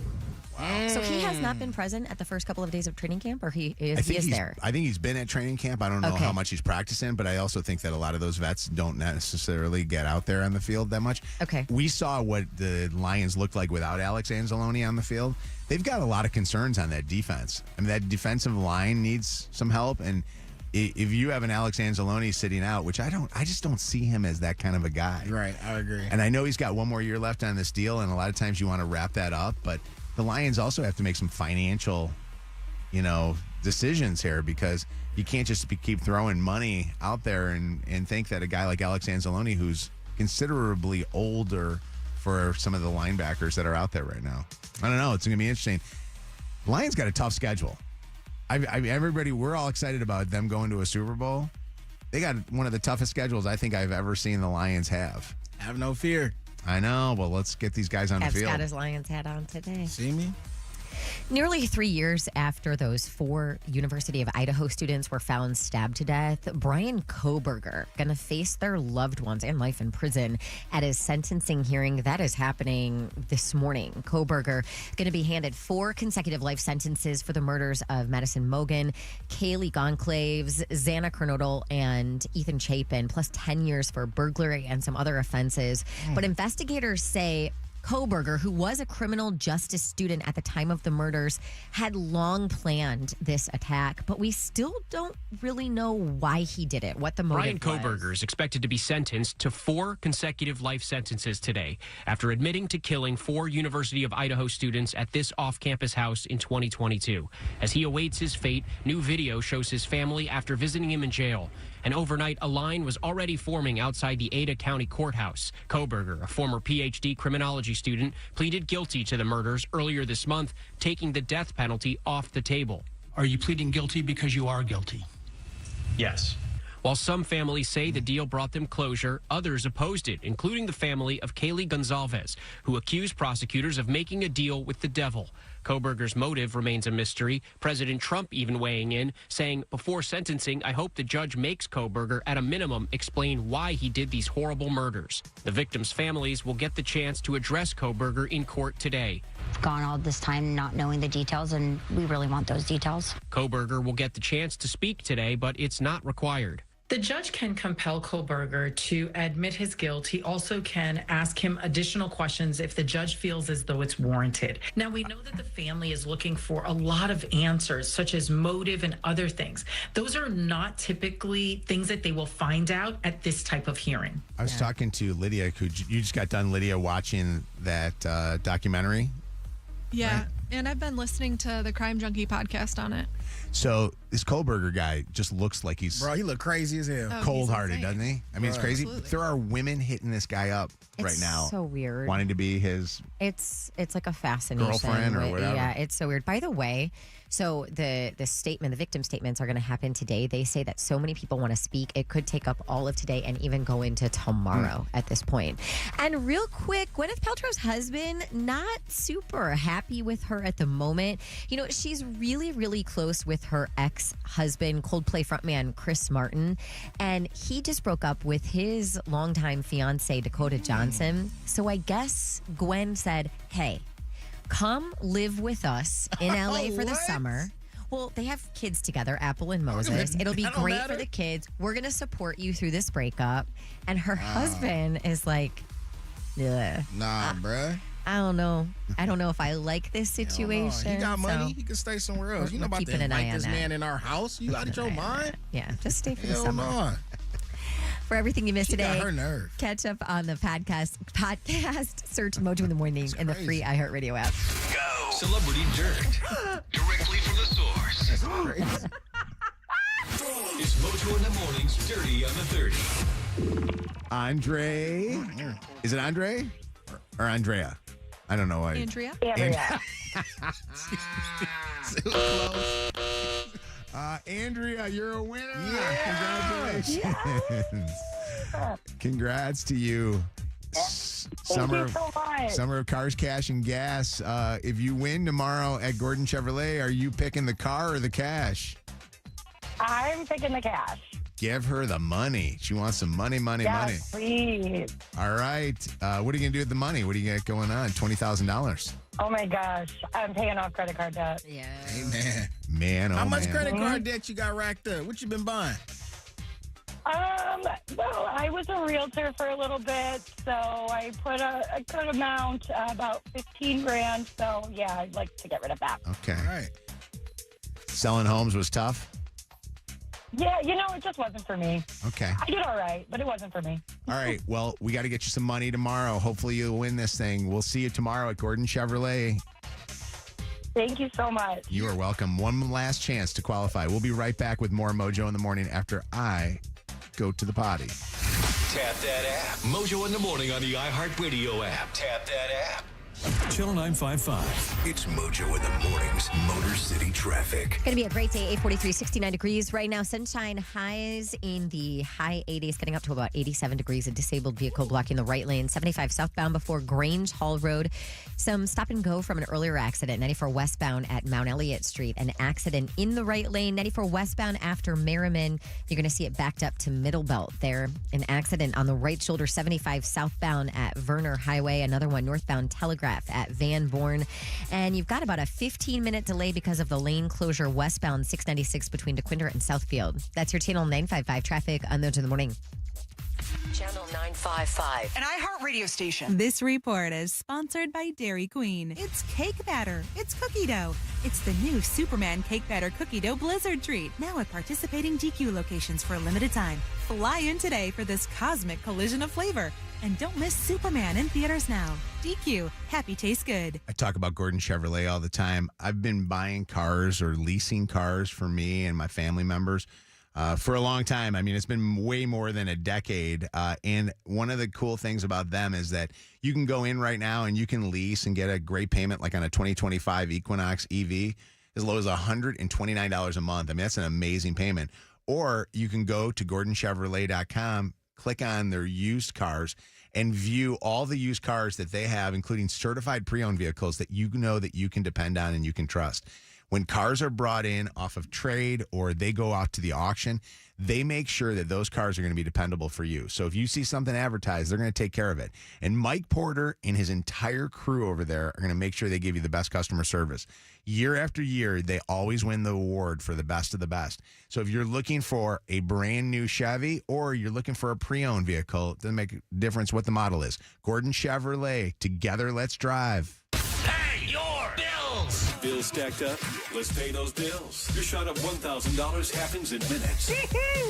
So he has not been present at the first couple of days of training camp, or he is there? I think he's been at training camp. I don't know how much he's practicing, but I also think that a lot of those vets don't necessarily get out there on the field that much. Okay. We saw what the Lions looked like without Alex Anzalone on the field. They've got a lot of concerns on that defense. I mean, that defensive line needs some help, and if you have an Alex Anzalone sitting out, which I just don't see him as that kind of a guy. Right, I agree. And I know he's got one more year left on this deal, and a lot of times you want to wrap that up, but the Lions also have to make some financial, decisions here, because you can't just keep throwing money out there and think that a guy like Alex Anzalone, who's considerably older for some of the linebackers that are out there right now. I don't know. It's going to be interesting. Lions got a tough schedule. We're all excited about them going to a Super Bowl. They got one of the toughest schedules I think I've ever seen the Lions have. Have no fear. I know. Well, let's get these guys on the field. Ev's got his Lions hat on today. See me? Nearly 3 years after those 4 University of Idaho students were found stabbed to death, Brian Kohberger going to face their loved ones and life in prison at his sentencing hearing. That is happening this morning. Kohberger going to be handed 4 consecutive life sentences for the murders of Madison Mogen, Kaylee Gonclaves, Xana Kernodle, and Ethan Chapin, plus 10 years for burglary and some other offenses. But investigators say Kohberger, who was a criminal justice student at the time of the murders, had long planned this attack, but we still don't really know why he did it, what the motive Brian Kohberger is expected to be sentenced to 4 consecutive life sentences today after admitting to killing 4 University of Idaho students at this off-campus house in 2022. As he awaits his fate, new video shows his family after visiting him in jail. And overnight, a line was already forming outside the Ada County Courthouse. Kohberger, a former PhD criminology student, pleaded guilty to the murders earlier this month, taking the death penalty off the table. Are you pleading guilty because you are guilty? Yes. While some families say the deal brought them closure, others opposed it, including the family of Kaylee Gonzalez, who accused prosecutors of making a deal with the devil. Kohberger's motive remains a mystery. President Trump even weighing in, saying, "Before sentencing, I hope the judge makes Kohberger, at a minimum, explain why he did these horrible murders." The victims' families will get the chance to address Kohberger in court today. Gone all this time not knowing the details, and we really want those details. Kohberger will get the chance to speak today, but it's not required. The judge can compel Kohberger to admit his guilt. He also can ask him additional questions if the judge feels as though it's warranted. Now, we know that the family is looking for a lot of answers, such as motive and other things. Those are not typically things that they will find out at this type of hearing. I was talking to Lydia, who you just got done, Lydia, watching that documentary. Yeah, right? And I've been listening to the Crime Junkie podcast on it. So this Kohberger guy just looks like he's... Bro, he look crazy as hell. Cold-hearted, doesn't he? I mean, it's crazy. Absolutely. There are women hitting this guy up right now. It's so weird. Wanting to be his... It's like a fascination. Girlfriend or whatever. Yeah, it's so weird. By the way, so the victim statements are going to happen today. They say that so many people want to speak. It could take up all of today and even go into tomorrow at this point. And real quick, Gwyneth Paltrow's husband, not super happy with her at the moment. You know, she's really, really close divorce with her ex-husband, Coldplay frontman Chris Martin, and he just broke up with his longtime fiance, Dakota Johnson. So I guess Gwen said, hey, come live with us in LA for the summer. Well, they have kids together, Apple and Moses. It'll be great for the kids. We're going to support you through this breakup. And her husband is like, ugh. Nah, bruh. I don't know. I don't know if I like this situation. He got money. so He can stay somewhere else. You know about to keeping an eye invite on this that. man in our house? You out of your mind? Yeah, just stay for the Hell summer. no. For everything you missed She today, got her nerve. catch up on the podcast. Search Mojo in the Morning in the free iHeartRadio app. Go. Celebrity Dirt. Directly from the source. That's crazy. It's Mojo in the Morning's Dirty on the 30. Andre. Is it Andre or Andrea? I don't know why. Andrea? So close. Andrea, you're a winner. Yeah. Congratulations. Congrats to you. Thank you so much. Summer of Cars, Cash, and Gas. If you win tomorrow at Gordon Chevrolet, are you picking the car or the cash? I'm picking the cash. Give her the money. She wants some money. Yes, please. All right. What are you going to do with the money? What do you got going on? $20,000. Oh my gosh, I'm paying off credit card debt. Yeah. Amen. Man, oh How much man. credit card debt you got racked up? What you been buying? Well, I was a realtor for a little bit, so I put a good amount, about $15,000. So yeah, I'd like to get rid of that. Okay. All right. Selling homes was tough? Yeah, it just wasn't for me. Okay. I did all right, but it wasn't for me. All right. Well, we got to get you some money tomorrow. Hopefully you'll win this thing. We'll see you tomorrow at Gordon Chevrolet. Thank you so much. You are welcome. One last chance to qualify. We'll be right back with more Mojo in the Morning after I go to the potty. Tap that app. Mojo in the Morning on the iHeartRadio app. Tap that app. Channel 955. It's Mojo in the Morning's Motor City Traffic. Going to be a great day, 8:43, 69 degrees right now. Sunshine, highs in the high 80s, getting up to about 87 degrees. A disabled vehicle blocking the right lane. 75 southbound before Grange Hall Road. Some stop and go from an earlier accident. 94 westbound at Mount Elliott Street. An accident in the right lane. 94 westbound after Merriman. You're going to see it backed up to Middle Belt there. An accident on the right shoulder. 75 southbound at Verner Highway. Another one northbound Telegraph at Van Born. And you've got about a 15-minute delay because of the lane closure westbound 696 between DeQuinder and Southfield. That's your Channel 955 traffic on Mojo in the Morning. Channel 955. An iHeartRadio station. This report is sponsored by Dairy Queen. It's cake batter. It's cookie dough. It's the new Superman Cake Batter Cookie Dough Blizzard Treat. Now at participating DQ locations for a limited time. Fly in today for this cosmic collision of flavor. And don't miss Superman in theaters now. DQ. Happy tastes good. I talk about Gordon Chevrolet all the time. I've been buying cars or leasing cars for me and my family members for a long time. I mean, it's been way more than a decade. And one of the cool things about them is that you can go in right now and you can lease and get a great payment like on a 2025 Equinox EV as low as $129 a month. I mean, that's an amazing payment. Or you can go to GordonChevrolet.com, click on their used cars, and view all the used cars that they have, including certified pre-owned vehicles that you know that you can depend on and you can trust. When cars are brought in off of trade or they go out to the auction, they make sure that those cars are going to be dependable for you. So if you see something advertised, they're going to take care of it. And Mike Porter and his entire crew over there are going to make sure they give you the best customer service. Year after year, they always win the award for the best of the best. So if you're looking for a brand new Chevy or you're looking for a pre-owned vehicle, it doesn't make a difference what the model is. Gordon Chevrolet, together, let's drive. Pay your bills. Bills stacked up? Let's pay those bills. Your shot of $1,000 happens in minutes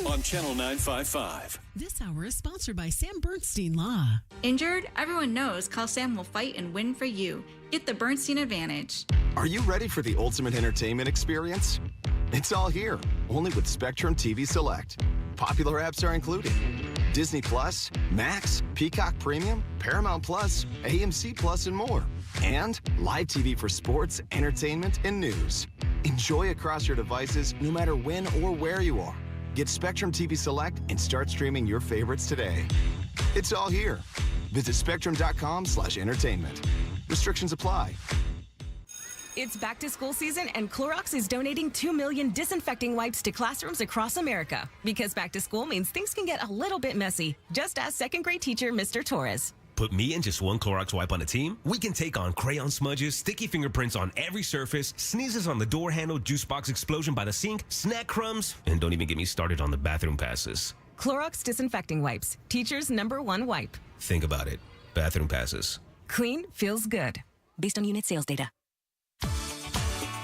on Channel 955. This hour is sponsored by Sam Bernstein Law. Injured? Everyone knows Call Sam will fight and win for you. Get the Bernstein advantage. Are you ready for the ultimate entertainment experience? It's all here, only with Spectrum TV Select. Popular apps are included. Disney Plus, Max, Peacock Premium, Paramount Plus, AMC Plus, and more. And live TV for sports, entertainment, and news. Enjoy across your devices no matter when or where you are. Get Spectrum TV Select and start streaming your favorites today. It's all here. Visit spectrum.com/entertainment. Restrictions apply. It's back to school season, and Clorox is donating 2 million disinfecting wipes to classrooms across America. Because back to school means things can get a little bit messy. Just ask second grade teacher Mr. Torres. Put me and just one Clorox wipe on a team, we can take on crayon smudges, sticky fingerprints on every surface, sneezes on the door handle, juice box explosion by the sink, snack crumbs, and don't even get me started on the bathroom passes. Clorox disinfecting wipes, teacher's #1 wipe. Think about it. Bathroom passes. Clean feels good. Based on unit sales data.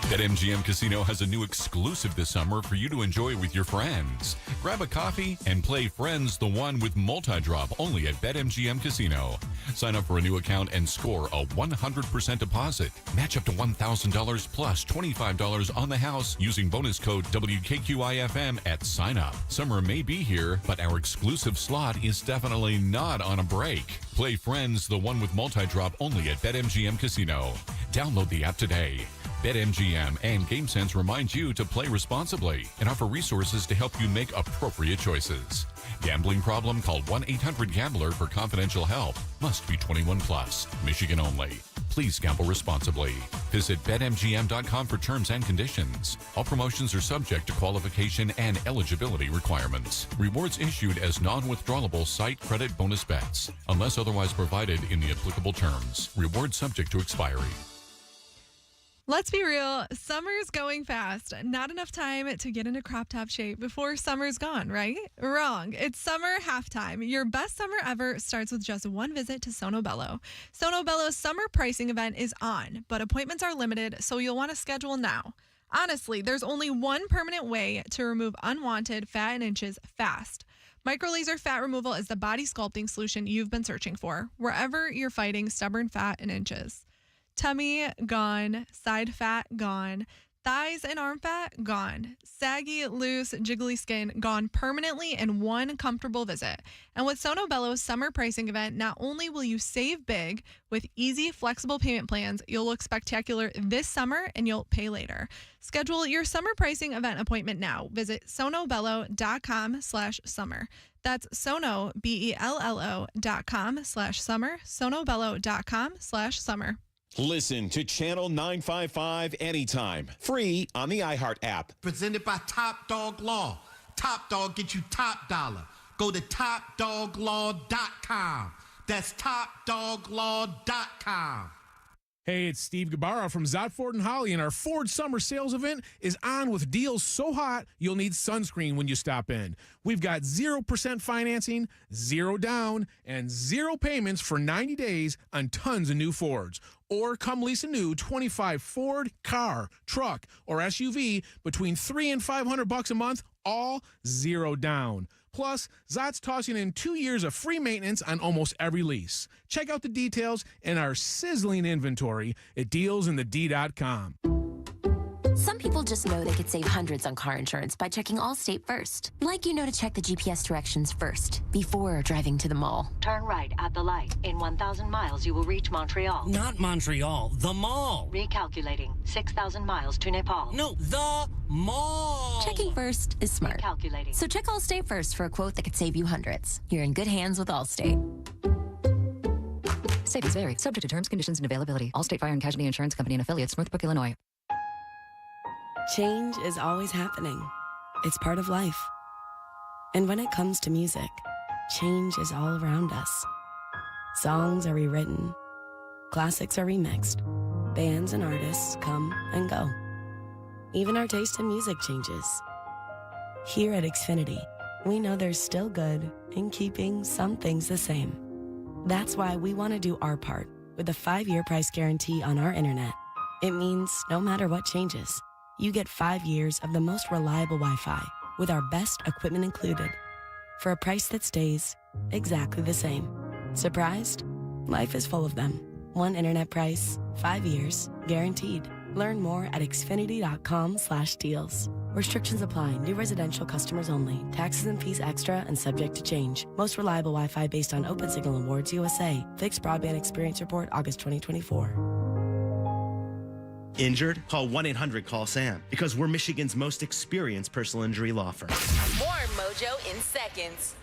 BetMGM Casino has a new exclusive this summer for you to enjoy with your friends. Grab a coffee and play Friends the One with multi-drop only at BetMGM Casino. Sign up for a new account and score a 100% deposit. Match up to $1,000 plus $25 on the house using bonus code WKQIFM at sign up. Summer may be here, but our exclusive slot is definitely not on a break. Play Friends the One with multi-drop only at BetMGM Casino. Download the app today. BetMGM and GameSense remind you to play responsibly and offer resources to help you make appropriate choices. Gambling problem? Call 1-800-GAMBLER for confidential help. Must be 21 plus. Michigan only. Please gamble responsibly. Visit BetMGM.com for terms and conditions. All promotions are subject to qualification and eligibility requirements. Rewards issued as non-withdrawable site credit bonus bets, unless otherwise provided in the applicable terms. Rewards subject to expiry. Let's be real, summer's going fast. Not enough time to get into crop top shape before summer's gone, right? Wrong. It's summer halftime. Your best summer ever starts with just one visit to Sono Bello. Sono Bello's summer pricing event is on, but appointments are limited, so you'll want to schedule now. Honestly, there's only one permanent way to remove unwanted fat and inches fast. Microlaser fat removal is the body sculpting solution you've been searching for, wherever you're fighting stubborn fat and inches. Tummy, gone. Side fat, gone. Thighs and arm fat, gone. Saggy, loose, jiggly skin, gone permanently in one comfortable visit. And with Sono Bello's summer pricing event, not only will you save big with easy, flexible payment plans, you'll look spectacular this summer and you'll pay later. Schedule your summer pricing event appointment now. Visit sonobello.com/summer. That's Sono, BELLO.com/summer. sonobello.com/summer. Listen to Channel 955 anytime. Free on the iHeart app. Presented by Top Dog Law. Top Dog get you top dollar. Go to topdoglaw.com. That's topdoglaw.com. Hey, it's Steve Gabarra from Zott Ford and Holly, and our Ford Summer Sales event is on with deals so hot you'll need sunscreen when you stop in. We've got 0% financing, 0 down, and 0 payments for 90 days on tons of new Fords. Or come lease a new 25 Ford car, truck, or SUV between $300 and $500 a month, all 0 down. Plus, Zott's tossing in 2 years of free maintenance on almost every lease. Check out the details in our sizzling inventory at dealsinthed.com. Some people just know they could save hundreds on car insurance by checking Allstate first. Like you know to check the GPS directions first before driving to the mall. Turn right at the light. In 1,000 miles, you will reach Montreal. Not Montreal, the mall. Recalculating. 6,000 miles to Nepal. No, the mall. Checking first is smart. Recalculating. So check Allstate first for a quote that could save you hundreds. You're in good hands with Allstate. Savings vary. Subject to terms, conditions, and availability. Allstate Fire and Casualty Insurance Company and affiliates, Northbrook, Illinois. Change is always happening. It's part of life. And when it comes to music, change is all around us. Songs are rewritten. Classics are remixed. Bands and artists come and go. Even our taste in music changes. Here at Xfinity, we know there's still good in keeping some things the same. That's why we want to do our part with a 5-year price guarantee on our internet. It means no matter what changes, you get 5 years of the most reliable Wi-Fi with our best equipment included for a price that stays exactly the same. Surprised? Life is full of them. One internet price, 5 years, guaranteed. Learn more at xfinity.com/deals. Restrictions apply. New residential customers only. Taxes and fees extra and subject to change. Most reliable Wi-Fi based on Open Signal Awards USA. Fixed Broadband Experience Report, August 2024. Injured? Call 1-800-CALL-SAM because we're Michigan's most experienced personal injury law firm. More Mojo in seconds.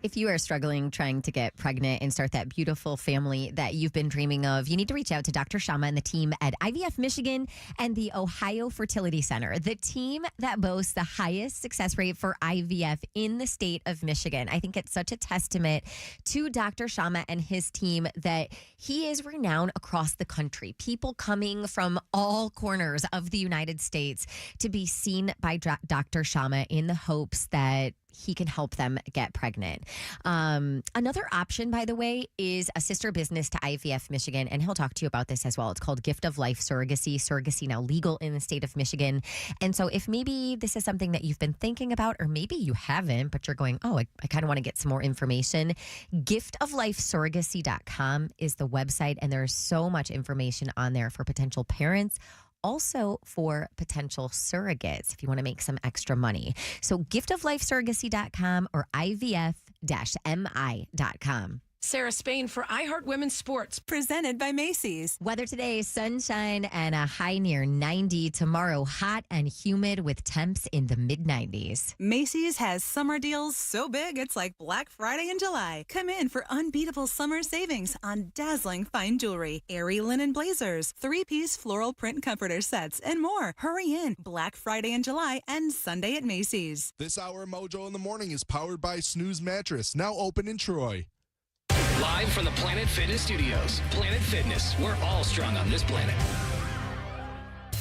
If you are struggling trying to get pregnant and start that beautiful family that you've been dreaming of, you need to reach out to Dr. Shama and the team at IVF Michigan and the Ohio Fertility Center, the team that boasts the highest success rate for IVF in the state of Michigan. I think it's such a testament to Dr. Shama and his team that he is renowned across the country. People coming from all corners of the United States to be seen by Dr. Shama in the hopes that he can help them get pregnant. Another option, by the way, is a sister business to IVF Michigan, and he'll talk to you about this as well. It's called Gift of Life Surrogacy. Surrogacy now legal in the state of Michigan. And so if maybe this is something that you've been thinking about, or maybe you haven't, but you're going, oh, I kind of want to get some more information, giftoflifesurrogacy.com is the website, and there's so much information on there for potential parents, also for potential surrogates if you want to make some extra money. So giftoflifesurrogacy.com or IVF-MI.com. Sarah Spain for iHeart Women's Sports. Presented by Macy's. Weather today, sunshine and a high near 90. Tomorrow, hot and humid with temps in the mid-90s. Macy's has summer deals so big it's like Black Friday in July. Come in for unbeatable summer savings on dazzling fine jewelry, airy linen blazers, 3-piece floral print comforter sets, and more. Hurry in. Black Friday in July and Sunday at Macy's. This hour of Mojo in the Morning is powered by Snooze Mattress, now open in Troy. Live from the Planet Fitness Studios. Planet Fitness, we're all strong on this planet.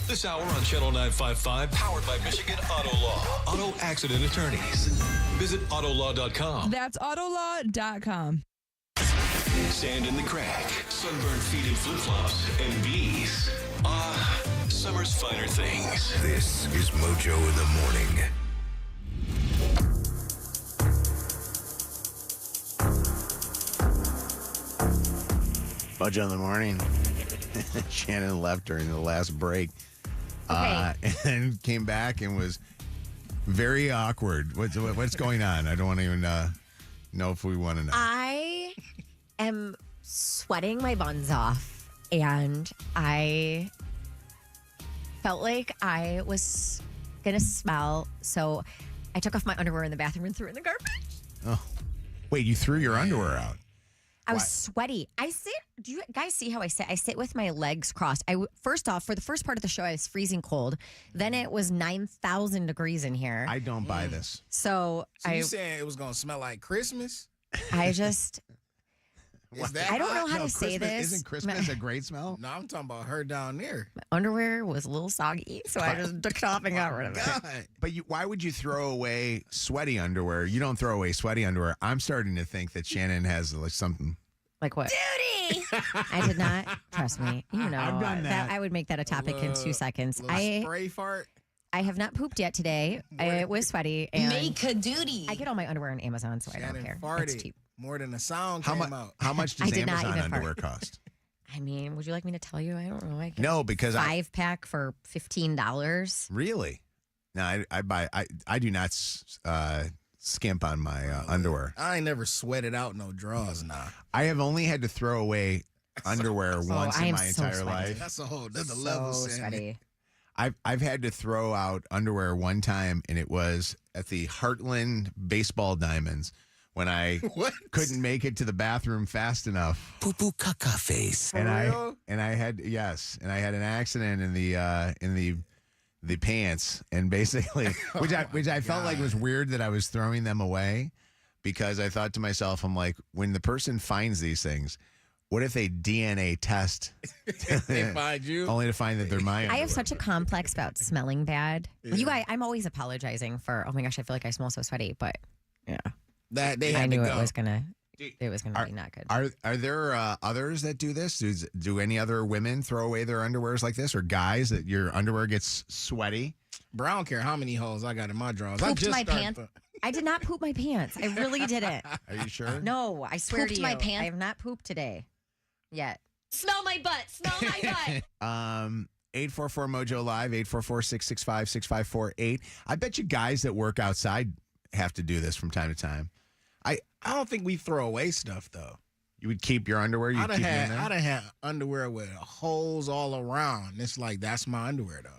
This hour on Channel 955, powered by Michigan Auto Law. Auto accident attorneys. Visit autolaw.com. That's autolaw.com. Sand in the crack, sunburned feet in flip-flops, and bees. Summer's finer things. This is Mojo in the Morning. Mojo in the Morning. Shannon left during the last break and came back and was very awkward. What's going on? I don't want to even know if we want to know. I am sweating my buns off, and I felt like I was going to smell, so I took off my underwear in the bathroom and threw it in the garbage. Oh, wait, you threw your underwear out? I was sweaty. I sit. Do you guys see how I sit? I sit with my legs crossed. First off, for the first part of the show, I was freezing cold. Then it was 9,000 degrees in here. I don't buy this. So you saying it was gonna smell like Christmas? I just. Is that I don't know hot? how No, to say Christmas- this. Isn't Christmas a great smell? No, I'm talking about her down there. My underwear was a little soggy, so I just took it off and got rid of it. But why would you throw away sweaty underwear? You don't throw away sweaty underwear. I'm starting to think that Shannon has like something. Like what? Duty! I did not. Trust me. You know. I've done that. I would make that a topic in 2 seconds. Spray fart. I have not pooped yet today. It was sweaty. And Make a duty. I get all my underwear on Amazon, so I don't care. Farted. It's cheap. More than a sound How came out. much I does did not Amazon even underwear fart. cost? I mean, would you like me to tell you? I don't know. I guess No, because 5-pack for $15. Really? No, I do not skimp on my underwear. I ain't never sweated out no drawers now. I have only had to throw away underwear once I in am my so entire sweaty. life. That's a whole that's a So level, Sammy. sweaty. I've had to throw out underwear one time, and it was at the Heartland Baseball Diamonds when I couldn't make it to the bathroom fast enough. Poo poo caca face. And I had an accident in the pants, and basically which I felt like was weird that I was throwing them away, because I thought to myself, I'm like, when the person finds these things, what if they DNA test? They find you only to find that they're mine. I have such a complex about smelling bad. You guys, I'm always apologizing for. Oh my gosh, I feel like I smell so sweaty, but yeah, that they had I knew to go. it was gonna be not good. Are there others that do this? Do any other women throw away their underwears like this, or guys that your underwear gets sweaty? Bro, I don't care how many holes I got in my drawers. Pooped my pants. I did not poop my pants. I really didn't. Are you sure? No, I swear Pooped to you. my pants? I have not pooped today yet. Smell my butt. Smell my butt. 844 Mojo Live, 844-665-6548. I bet you guys that work outside have to do this from time to time. I don't think we throw away stuff though. You would keep your underwear? I'd have had underwear with holes all around. It's like, that's my underwear though.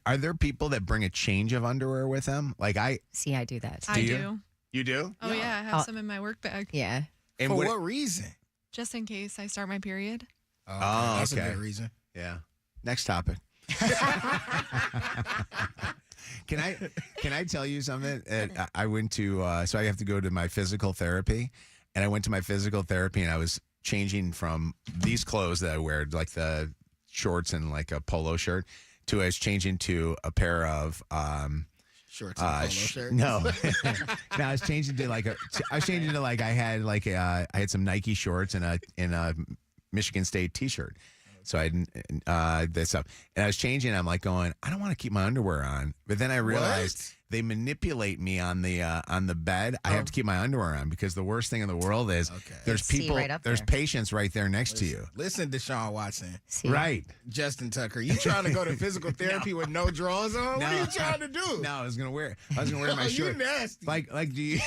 Are there people that bring a change of underwear with them? Like See, I do that. I do. You do? Oh, yeah. I have some in my work bag. Yeah. And For what reason? Just in case I start my period. Oh, That's okay. a good reason. Yeah. Next topic. Can I tell you something? I went to so I have to go to my physical therapy, and I went to my physical therapy, and I was changing from these clothes that I wear, like the shorts and like a polo shirt, to I was changing to a pair of shorts and polo shirt. No, no, I was changing to like I had some Nike shorts and a Michigan State T-shirt. So I this up, and I was changing. I'm like going, I don't want to keep my underwear on, but then I realized they manipulate me on the bed. I have to keep my underwear on because the worst thing in the world is there's people, there's patients right there next to you. Listen, Deshaun Watson. Right. Justin Tucker. You trying to go to physical therapy with no drawers on? What are you trying to do? No, I was gonna wear my shirt. You nasty. Like do you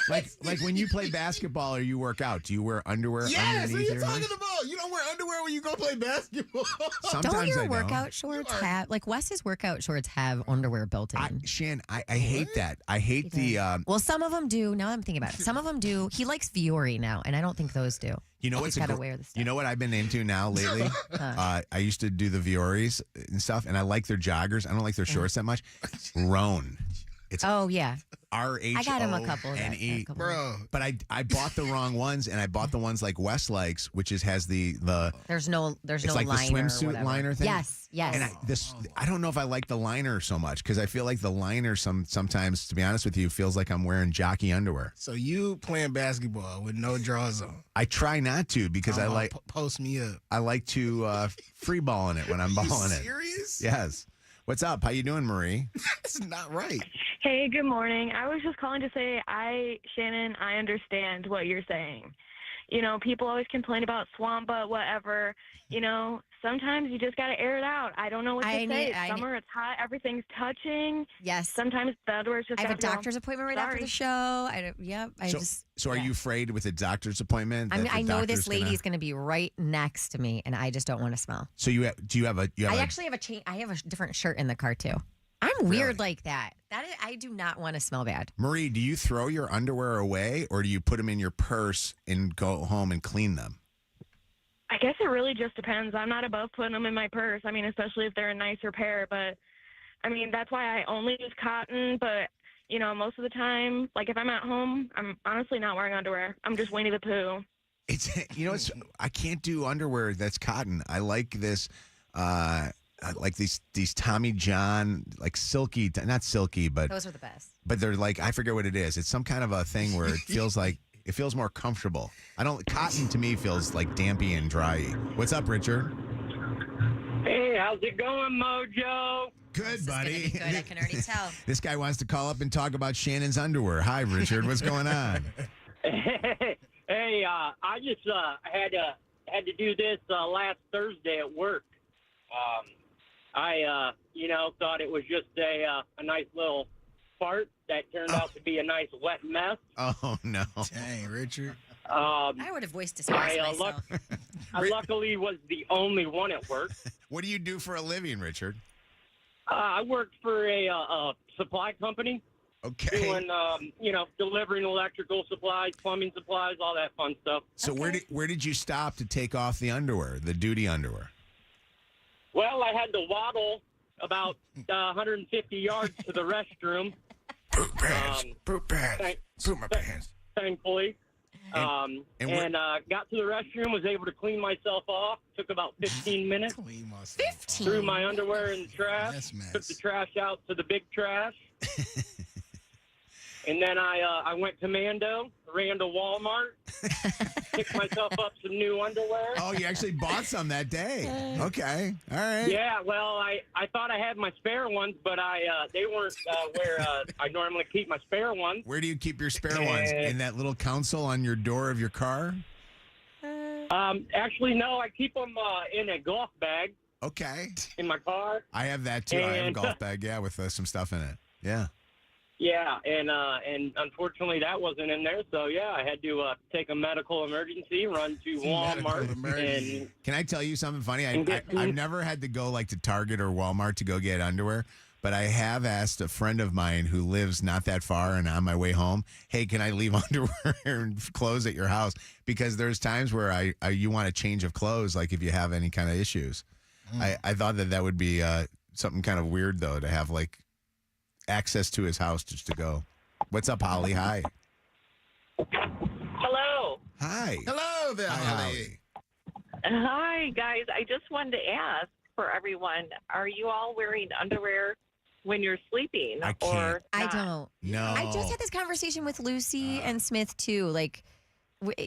like when you play basketball or you work out? Do you wear underwear? Yes. What are you your talking about? You don't wear underwear when you go play basketball. Sometimes don't your I workout shorts have like Wes's workout shorts have underwear built in? Shan, I hate that. I hate the. Well, some of them do. Now I'm thinking about it. Some of them do. He likes Fiore now, and I don't think those do. You know what's you know what I've been into now lately? I used to do the Vioris and stuff, and I like their joggers. I don't like their shorts that much. Roan. It's yeah. RHONE. I got him a couple of that, bro. But I bought the wrong ones, and I bought the ones like West likes, which has the. There's no it's no like liner the swimsuit liner thing. Yes. And I don't know if I like the liner so much because I feel like the liner sometimes, to be honest with you, feels like I'm wearing jockey underwear. So you playing basketball with no drawers on? I try not to because I like post me up. I like to free ball in it when I'm balling it. Serious? Yes. What's up? How you doing, Marie? That's not right. Hey, good morning. I was just calling to say, Shannon, I understand what you're saying. You know, people always complain about swamp butt, whatever. You know, sometimes you just got to air it out. I don't know what to say. It's summer, it's hot, everything's touching. Yes. Sometimes the underwear's just I have a doctor's appointment right after the show. So are you afraid with a doctor's appointment? I know this lady's going to be right next to me, and I just don't want to smell. So do you have a? I actually have a chain. I have a different shirt in the car too. I'm weird like that. I do not want to smell bad. Marie, do you throw your underwear away, or do you put them in your purse and go home and clean them? I guess it really just depends. I'm not above putting them in my purse. I mean, especially if they're a nicer pair. But, I mean, that's why I only use cotton. But, you know, most of the time, like if I'm at home, I'm honestly not wearing underwear. I'm just Winnie the Pooh. I can't do underwear that's cotton. I like this, I like these Tommy John, like silky, not silky, but. Those are the best. But they're like, I forget what it is. It's some kind of a thing where it feels like. It feels more comfortable. Cotton to me feels like dampy and dry. What's up, Richard? Hey, how's it going, Mojo? Good, buddy. Good, I can already tell. This guy wants to call up and talk about Shannon's underwear. Hi, Richard. What's going on? Hey, I just had to do this last Thursday at work. I thought it was just a nice little fart that turned out to be a nice wet mess. Oh, no. Dang, Richard. I would have voiced disgust myself. I luckily was the only one at work. What do you do for a living, Richard? I worked for a supply company. Okay. Doing, delivering electrical supplies, plumbing supplies, all that fun stuff. So where did you stop to take off the underwear, the duty underwear? Well, I had to waddle about 150 yards to the restroom. Poop pants. Poop pants. Poop my pants. Thankfully. And got to the restroom, was able to clean myself off. Took about 15 minutes. 15? Threw my underwear in the trash. Took the trash out to the big trash. And then I went commando, ran to Walmart, picked myself up some new underwear. Oh, you actually bought some that day. Okay. All right. Yeah, well, I thought I had my spare ones, but they weren't where I normally keep my spare ones. Where do you keep your spare ones? In that little console on your door of your car? Actually, no, I keep them in a golf bag. Okay. In my car. I have that too. I have a golf bag, with some stuff in it. Yeah. Yeah, and unfortunately that wasn't in there, so yeah, I had to take a medical emergency, run to Walmart. And can I tell you something funny? I've never had to go like to Target or Walmart to go get underwear, but I have asked a friend of mine who lives not that far and on my way home, hey, can I leave underwear and clothes at your house? Because there's times where you want a change of clothes, like if you have any kind of issues. I thought that would be something kind of weird, though, to have like access to his house just to go. What's up, Holly? Hi. Hello. Hi. Hello there, Holly. Hi, guys. I just wanted to ask for everyone, are you all wearing underwear when you're sleeping? I can't. Or I not? don't. No. I just had this conversation with Lucy and Smith too. Like,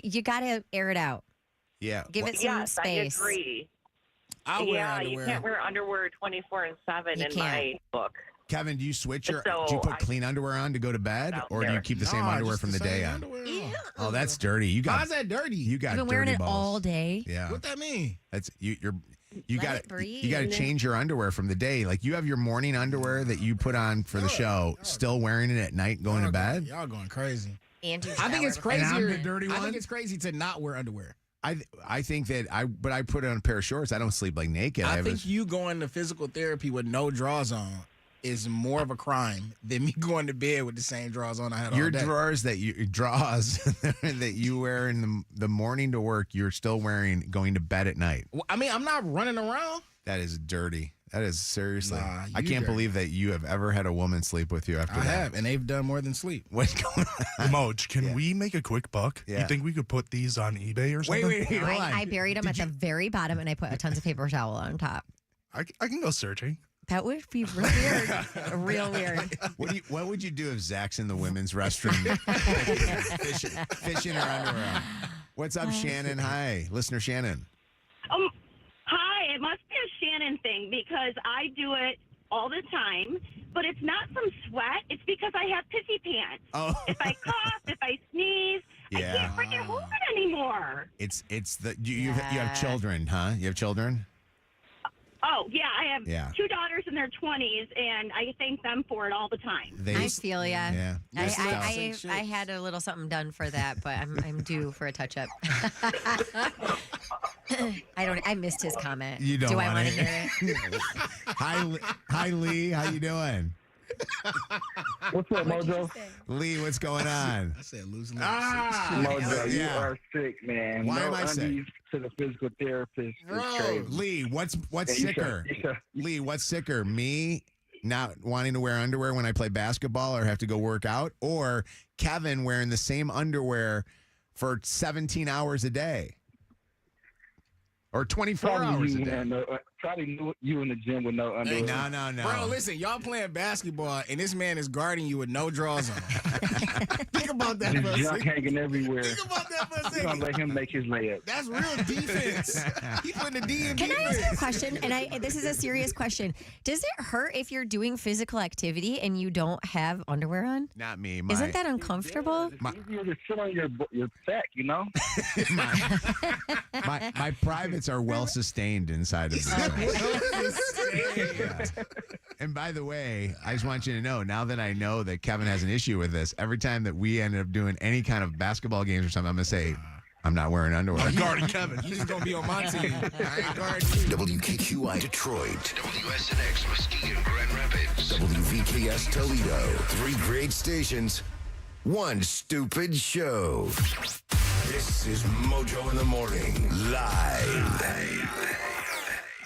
you got to air it out. Yeah. Give it some Yes, space. I agree. I wear Yeah, underwear. you can't wear underwear 24/7 You in my can't. book. Kevin, do you switch your? So do you put I- clean underwear on to go to bed, Out or do you there. keep the same No, underwear just from the the day same on? underwear on. Oh, that's dirty. You got. How's that dirty? You got You've been wearing dirty it balls. all day. Yeah. What that mean? That's you. Let got it breathe. You got to change your underwear from the day. Like you have your morning underwear that you put on for the show, still wearing it at night, going to bed. Y'all going crazy. And you I think it's shower. And I'm crazier. the dirty I one? think it's crazy to not wear underwear. I think that but I put on a pair of shorts. I don't sleep like naked. I have think you going to physical therapy with no drawers on is more of a crime than me going to bed with the same drawers on I had your all day. drawers that you wear in the morning to work. You're still wearing going to bed at night. Well, I mean, I'm not running around. That is dirty. That is seriously. Nah, I you can't dirty. believe that you have ever had a woman sleep with you after I that. have, and they've done more than sleep. What's going on? Moj, can we make a quick buck? Yeah. You think we could put these on eBay or something? Wait, hold on. I buried them at the very bottom and I put a tons of paper towel on top. I can go searching. That would be real weird. Real weird. What would you do if Zach's in the women's restroom fishing her underwear on? What's up, Shannon? Hi, listener Shannon. Hi, it must be a Shannon thing because I do it all the time, but it's not from sweat. It's because I have pissy pants. Oh. If I cough, if I sneeze, I Yeah. can't freaking hold it anymore. It's the you have children, huh? You have children? Oh, yeah, I have Yeah. 2 daughters in their 20s, and I thank them for it all the time. I feel ya. Yeah. I had a little something done for that, but I'm due for a touch up. I missed his comment. You don't Do I want want to to hear it? Hi, Lee. How you doing? What's up, Mojo? Lee, what's going on? I said lose Mojo, you yeah. are sick, man. Why no am I sick? undies to the physical therapist. Bro. Is crazy. Lee, what's Yeah, you sicker? should- Lee, what's sicker? Me not wanting to wear underwear when I play basketball or have to go work out, or Kevin wearing the same underwear for 17 hours a day? Or 24 hours a day? Probably you in the gym with no underwear. No. Bro, listen, y'all playing basketball, and this man is guarding you with no drawers on. Think about that for a Just junk second. hanging everywhere. Think about that for a You're second. gonna let him make his layup. That's real defense. He putting the D in Can I defense. ask you a question? And this is a serious question. Does it hurt if you're doing physical activity and you don't have underwear on? Not me. Isn't that uncomfortable? It's easier to sit on your back, you know? my privates are well sustained inside of this. Yeah. And by the way, I just want you to know, now that I know that Kevin has an issue with this, every time that we end up doing any kind of basketball games or something, I'm going to say, I'm not wearing underwear. I'm guarding Kevin. You just gonna be on my team. I ain't guarding you. WKQI Detroit, WSNX Muskegon Grand Rapids, WVKS Toledo. 3 great stations, 1 stupid show. This is Mojo in the Morning, live.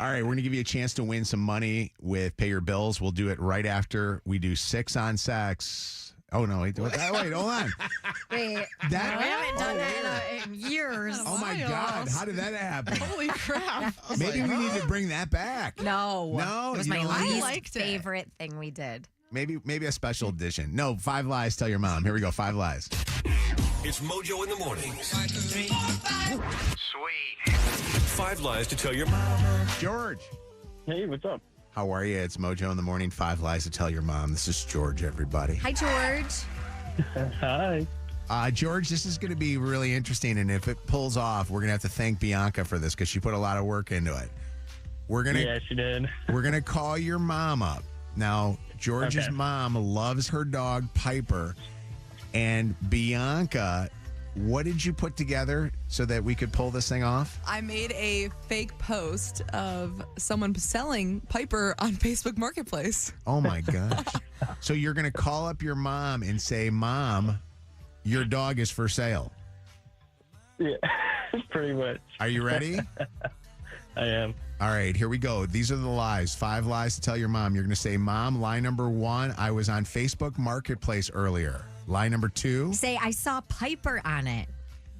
All right, we're going to give you a chance to win some money with Pay Your Bills. We'll do it right after we do 6 on Sex. Oh, no, wait, hold on. Wait, That- I haven't done that in years. Oh, my God. How did that happen? Holy crap. Maybe we need to bring that back. No. No? It was You my don't like it? least liked it. favorite thing we did. Maybe a special edition. No, 5 lies, tell your mom. Here we go, 5 lies. It's Mojo in the mornings. 1, 2, 3. Sweet. 5 lies to tell your mom. George. Hey, what's up? How are you? It's Mojo in the morning. 5 lies to tell your mom. This is George, everybody. Hi, George. Hi. George, this is going to be really interesting, and if it pulls off, we're going to have to thank Bianca for this because she put a lot of work into it. Yeah, she did. We're going to call your mom up. Now, George's Okay. mom loves her dog, Piper, and Bianca what did you put together so that we could pull this thing off? I made a fake post of someone selling Piper on Facebook Marketplace. Oh, my gosh. So you're going to call up your mom and say, Mom, your dog is for sale. Yeah, pretty much. Are you ready? I am. All right, here we go. These are the lies. 5 lies to tell your mom. You're going to say, Mom, lie number 1, I was on Facebook Marketplace earlier. Lie number 2. Say, I saw Piper on it.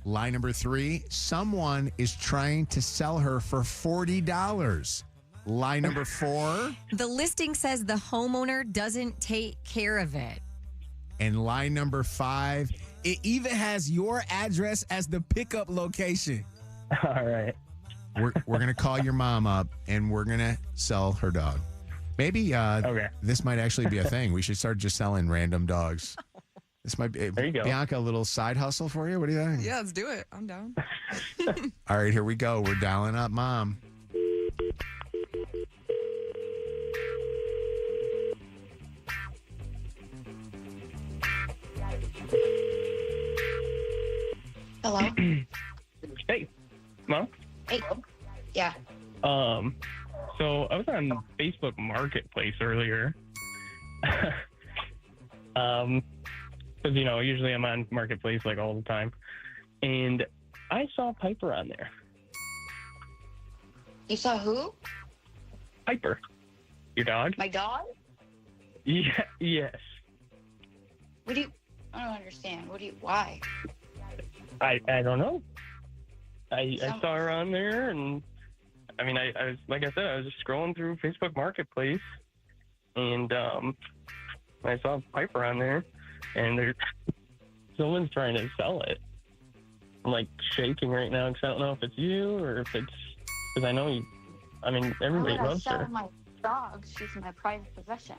Lie number 3, someone is trying to sell her for $40. Lie number 4. The listing says the homeowner doesn't take care of it. And lie number 5. It even has your address as the pickup location. All right. We're going to call your mom up and we're going to sell her dog. Maybe this might actually be a thing. We should start just selling random dogs. This might be, there you go. Bianca, a little side hustle for you. What do you think? Yeah, let's do it. I'm down. All right, here we go. We're dialing up Mom. Hello? Hey, Mom. Hey. Yeah. So I was on Facebook Marketplace earlier. Because, usually I'm on Marketplace like all the time. And I saw Piper on there. You saw who? Piper. Your dog? My dog? Yeah, yes. What do you... I don't understand. Why? I don't know. I saw her on there, and I mean, I was, like I said, I was just scrolling through Facebook Marketplace, and I saw Piper on there, and someone's trying to sell it. I'm like shaking right now because I don't know if it's you or if it's because I know you. I mean, everybody loves her. My dog. She's my private possession.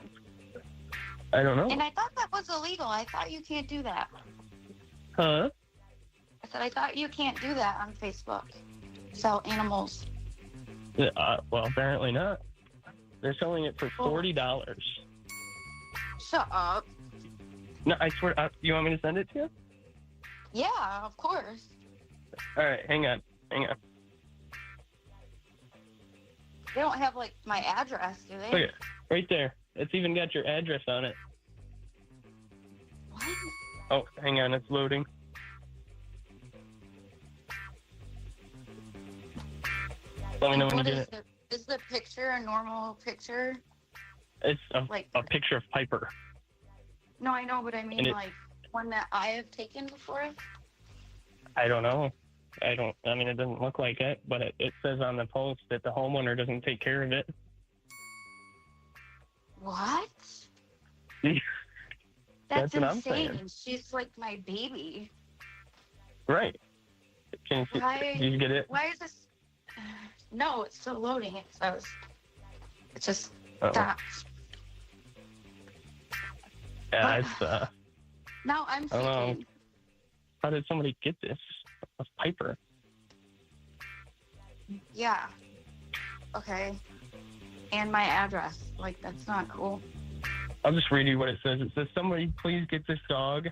I don't know. And I thought that was illegal. I thought you can't do that. Huh? I said I thought you can't do that on Facebook. Sell animals. Well, apparently not. They're selling it for $40. Shut up. No, I swear. You want me to send it to you? Yeah, of course. All right, hang on. They don't have like my address, do they? Look at right there. It's even got your address on it. What? Oh, hang on, it's loading. Let me know when you get it. Is the picture a normal picture? It's a picture of Piper. No, I know, but I mean like one that I have taken before. I don't know. I mean, it doesn't look like it, but it says on the post that the homeowner doesn't take care of it. What? That's what I'm insane. saying. She's like my baby. Right. Can you get it? Why is this? No, it's still loading. It says it just Uh-oh. stopped. Yeah, it's Now I'm I don't know. thinking. How did somebody get this of Piper? Yeah. Okay. And my address. Like that's not cool. I'll just read you what it says. It says, "Somebody please get this dog.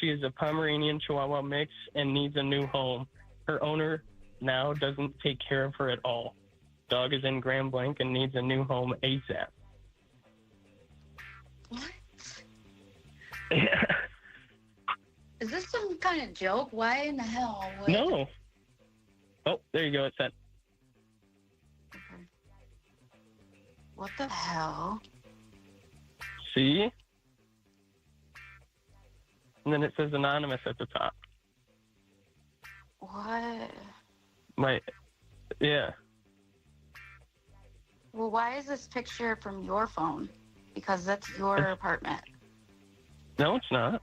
She is a Pomeranian Chihuahua mix and needs a new home. Her owner now doesn't take care of her at all. Dog is in Grand Blanc and needs a new home ASAP." What? Is this some kind of joke? Why in the hell? No. Oh, there you go. It's sent. What the hell? See? And then it says anonymous at the top. What? Yeah. Well, why is this picture from your phone? Because that's your apartment. No, it's not.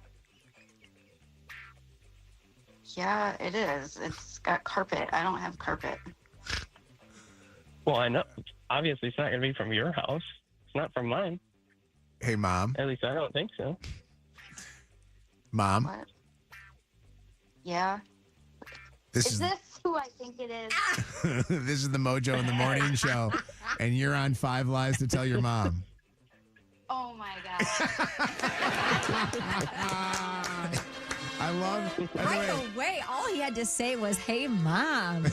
Yeah, it is. It's got carpet. I don't have carpet. Well, I know. Obviously, it's not going to be from your house. It's not from mine. Hey, Mom. At least I don't think so. Mom. What? Yeah. Is this who I think it is? This is the Mojo in the Morning Show, and you're on 5 Lies to Tell Your Mom. Oh my god. All I love. Right away, all he had to say was, "Hey, Mom."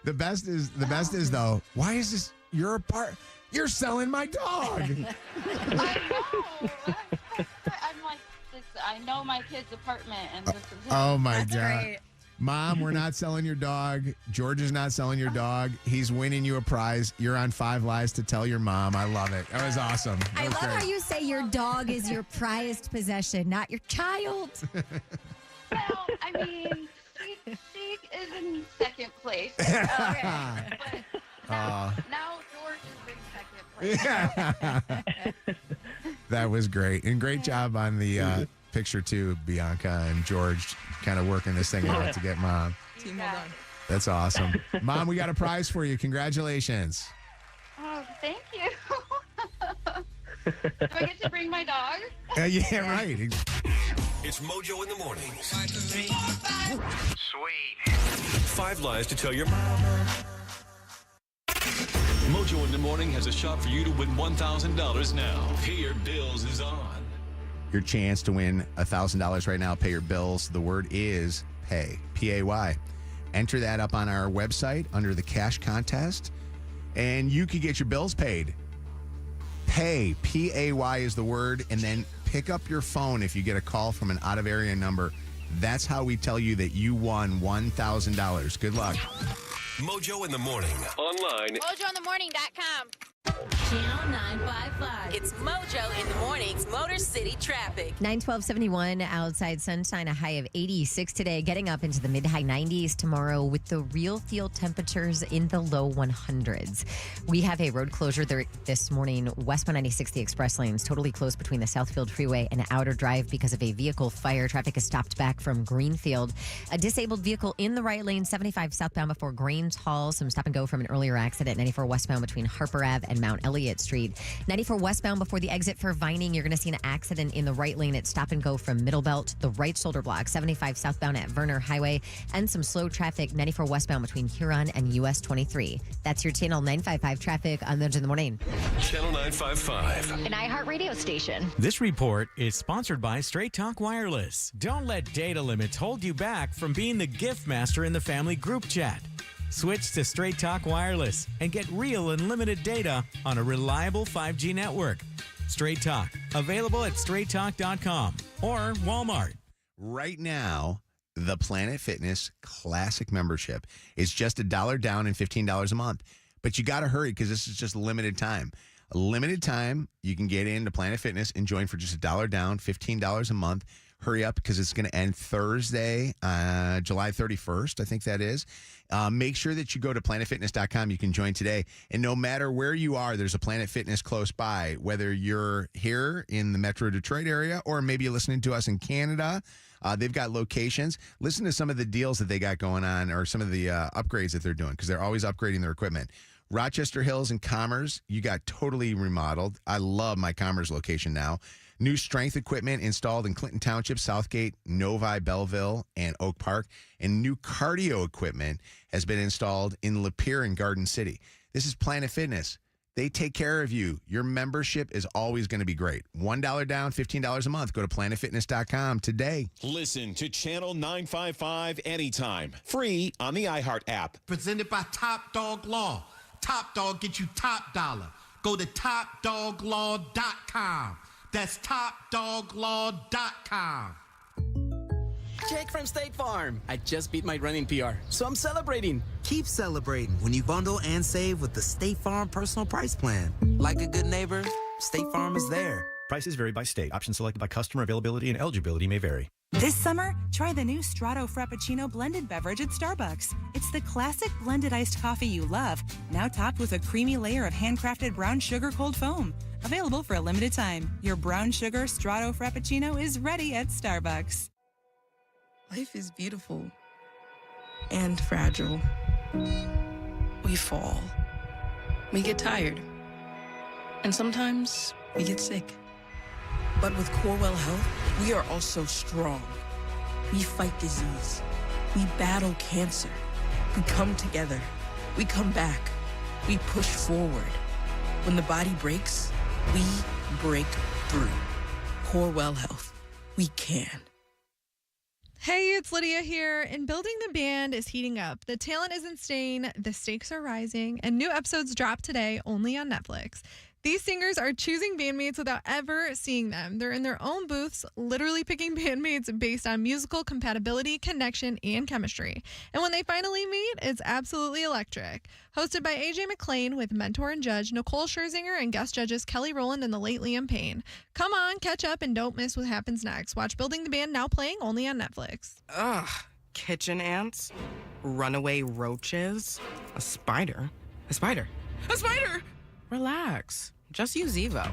The best is though. Why is this your part? You're selling my dog. I know. I'm like, I know my kid's apartment, and this is it. Oh my That's God. great. Mom, we're not selling your dog. George is not selling your dog. He's winning you a prize. You're on 5 Lies to Tell Your Mom. I love it. That was awesome. I love how you say your dog is your prized possession, not your child. Well, I mean, she is in second place. Yeah. But now George is in second place. That was great. And great job on the picture, too, Bianca and George kind of working this thing out to get Mom. Team, well done. That's awesome. Mom, we got a prize for you. Congratulations. Oh, thank you. Do I get to bring my dog? Yeah, right. It's Mojo in the morning. Sweet. 5 Lies to Tell Your Mama. Mojo in the morning has a shot for you to win $1,000 now. Pay Your Bills is on. Your chance to win $1,000 right now. Pay your bills. The word is pay. P-A-Y. Enter that up on our website under the cash contest, and you could get your bills paid. Pay. P-A-Y is the word, and then pick up your phone if you get a call from an out-of-area number. That's how we tell you that you won $1,000. Good luck. Mojo in the morning. Online. MojoInTheMorning.com. Channel 955. It's Mojo in the Morning's Motor City Traffic. 9/12/71 outside sunshine, a high of 86 today, getting up into the mid-high 90s tomorrow with the real field temperatures in the low 100s. We have a road closure there this morning, westbound 96, the express lanes, totally closed between the Southfield Freeway and Outer Drive because of a vehicle fire. Traffic is stopped back from Greenfield. A disabled vehicle in the right lane, 75 southbound before Grange Hall. Some stop and go from an earlier accident, 94 westbound between Harper Ave and Mount Elliott Street. 94 westbound before the exit for Vining. You're going to see an accident in the right lane at stop and go from Middle Belt, the right shoulder block. 75 southbound at Verner Highway, and some slow traffic 94 westbound between Huron and US 23. That's your Channel 955 traffic on Mojo in the Morning. Channel 955. An iHeartRadio station. This report is sponsored by Straight Talk Wireless. Don't let data limits hold you back from being the gift master in the family group chat. Switch to Straight Talk Wireless and get real unlimited data on a reliable 5G network. Straight Talk, available at straighttalk.com or Walmart. Right now, the Planet Fitness Classic membership is just $1 down and $15 a month. But you got to hurry because this is just limited time. A limited time, you can get into Planet Fitness and join for just $1 down, $15 a month. Hurry up because it's going to end Thursday, July 31st, I think that is. Make sure that you go to planetfitness.com. You can join today. And no matter where you are, there's a Planet Fitness close by, whether you're here in the Metro Detroit area or maybe you're listening to us in Canada. They've got locations. Listen to some of the deals that they got going on or some of the upgrades that they're doing because they're always upgrading their equipment. Rochester Hills and Commerce, you got totally remodeled. I love my Commerce location now. New strength equipment installed in Clinton Township, Southgate, Novi, Belleville, and Oak Park. And new cardio equipment has been installed in Lapeer and Garden City. This is Planet Fitness. They take care of you. Your membership is always going to be great. $1 down, $15 a month. Go to planetfitness.com today. Listen to Channel 955 anytime. Free on the iHeart app. Presented by Top Dog Law. Top Dog get you top dollar. Go to topdoglaw.com. That's topdoglaw.com. Jake from State Farm. I just beat my running PR, so I'm celebrating. Keep celebrating when you bundle and save with the State Farm Personal Price Plan. Like a good neighbor, State Farm is there. Prices vary by state. Options selected by customer. Availability and eligibility may vary. This summer, try the new Strato Frappuccino blended beverage at Starbucks. It's the classic blended iced coffee you love, now topped with a creamy layer of handcrafted brown sugar cold foam. Available for a limited time. Your brown sugar Strato Frappuccino is ready at Starbucks. Life is beautiful and fragile. We fall. We get tired. And sometimes we get sick. But with Corewell Health, we are also strong. We fight disease. We battle cancer. We come together. We come back. We push forward. When the body breaks, we break through. Corewell Health. We can. Hey, it's Lydia here, and building the band is heating up. The talent is insane, the stakes are rising, and new episodes drop today only on Netflix. These singers are choosing bandmates without ever seeing them. They're in their own booths, literally picking bandmates based on musical compatibility, connection, and chemistry. And when they finally meet, it's absolutely electric. Hosted by AJ McClain with mentor and judge Nicole Scherzinger and guest judges Kelly Rowland and the late Liam Payne. Come on, catch up, and don't miss what happens next. Watch Building the Band now playing only on Netflix. Ugh, kitchen ants, runaway roaches, a spider. A spider. A spider! Relax. Just use Zevo.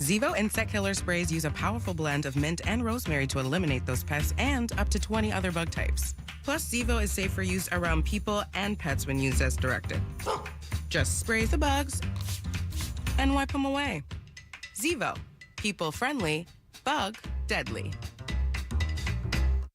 Zevo insect killer sprays use a powerful blend of mint and rosemary to eliminate those pests and up to 20 other bug types. Plus, Zevo is safe for use around people and pets when used as directed. Just spray the bugs and wipe them away. Zevo. People friendly, bug deadly.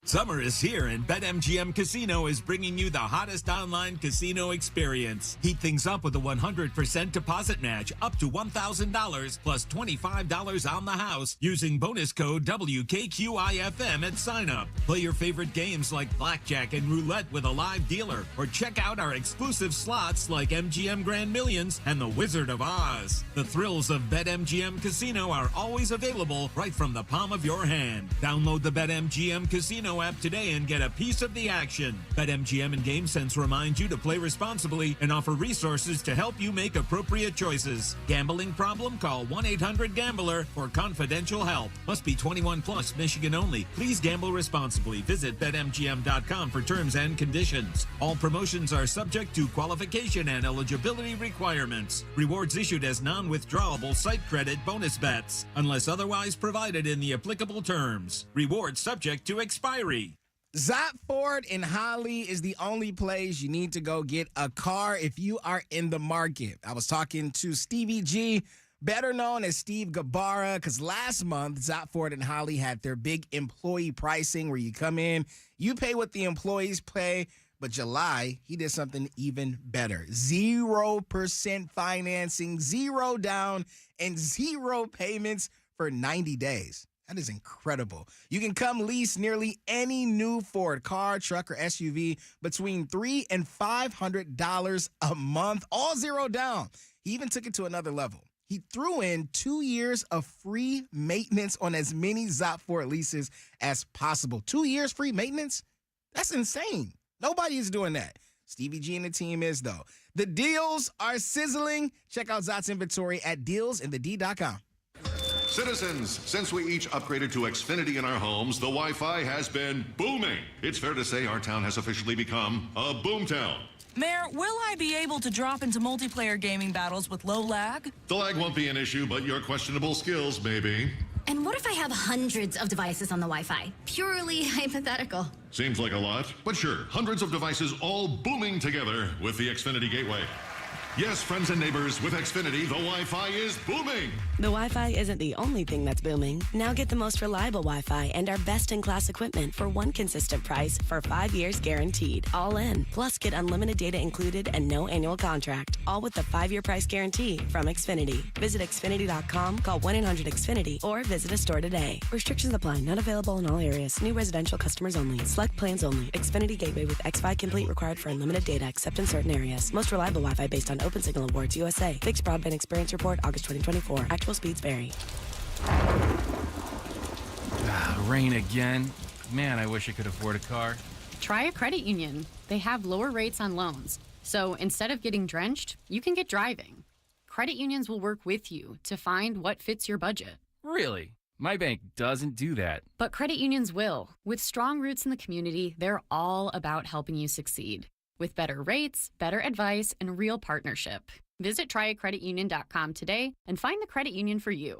Summer is here, and BetMGM Casino is bringing you the hottest online casino experience. Heat things up with a 100% deposit match up to $1,000 plus $25 on the house using bonus code WKQIFM at sign-up. Play your favorite games like blackjack and roulette with a live dealer, or check out our exclusive slots like MGM Grand Millions and the Wizard of Oz. The thrills of BetMGM Casino are always available right from the palm of your hand. Download the BetMGM Casino app today and get a piece of the action. BetMGM and GameSense remind you to play responsibly and offer resources to help you make appropriate choices. Gambling problem? Call 1-800-GAMBLER for confidential help. Must be 21 plus, Michigan only. Please gamble responsibly. Visit BetMGM.com for terms and conditions. All promotions are subject to qualification and eligibility requirements. Rewards issued as non-withdrawable site credit bonus bets unless otherwise provided in the applicable terms. Rewards subject to expiry. Zott Ford in Holly is the only place you need to go get a car if you are in the market. I was talking to Stevie G, better known as Steve Gabara, because last month, Zott Ford in Holly had their big employee pricing where you come in, you pay what the employees pay, but July, he did something even better. 0% financing, 0 down, and 0 payments for 90 days. That is incredible. You can come lease nearly any new Ford car, truck, or SUV between $300 and $500 a month, all 0 down. He even took it to another level. He threw in 2 years of free maintenance on as many Zott Ford leases as possible. 2 years free maintenance? That's insane. Nobody is doing that. Stevie G and the team is, though. The deals are sizzling. Check out Zott's inventory at dealsinthed.com. Citizens, since we each upgraded to Xfinity in our homes, the Wi-Fi has been booming. It's fair to say our town has officially become a boomtown. Mayor, will I be able to drop into multiplayer gaming battles with low lag? The lag won't be an issue, but your questionable skills may be. And what if I have hundreds of devices on the Wi-Fi? Purely hypothetical. Seems like a lot, but sure, hundreds of devices all booming together with the Xfinity Gateway. Yes, friends and neighbors, with Xfinity, the Wi-Fi is booming. The Wi-Fi isn't the only thing that's booming. Now get the most reliable Wi-Fi and our best-in-class equipment for one consistent price for 5 years guaranteed. All in. Plus, get unlimited data included and no annual contract. All with the 5-year price guarantee from Xfinity. Visit Xfinity.com, call 1-800-XFINITY, or visit a store today. Restrictions apply. Not available in all areas. New residential customers only. Select plans only. Xfinity Gateway with X5 Complete required for unlimited data except in certain areas. Most reliable Wi-Fi based on Open Signal Awards USA. Fixed Broadband Experience Report, August 2024. Actual speeds vary. Rain again. Man, I wish I could afford a car. Try a credit union. They have lower rates on loans. So instead of getting drenched, you can get driving. Credit unions will work with you to find what fits your budget. Really? My bank doesn't do that. But credit unions will. With strong roots in the community, they're all about helping you succeed. With better rates, better advice, and real partnership. Visit tryacreditunion.com today and find the credit union for you.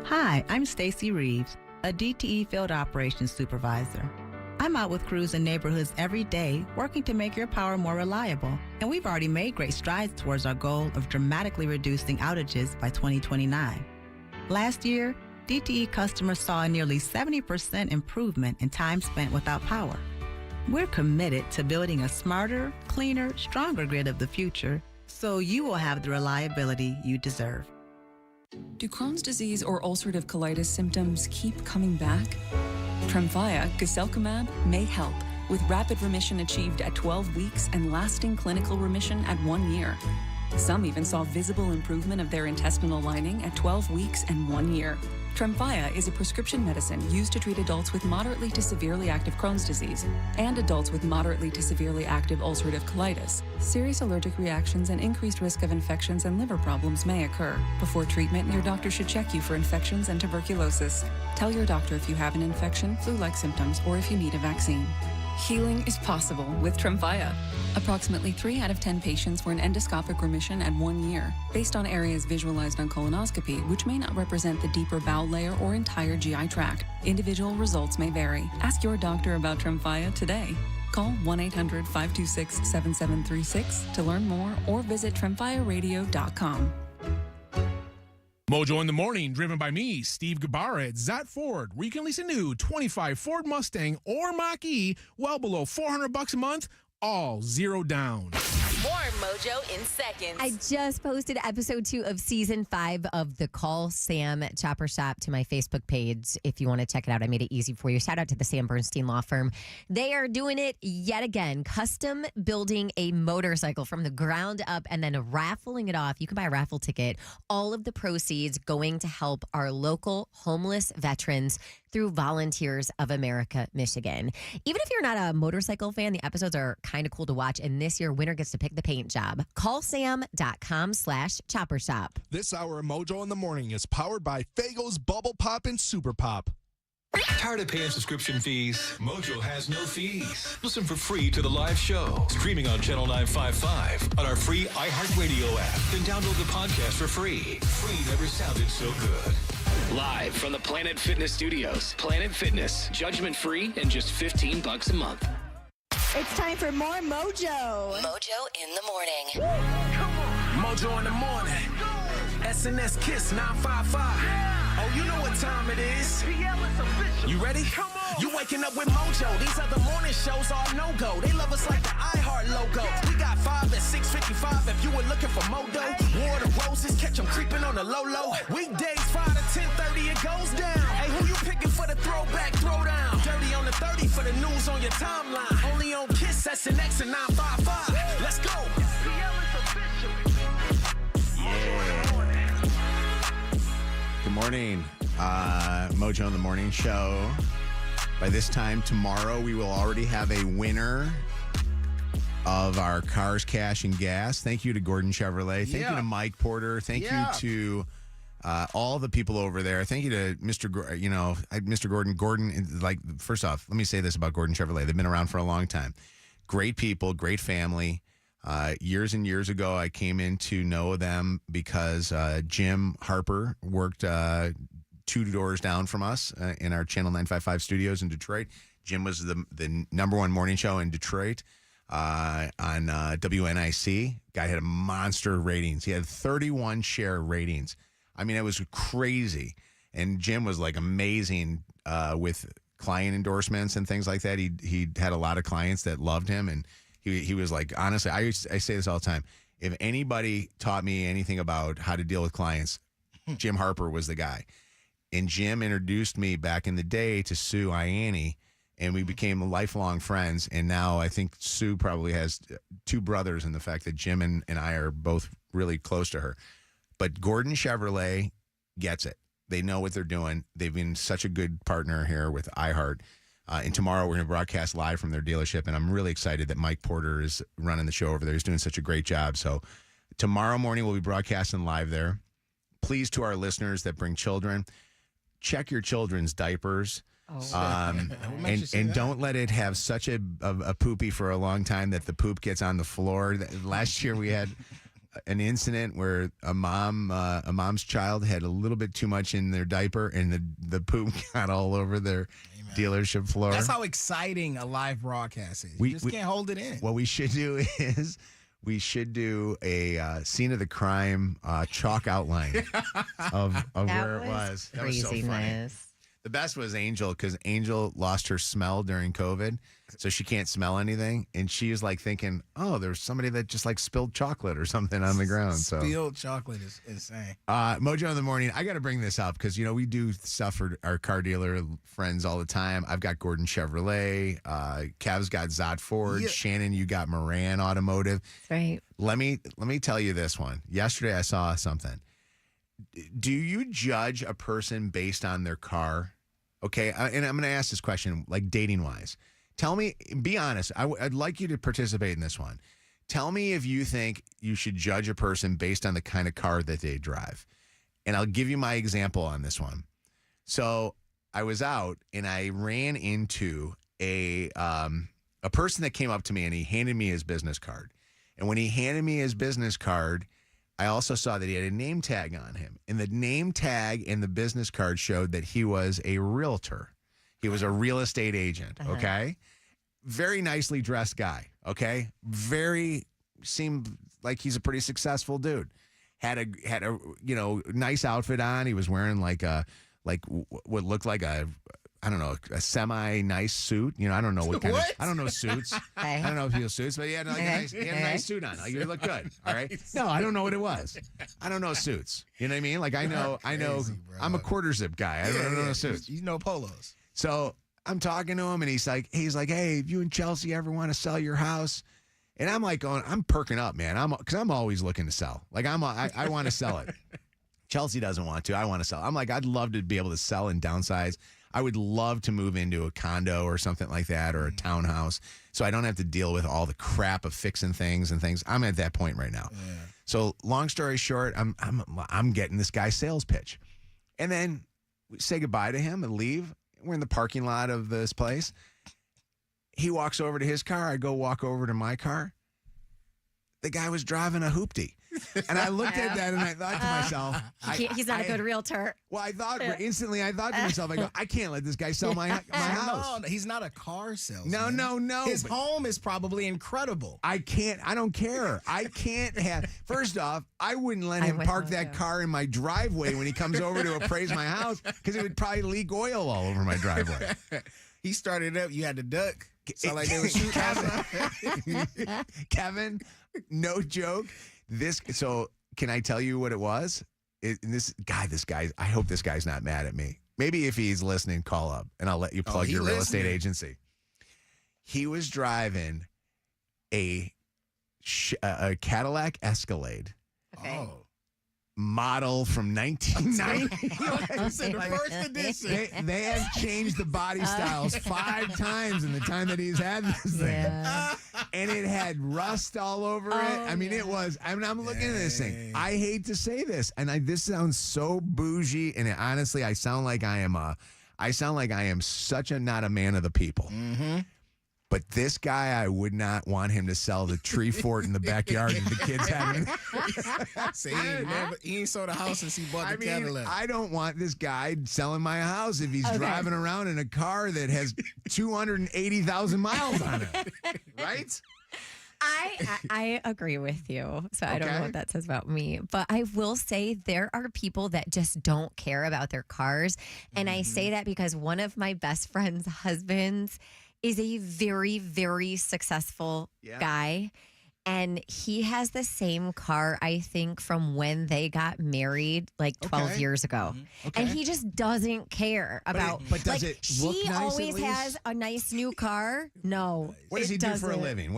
Hi, I'm Stacy Reeves, a DTE Field Operations Supervisor. I'm out with crews in neighborhoods every day working to make your power more reliable, and we've already made great strides towards our goal of dramatically reducing outages by 2029. Last year, DTE customers saw a nearly 70% improvement in time spent without power. We're committed to building a smarter, cleaner, stronger grid of the future so you will have the reliability you deserve. Do Crohn's disease or ulcerative colitis symptoms keep coming back? Tremfya, guselkumab, may help, with rapid remission achieved at 12 weeks and lasting clinical remission at 1 year. Some even saw visible improvement of their intestinal lining at 12 weeks and 1 year. Tremfya is a prescription medicine used to treat adults with moderately to severely active Crohn's disease and adults with moderately to severely active ulcerative colitis. Serious allergic reactions and increased risk of infections and liver problems may occur. Before treatment, your doctor should check you for infections and tuberculosis. Tell your doctor if you have an infection, flu-like symptoms, or if you need a vaccine. Healing is possible with Tremfya. Approximately 3 out of 10 patients were in endoscopic remission at 1 year, based on areas visualized on colonoscopy, which may not represent the deeper bowel layer or entire GI tract. Individual results may vary. Ask your doctor about Tremfya today. Call 1-800-526-7736 to learn more or visit tremfyaradio.com. Mojo in the Morning, driven by me, Steve Gabarra at Zat Ford, where you can lease a new 25 Ford Mustang or Mach-E well below $400 a month, all zero down. More Mojo in seconds. I just posted episode 2 of season 5 of the Call Sam Chopper Shop to my Facebook page. If you want to check it out, I made it easy for you. Shout out to the Sam Bernstein Law Firm. They are doing it yet again, custom building a motorcycle from the ground up and then raffling it off. You can buy a raffle ticket. All of the proceeds going to help our local homeless veterans through Volunteers of America, Michigan. Even if you're not a motorcycle fan, the episodes are kind of cool to watch. And this year, winner gets to pick the paint job. Callsam.com/chopper shop. This hour of Mojo in the Morning is powered by Fago's Bubble Pop and Super Pop. Tired of paying subscription fees? Mojo has no fees. Listen for free to the live show, streaming on Channel 955 on our free iHeartRadio app. Then download the podcast for free. Free never sounded so good. Live from the Planet Fitness Studios. Planet Fitness, judgment-free and just $15 a month. It's time for more Mojo. Mojo in the morning. Mojo in the morning. SNS Kiss 955. Oh, you know what time it is. You ready? Come on. You waking up with Mojo. These other morning shows are no-go. They love us like the iHeart logo. We got 5 at 6:55 if you were looking for Modo. War the roses, catch them creeping on the low-low. Weekdays 5 to 10:30, it goes down. Hey, who you picking for the throwback throwdown? Dirty on the 30 for the news on your timeline. Only on Kiss, SNX, and 955. Let's go. Good morning. Mojo in the Morning Show. By this time tomorrow, we will already have a winner of our Cars, Cash, and Gas. Thank you to Gordon Chevrolet. Thank you to Mike Porter. Thank you to all the people over there. Thank you to Mr. Mr. Gordon. Gordon, like, first off, let me say this about Gordon Chevrolet. They've been around for a long time. Great people, great family. Years and years ago, I came in to know them because Jim Harper worked 2 doors down from us in our Channel 955 studios in Detroit. Jim was the number 1 morning show in Detroit on WNIC. Guy had a monster ratings. He had 31 share ratings. I mean, it was crazy. And Jim was like amazing with client endorsements and things like that. He had a lot of clients that loved him, and he was like, honestly, I say this all the time. If anybody taught me anything about how to deal with clients, Jim Harper was the guy. And Jim introduced me back in the day to Sue Ianni, and we became lifelong friends. And now I think Sue probably has 2 brothers in the fact that Jim and I are both really close to her. But Gordon Chevrolet gets it. They know what they're doing. They've been such a good partner here with iHeart. And tomorrow we're going to broadcast live from their dealership, and I'm really excited that Mike Porter is running the show over there. He's doing such a great job. So tomorrow morning we'll be broadcasting live there. Please, to our listeners that bring children, check your children's diapers. And don't let it have such a poopy for a long time that the poop gets on the floor. Last year we had an incident where a mom's child had a little bit too much in their diaper, and the poop got all over their dealership floor. That's how exciting a live broadcast is. You just can't hold it in. What we should do is we should do a scene of the crime chalk outline of where it was. That was so funny. The best was Angel, because Angel lost her smell during COVID, so she can't smell anything. And she was like thinking, oh, there's somebody that just like spilled chocolate or something on the ground. So Spilled chocolate is insane. Mojo in the morning, I got to bring this up because, we do stuff for our car dealer friends all the time. I've got Gordon Chevrolet. Kev's got Zott Ford. Yeah. Shannon, you got Moran Automotive. Right. Let me tell you this one. Yesterday I saw something. Do you judge a person based on their car? Okay, and I'm going to ask this question, like dating-wise. Tell me, be honest. I'd like you to participate in this one. Tell me if you think you should judge a person based on the kind of car that they drive. And I'll give you my example on this one. So I was out, and I ran into a person that came up to me, and he handed me his business card. And when he handed me his business card, I also saw that he had a name tag on him. And the name tag and the business card showed that he was a realtor. He was a real estate agent, okay? Very nicely dressed guy, okay? Seemed like he's a pretty successful dude. Had a nice outfit on. He was wearing what looked like a semi-nice suit. I don't know what kind of, I don't know suits. I don't know if he was suits, but he had a nice suit on. Like, you look good. All right. No, I don't know what it was. I don't know suits. You know what I mean? Like, I know, I'm a quarter zip guy. I don't know suits. You know polos. So I'm talking to him, and he's like, hey, if you and Chelsea ever want to sell your house, and I'm like I'm perking up, man. Because I'm always looking to sell. Like, I want to sell it. Chelsea doesn't want to. I want to sell. I'm like, I'd love to be able to sell and downsize. I would love to move into a condo or something like that, or a townhouse, so I don't have to deal with all the crap of fixing things and things. I'm at that point right now. Yeah. So long story short, I'm getting this guy's sales pitch, and then we say goodbye to him and leave. We're in the parking lot of this place. He walks over to his car. I go walk over to my car. The guy was driving a hoopty. And I looked at that and I thought to myself, he's not a good realtor. Well, I thought to myself, I can't let this guy sell my house. No, he's not a car salesman. No. His home is probably incredible. I don't care. I can't have, first off, I wouldn't let him park that car in my driveway when he comes over to appraise my house, because it would probably leak oil all over my driveway. He started up, you had to duck. Sound like they were shooting. Kevin, no joke. So can I tell you what it was? This guy, I hope this guy's not mad at me. Maybe if he's listening, call up and I'll let you plug your real estate agency. He was driving a Cadillac Escalade. Okay. Model from 1990. The first edition. They have changed the body styles 5 times in the time that he's had this thing. And it had rust all over it. I mean, it was. I'm looking at this thing. I hate to say this, and this sounds so bougie, and honestly, I sound like I am such a not a man of the people. Mm-hmm. But this guy, I would not want him to sell the tree fort in the backyard that the kids having. See, he ain't sold a house since he bought the Cadillac. I don't want this guy selling my house if he's driving around in a car that has 280,000 miles on it. Right? I agree with you. So I don't know what that says about me. But I will say there are people that just don't care about their cars. And I say that because one of my best friend's husbands is a very, very successful guy. And he has the same car, I think, from when they got married like 12 years ago. And he just doesn't care about. But does it look he nice always has a nice new car. No. What does he do for a living?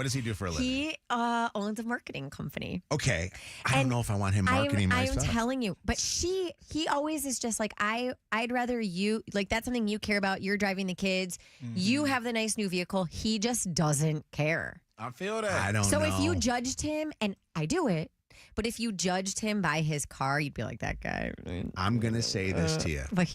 He owns a marketing company. Okay. I don't know if I want him marketing my stuff. I'm telling you. But he always is just like, I'd rather you, like, that's something you care about. You're driving the kids. You have the nice new vehicle. He just doesn't care. I feel that. I don't know. So if you judged him, and I do it, but if you judged him by his car, you'd be like, that guy. I'm going to say this to you. But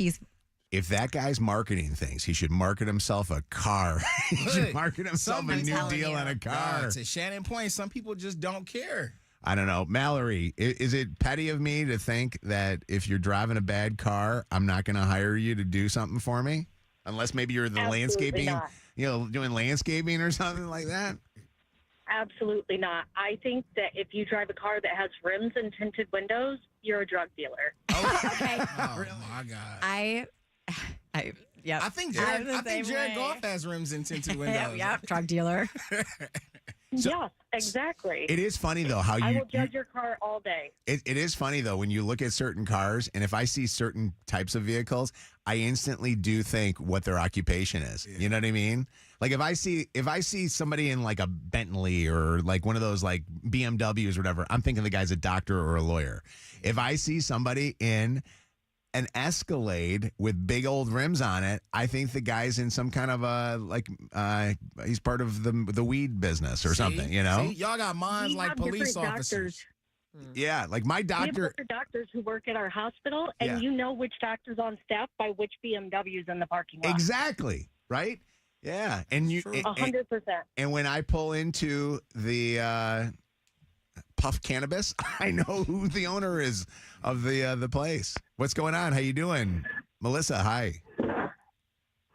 if that guy's marketing things, he should market himself a car. He should market himself a new deal on a car. To Shannon point, some people just don't care. I don't know. Mallory, is it petty of me to think that if you're driving a bad car, I'm not going to hire you to do something for me? Unless maybe you're the landscaping, doing landscaping or something like that? Absolutely not. I think that if you drive a car that has rims and tinted windows, you're a drug dealer. Oh my God. Yeah. I think Jared Goff has rims and tinted windows. Yep. Drug dealer. Yes, exactly. It is funny, though, how I will judge your car all day. It is funny, though, when you look at certain cars, and if I see certain types of vehicles, I instantly do think what their occupation is. Yeah. You know what I mean? Like if I see somebody in like a Bentley or like one of those like BMWs or whatever, I'm thinking the guy's a doctor or a lawyer. If I see somebody in an Escalade with big old rims on it, I think the guy's in some kind of he's part of the weed business or something, you know? See, y'all got minds like police officers. Yeah, like my doctor. We have doctors who work at our hospital, and you know which doctor's on staff by which BMWs in the parking lot. Exactly, right? Yeah, and you 100%. And when I pull into the Puff Cannabis, I know who the owner is of the place. What's going on? How you doing, Melissa? Hi.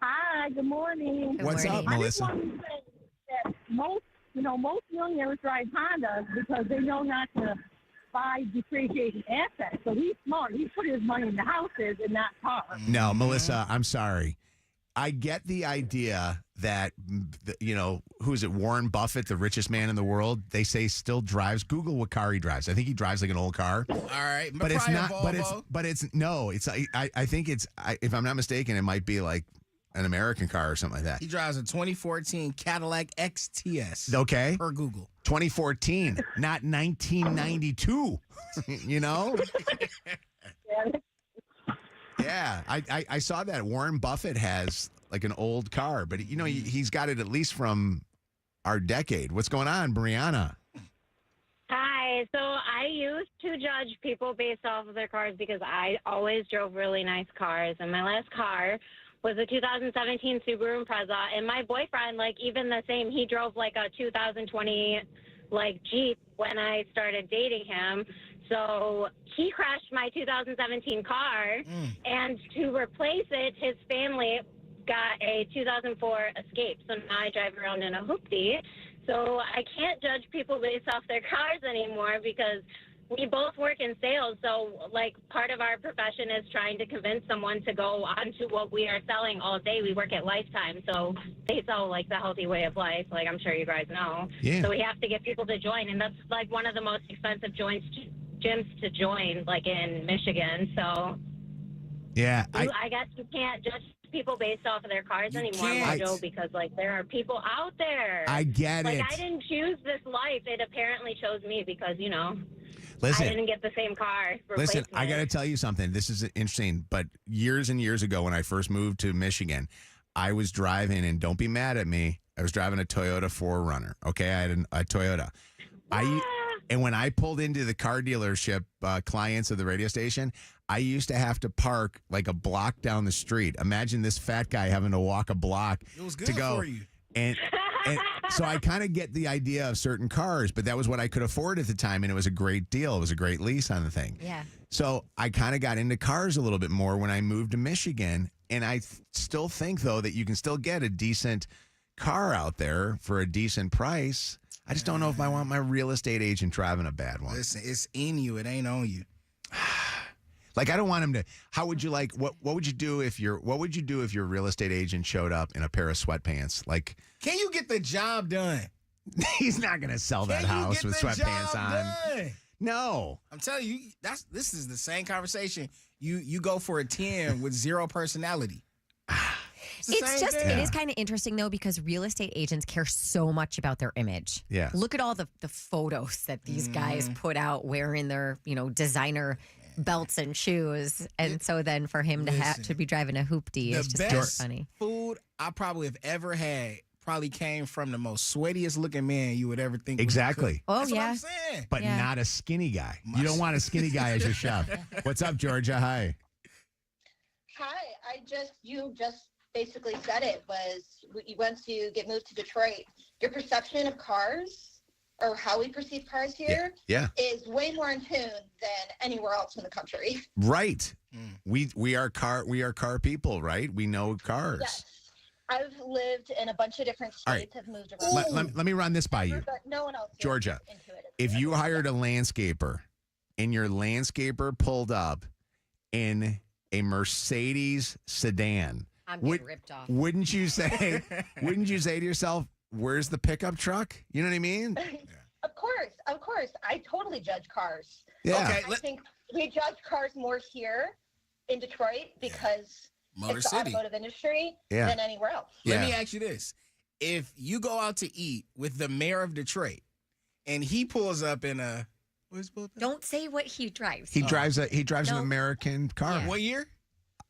Hi. Good morning. What's up, Melissa? I just wanted to say that most millionaires drive Hondas because they know not to buy depreciating assets. So he's smart. He put his money in the houses and not cars. No, Melissa, I'm sorry. I get the idea that, who is it? Warren Buffett, the richest man in the world, they say still drives. Google what car he drives. I think he drives like an old car. All right. But it's not, I think it's, if I'm not mistaken, it might be like an American car or something like that. He drives a 2014 Cadillac XTS. Okay. Per Google. 2014, not 1992, you know? Yeah, I saw that. Warren Buffett has like an old car, but he's got it at least from our decade. What's going on, Brianna? Hi. So I used to judge people based off of their cars because I always drove really nice cars, and my last car was a 2017 Subaru Impreza, and my boyfriend, like even the same, he drove like a 2020 like Jeep when I started dating him. So he crashed my 2017 car, and to replace it, his family got a 2004 Escape. So now I drive around in a hoopty. So I can't judge people based off their cars anymore because we both work in sales. So, like, part of our profession is trying to convince someone to go on to what we are selling all day. We work at Lifetime, so they sell, like, the healthy way of life, like I'm sure you guys know. Yeah. So we have to get people to join, and that's, like, one of the most expensive gyms to join, like, in Michigan. So, yeah, I guess you can't judge people based off of their cars anymore, Mojo, because, like, there are people out there. I get it. Like, I didn't choose this life. It apparently chose me because, Listen, I didn't get the same car. Listen, I got to tell you something. This is interesting, but years and years ago when I first moved to Michigan, I was driving, and don't be mad at me, I was driving a Toyota 4Runner, okay? I had a Toyota. And when I pulled into the car dealership, clients of the radio station, I used to have to park like a block down the street. Imagine this fat guy having to walk a block to go. For you. And so I kind of get the idea of certain cars, but that was what I could afford at the time, and it was a great deal. It was a great lease on the thing. Yeah. So I kind of got into cars a little bit more when I moved to Michigan, and I still think, though, that you can still get a decent car out there for a decent price. I just don't know if I want my real estate agent driving a bad one. Listen, it's in you. It ain't on you. Like, I don't want him to. How would you like? What would you do if your real estate agent showed up in a pair of sweatpants? Like, can you get the job done? He's not going to sell that house with sweatpants on. No, I'm telling you, this is the same conversation. You go for a 10 with zero personality. It is kind of interesting, though, because real estate agents care so much about their image. Yeah. Look at all the photos that these guys put out wearing their, designer belts and shoes. And so then for him to be driving a hoopty is just best funny. Food I probably have ever had probably came from the most sweatiest looking man you would ever think. Exactly. That's what I'm saying. But not a skinny guy. You don't want a skinny guy as your chef. What's up, Georgia? Hi. Hi. You just basically said it. Was once you get moved to Detroit, your perception of cars or how we perceive cars here is way more in tune than anywhere else in the country. Right. We are car people, right? We know cars. Yes. I've lived in a bunch of different states. I've moved around. Let me run this by you. But no one else Georgia, into it. if you hired a landscaper and your landscaper pulled up in a Mercedes sedan. I'm getting ripped off. Wouldn't you say to yourself, where's the pickup truck? You know what I mean? Of course. I totally judge cars. Yeah. I think we judge cars more here in Detroit because Motor it's the City. automotive industry Yeah. than anywhere else. Let me ask you this. If you go out to eat with the mayor of Detroit and he pulls up in a... Don't say what he drives. He drives an American car. What year?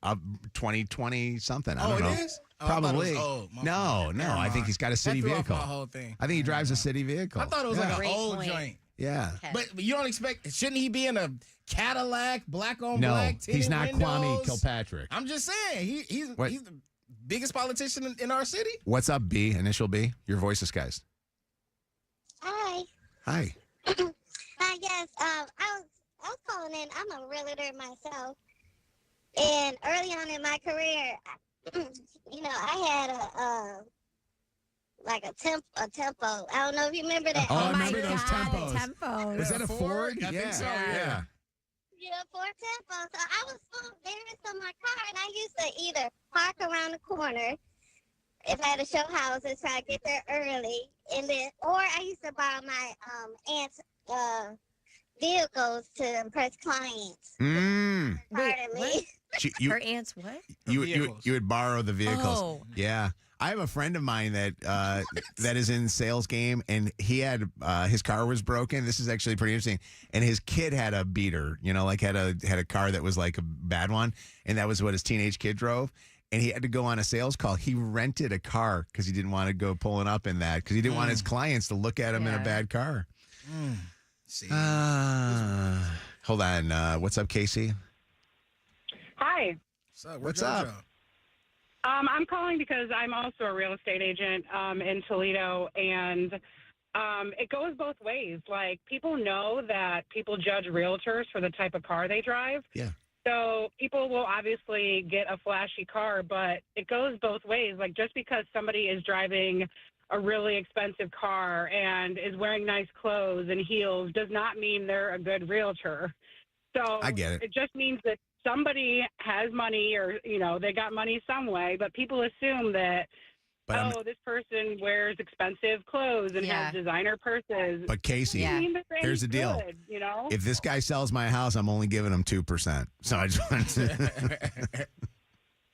2020 something. I don't know. It is? Probably. No. I think he's got a city That threw off vehicle. my whole thing. I think he drives a city vehicle. I thought it was like an Great old point. joint. Yeah. But you don't expect, shouldn't he be in a Cadillac, black on No, black, he's tinted not Kwame windows? Kilpatrick. I'm just saying, he's What? the biggest politician in our city. What's up, B? Initial B? Your voice is guys. Hi. Hi. Hi, yes. I was calling in. I'm a realtor myself. And early on in my career, I had a tempo. I don't know if you remember that. Oh, I my remember those God, tempos. Tempos. Was that a Ford? I think so, yeah. Yeah, Ford Tempo. So I was so embarrassed on my car, and I used to either park around the corner if I had to show houses, try to get there early, and then, or I used to borrow my aunt's vehicles to impress clients. Mm. Pardon me. Her aunt's what? You would borrow the vehicles. Oh. Yeah. I have a friend of mine that that is in sales game, and he had his car was broken. This is actually pretty interesting. And his kid had a beater, had a car that was like a bad one, and that was what his teenage kid drove. And he had to go on a sales call. He rented a car because he didn't want to go pulling up in that because he didn't want his clients to look at him in a bad car. See. Hold on. What's up, Casey? Hi. What's up? I'm calling because I'm also a real estate agent in Toledo, and it goes both ways. Like, people know that people judge realtors for the type of car they drive. Yeah. So people will obviously get a flashy car, but it goes both ways. Like, just because somebody is driving a really expensive car and is wearing nice clothes and heels does not mean they're a good realtor. So I get it. It just means that somebody has money, or they got money some way, but people assume that this person wears expensive clothes and has designer purses. But Casey, here's the deal. Good, If this guy sells my house, I'm only giving him 2%. So I just wanted to...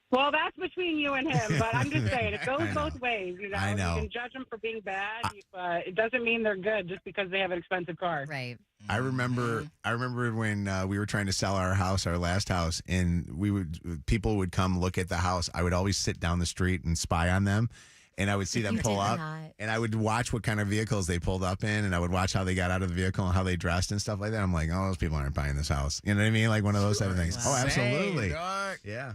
Well, that's between you and him, but I'm just saying it goes both ways. I know. You can judge them for being bad, but it doesn't mean they're good just because they have an expensive car. Right. I remember when we were trying to sell our last house, and people would come look at the house. I would always sit down the street and spy on them, and I would see them pull up, and I would watch what kind of vehicles they pulled up in, and I would watch how they got out of the vehicle and how they dressed and stuff like that. I'm like, oh, those people aren't buying this house. You know what I mean? Like one of those type of things. Oh, absolutely. Yeah.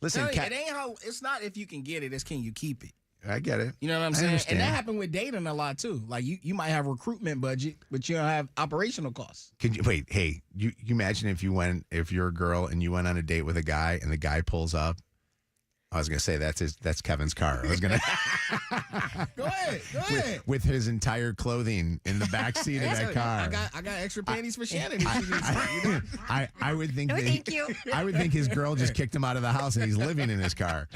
Listen, it ain't how. It's not if you can get it. It's can you keep it. I get it. You know what I'm I saying? understand. And that happened with dating a lot too. Like you might have recruitment budget, but you don't have operational costs. Could you wait? Hey, you imagine if you're a girl and you went on a date with a guy and the guy pulls up. I was gonna say that's Kevin's car. I was gonna Go ahead. with his entire clothing in the back seat of that car. I got extra panties for Shannon. I would think No, thank you. I would think his girl just kicked him out of the house and he's living in his car.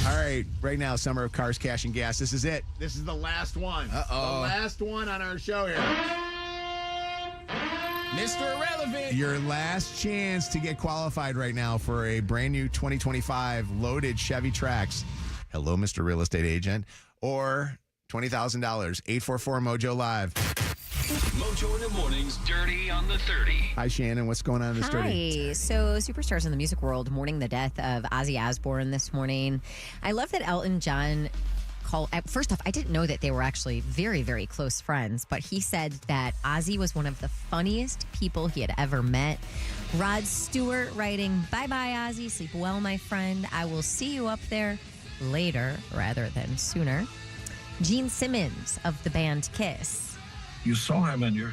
All right, right now, Summer of Cars, Cash, and Gas. This is it. This is the last one. Uh-oh. The last one on our show here. Mr. Irrelevant. Your last chance to get qualified right now for a brand new 2025 loaded Chevy Trax. Hello, Mr. Real Estate Agent. Or $20,000. 844 Mojo Live. Mojo in the mornings, Dirty on the 30. Hi, Shannon. What's going on in this Dirty? Hi. So, superstars in the music world mourning the death of Ozzy Osbourne this morning. I love that Elton John first off, I didn't know that they were actually very, very close friends, but he said that Ozzy was one of the funniest people he had ever met. Rod Stewart writing, "Bye-bye, Ozzy. Sleep well, my friend. I will see you up there later rather than sooner." Gene Simmons of the band Kiss. You saw him and your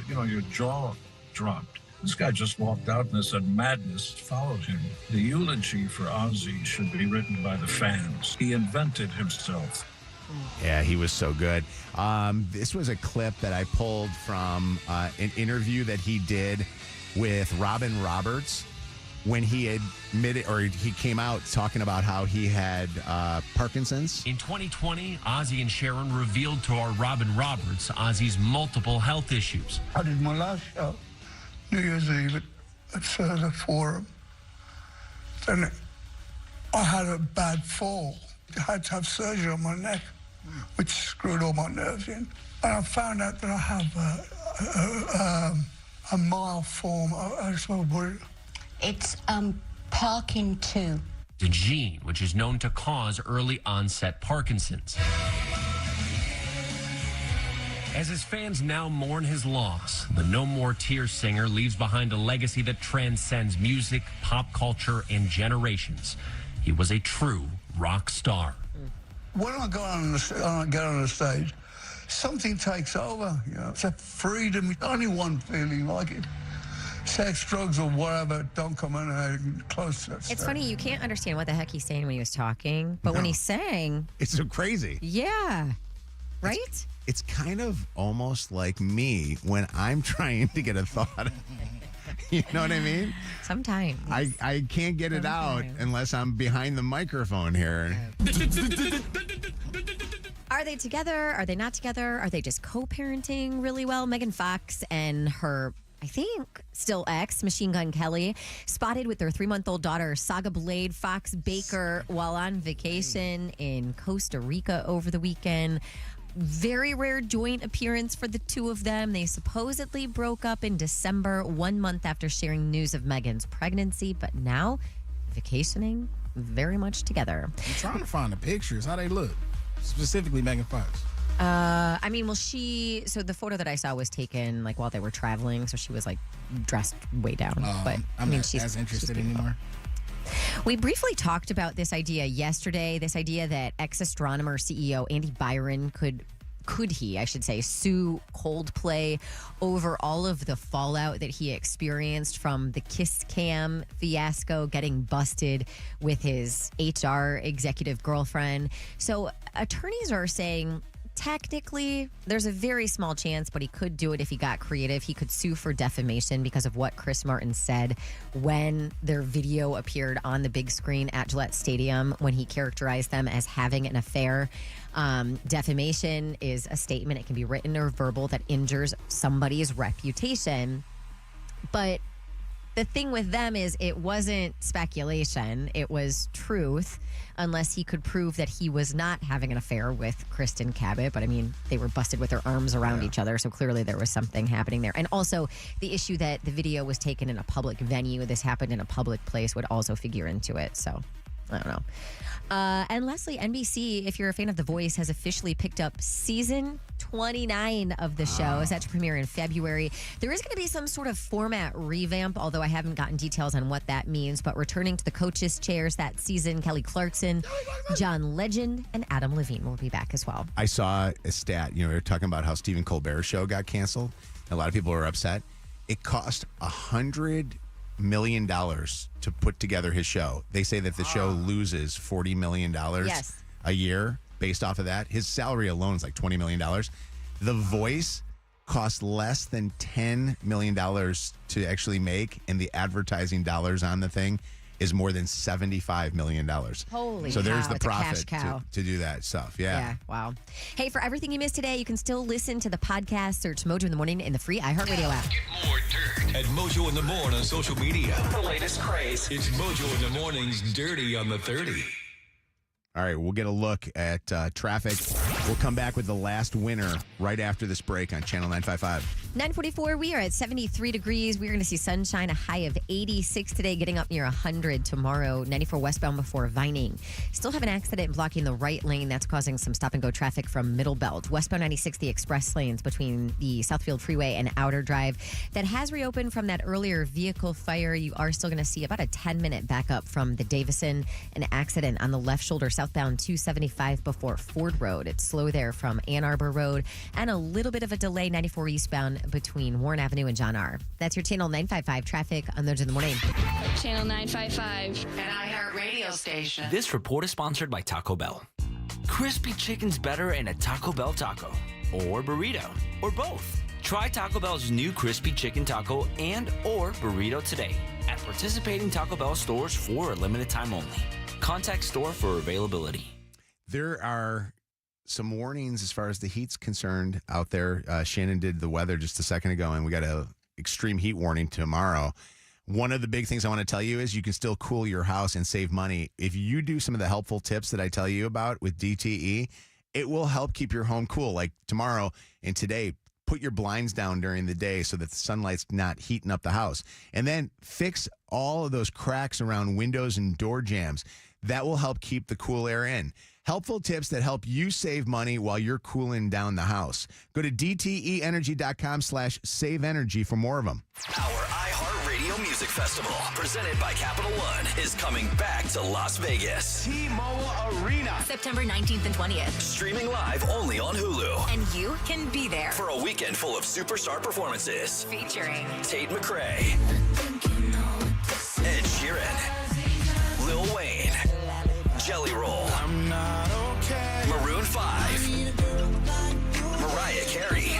jaw dropped. This guy just walked out and said madness followed him. The eulogy for Ozzy should be written by the fans. He invented himself. Yeah, he was so good. This was a clip that I pulled from an interview that he did with Robin Roberts. when he admitted, or he came out talking about how he had Parkinson's. In 2020, Ozzy and Sharon revealed to our Robin Roberts Ozzy's multiple health issues. I did my last show, New Year's Eve at the Forum. Then I had a bad fall. I had to have surgery on my neck, which screwed all my nerves in. And I found out that I have a mild form. I just want to put it. It's Parkin 2. The gene, which is known to cause early onset Parkinson's. As his fans now mourn his loss, the No More Tears singer leaves behind a legacy that transcends music, pop culture, and generations. He was a true rock star. When I get on the stage, something takes over. You know, it's a freedom. Only one feeling like it. Sex, drugs, or whatever don't come in close to that. It's funny, you can't understand what the heck he's saying when he was talking, but when he sang, it's so crazy. Yeah. Right? It's kind of almost like me when I'm trying to get a thought. You know what I mean? Sometimes. I can't get it out unless I'm behind the microphone here. Are they together? Are they not together? Are they just co-parenting really well? Megan Fox and her, I think, still ex, Machine Gun Kelly, spotted with their 3-month-old daughter, Saga Blade Fox Baker, while on vacation in Costa Rica over the weekend. Very rare joint appearance for the two of them. They supposedly broke up in December, 1 month after sharing news of Megan's pregnancy, but now vacationing very much together. I'm trying to find the pictures, how they look, specifically Megan Fox. I mean, well, so the photo that I saw was taken like while they were traveling, so she was like dressed way down. But I'm not as interested anymore. We briefly talked about this idea yesterday, this idea that ex-Astronomer CEO Andy Byron could he, I should say, sue Coldplay over all of the fallout that he experienced from the Kiss Cam fiasco, getting busted with his HR executive girlfriend. So attorneys are saying, technically, there's a very small chance, but he could do it if he got creative. He could sue for defamation because of what Chris Martin said when their video appeared on the big screen at Gillette Stadium when he characterized them as having an affair. Defamation is a statement. It can be written or verbal that injures somebody's reputation. But the thing with them is it wasn't speculation. It was truth, unless he could prove that he was not having an affair with Kristen Cabot. But I mean, they were busted with their arms around each other, so clearly there was something happening there. And also the issue that the video was taken in a public venue, this happened in a public place, would also figure into it. So I don't know. And Leslie, NBC, if you're a fan of The Voice, has officially picked up season 29 of the show. Is set to premiere in February. There is going to be some sort of format revamp, although I haven't gotten details on what that means. But returning to the coaches' chairs that season, Kelly Clarkson, John Legend, and Adam Levine will be back as well. I saw a stat. You know, we were talking about how Stephen Colbert's show got canceled. A lot of people were upset. It cost $100 million to put together his show. They say that the show loses $40 million a year based off of that. His salary alone is like $20 million. The Voice cost less than $10 million to actually make, and the advertising dollars on the thing is more than $75 million. Holy So cow, there's the it's a cash profit cow. to do that stuff. Yeah. Wow. Hey, for everything you missed today, you can still listen to the podcast. Search Mojo in the Morning in the free iHeartRadio app. Get more dirt at Mojo in the Morning on social media. The latest craze. It's Mojo in the Morning's Dirty on the 30. All right, we'll get a look at traffic. We'll come back with the last winner right after this break on Channel 955. 9:44, we are at 73 degrees. We're going to see sunshine, a high of 86 today, getting up near 100 tomorrow. 94 westbound before Vining. Still have an accident blocking the right lane. That's causing some stop-and-go traffic from Middle Belt. Westbound 96, the express lanes between the Southfield Freeway and Outer Drive. That has reopened from that earlier vehicle fire. You are still going to see about a 10-minute backup from the Davison. An accident on the left shoulder, southbound 275 before Ford Road. It's slow there from Ann Arbor Road. And a little bit of a delay, 94 eastbound between Warren Avenue and John R. That's your Channel 955 traffic on Mojo in the Morning. Channel 955. An iHeartRadio station. This report is sponsored by Taco Bell. Crispy chicken's better in a Taco Bell taco. Or burrito. Or both. Try Taco Bell's new crispy chicken taco and or burrito today at participating Taco Bell stores for a limited time only. Contact store for availability. There are some warnings as far as the heat's concerned out there. Shannon did the weather just a second ago, and we got an extreme heat warning tomorrow. One of the big things I want to tell you is you can still cool your house and save money. If you do some of the helpful tips that I tell you about with DTE, it will help keep your home cool. Like tomorrow and today, put your blinds down during the day so that the sunlight's not heating up the house. And then fix all of those cracks around windows and door jambs. That will help keep the cool air in. Helpful tips that help you save money while you're cooling down the house. Go to dteenergy.com/saveenergy for more of them. Our iHeartRadio Music Festival, presented by Capital One, is coming back to Las Vegas. T-Mobile Arena. September 19th and 20th. Streaming live only on Hulu. And you can be there. For a weekend full of superstar performances. Featuring Tate McRae, Ed Sheeran, Lil Wayne, Jelly Roll, I'm not okay. Maroon 5, Mariah Carey,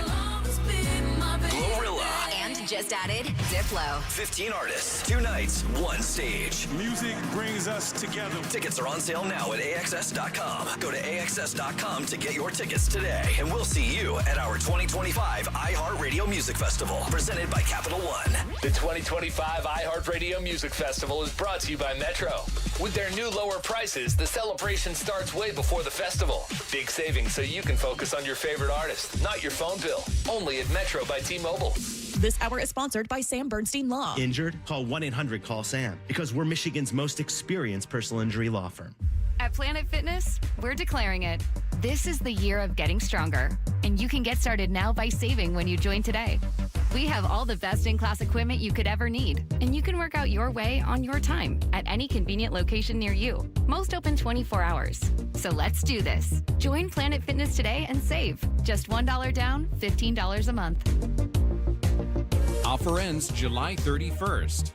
Glorilla, And just added Diplo. 15 artists, 2 nights, 1 stage. Music brings us together. Tickets are on sale now at AXS.com. Go to AXS.com to get your tickets today. And we'll see you at our 2025 iHeartRadio Music Festival, presented by Capital One. The 2025 iHeartRadio Music Festival is brought to you by Metro. With their new lower prices, the celebration starts way before the festival. Big savings so you can focus on your favorite artist, not your phone bill. Only at Metro by T-Mobile. This hour is sponsored by Sam Bernstein Law. Injured? Call 1-800-CALL-SAM because we're Michigan's most experienced personal injury law firm. At Planet Fitness, we're declaring it. This is the year of getting stronger, and you can get started now by saving when you join today. We have all the best-in-class equipment you could ever need, and you can work out your way on your time at any convenient location near you. Most open 24 hours. So let's do this. Join Planet Fitness today and save. Just $1 down, $15 a month. Offer ends July 31st.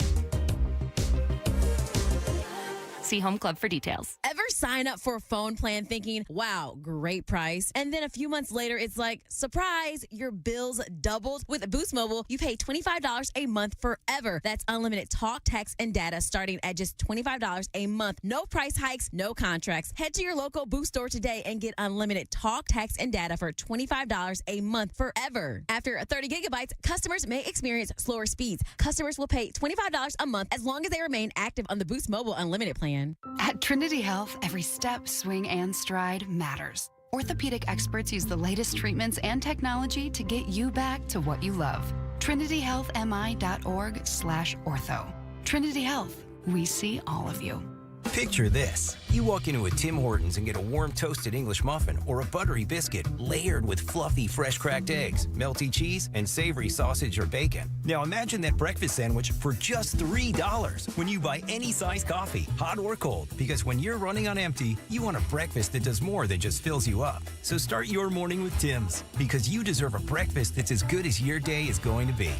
See Home Club for details. Ever sign up for a phone plan thinking, wow, great price, and then a few months later, it's like, surprise, your bills doubled? With Boost Mobile, you pay $25 a month forever. That's unlimited talk, text, and data starting at just $25 a month. No price hikes, no contracts. Head to your local Boost store today and get unlimited talk, text, and data for $25 a month forever. After 30 gigabytes, customers may experience slower speeds. Customers will pay $25 a month as long as they remain active on the Boost Mobile Unlimited plan. At Trinity Health, every step, swing, and stride matters. Orthopedic experts use the latest treatments and technology to get you back to what you love. TrinityHealthMI.org/ortho. Trinity Health, we see all of you. Picture this. You walk into a Tim Hortons and get a warm toasted English muffin or a buttery biscuit layered with fluffy fresh cracked eggs, melty cheese, and savory sausage or bacon. Now imagine that breakfast sandwich for just $3 when you buy any size coffee, hot or cold. Because when you're running on empty, you want a breakfast that does more than just fills you up. So start your morning with Tim's, because you deserve a breakfast that's as good as your day is going to be.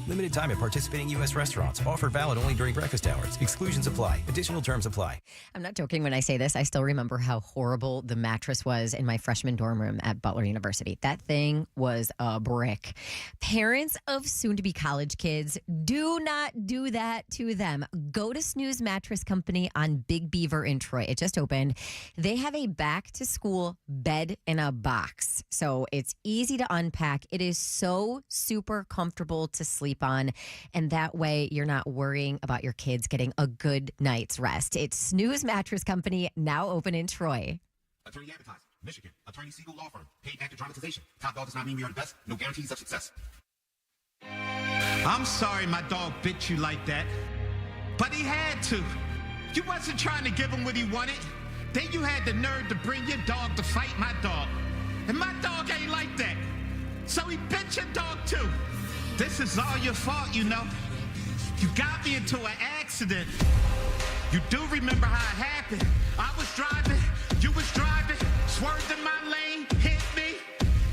Limited time at participating U.S. restaurants. Offer valid only during breakfast hours. Exclusions apply. Additional terms apply. I'm not joking when I say this. I still remember how horrible the mattress was in my freshman dorm room at Butler University. That thing was a brick. Parents of soon-to-be college kids, do not do that to them. Go to Snooze Mattress Company on Big Beaver in Troy. It just opened. They have a back-to-school bed in a box. So it's easy to unpack. It is so super comfortable to sleep on, and that way you're not worrying about your kids getting a good night's rest. It's Snooze Mattress Company, now open in Troy. Attorney Advertising, Michigan. Attorney Siegel Law Firm. Paid actor dramatization. Top dog does not mean we are the best. No guarantees of success. I'm sorry my dog bit you like that, but he had to. You wasn't trying to give him what he wanted. Then you had the nerve to bring your dog to fight my dog. And my dog ain't like that. So he bit your dog too. This is all your fault, you know. You got me into an accident. You do remember how it happened. I was driving, you was driving, swerved in my lane, hit me.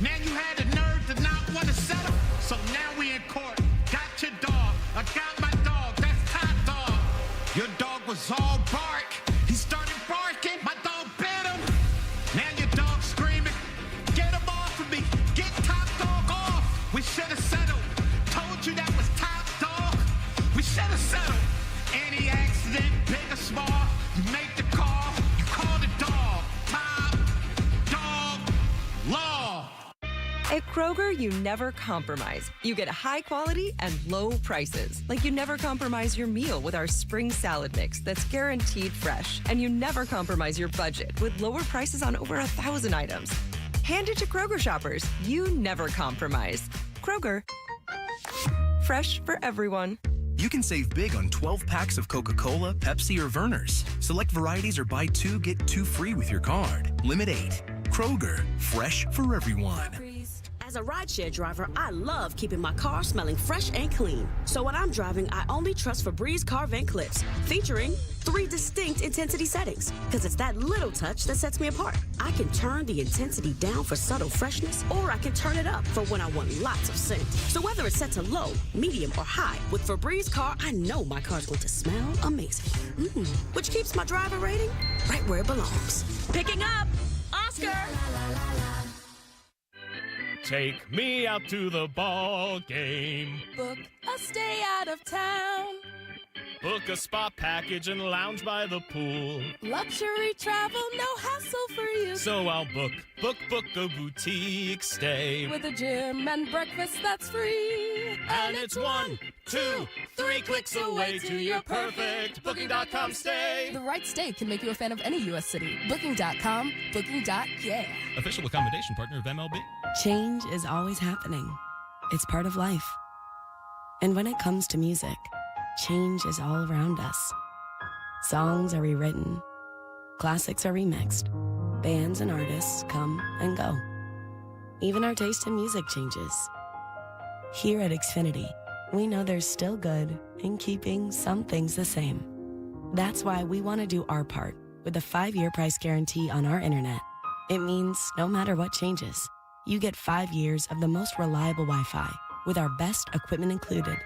Now you had the nerve to not want to settle. So now we in court. Got your dog. I got my dog. That's Top Dog. Your dog was all bark. He started barking. My dog bit him. Now your dog's screaming. Get him off of me. Get Top Dog off. We should have said Any accident, big or small, you make the call, you call the dog. Top dog law. At Kroger, you never compromise. You get high quality and low prices. Like you never compromise your meal with our spring salad mix that's guaranteed fresh. And you never compromise your budget with lower prices on over 1,000 items. Hand it to Kroger shoppers. You never compromise. Kroger. Fresh for everyone. You can save big on 12 packs of Coca-Cola, Pepsi, or Vernors. Select varieties or buy 2, get 2 free with your card. Limit 8. Kroger. Fresh for everyone. As a rideshare driver, I love keeping my car smelling fresh and clean. So when I'm driving, I only trust Febreze car vent clips, featuring 3 distinct intensity settings, because it's that little touch that sets me apart. I can turn the intensity down for subtle freshness, or I can turn it up for when I want lots of scent. So whether it's set to low, medium, or high, with Febreze car, I know my car's going to smell amazing. Which keeps my driver rating right where it belongs. Picking up Oscar. Take me out to the ball game. Book a stay out of town. Book a spa package and lounge by the pool. Luxury travel, no hassle for you. So I'll book a boutique stay. With a gym and breakfast that's free. And it's 1, 2, 3 clicks away to your perfect Booking.com stay. The right stay can make you a fan of any U.S. city. Booking.com, Booking.yeah. Official accommodation partner of MLB. Change is always happening. It's part of life. And when it comes to music, change is all around us. Songs are rewritten. Classics are remixed. Bands and artists come and go. Even our taste in music changes. Here at Xfinity, we know there's still good in keeping some things the same. That's why we want to do our part with a 5-year price guarantee on our internet. It means no matter what changes, you get 5 years of the most reliable Wi-Fi with our best equipment included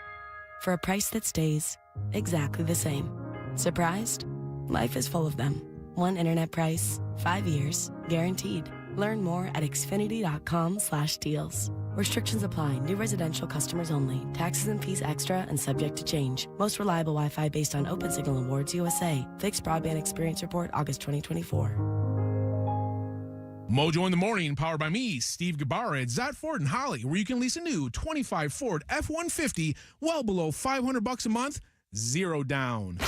for a price that stays exactly the same. Surprised? Life is full of them. One internet price, 5 years, guaranteed. Learn more at xfinity.com/deals. Restrictions apply. New residential customers only. Taxes and fees extra and subject to change. Most reliable Wi-Fi based on Open Signal Awards USA. Fixed Broadband Experience Report, August 2024. Mojo in the Morning, powered by me, Steve Gabarra at Zat Ford and Holly, where you can lease a new 25 Ford F-150 well below $500 a month, 0 down.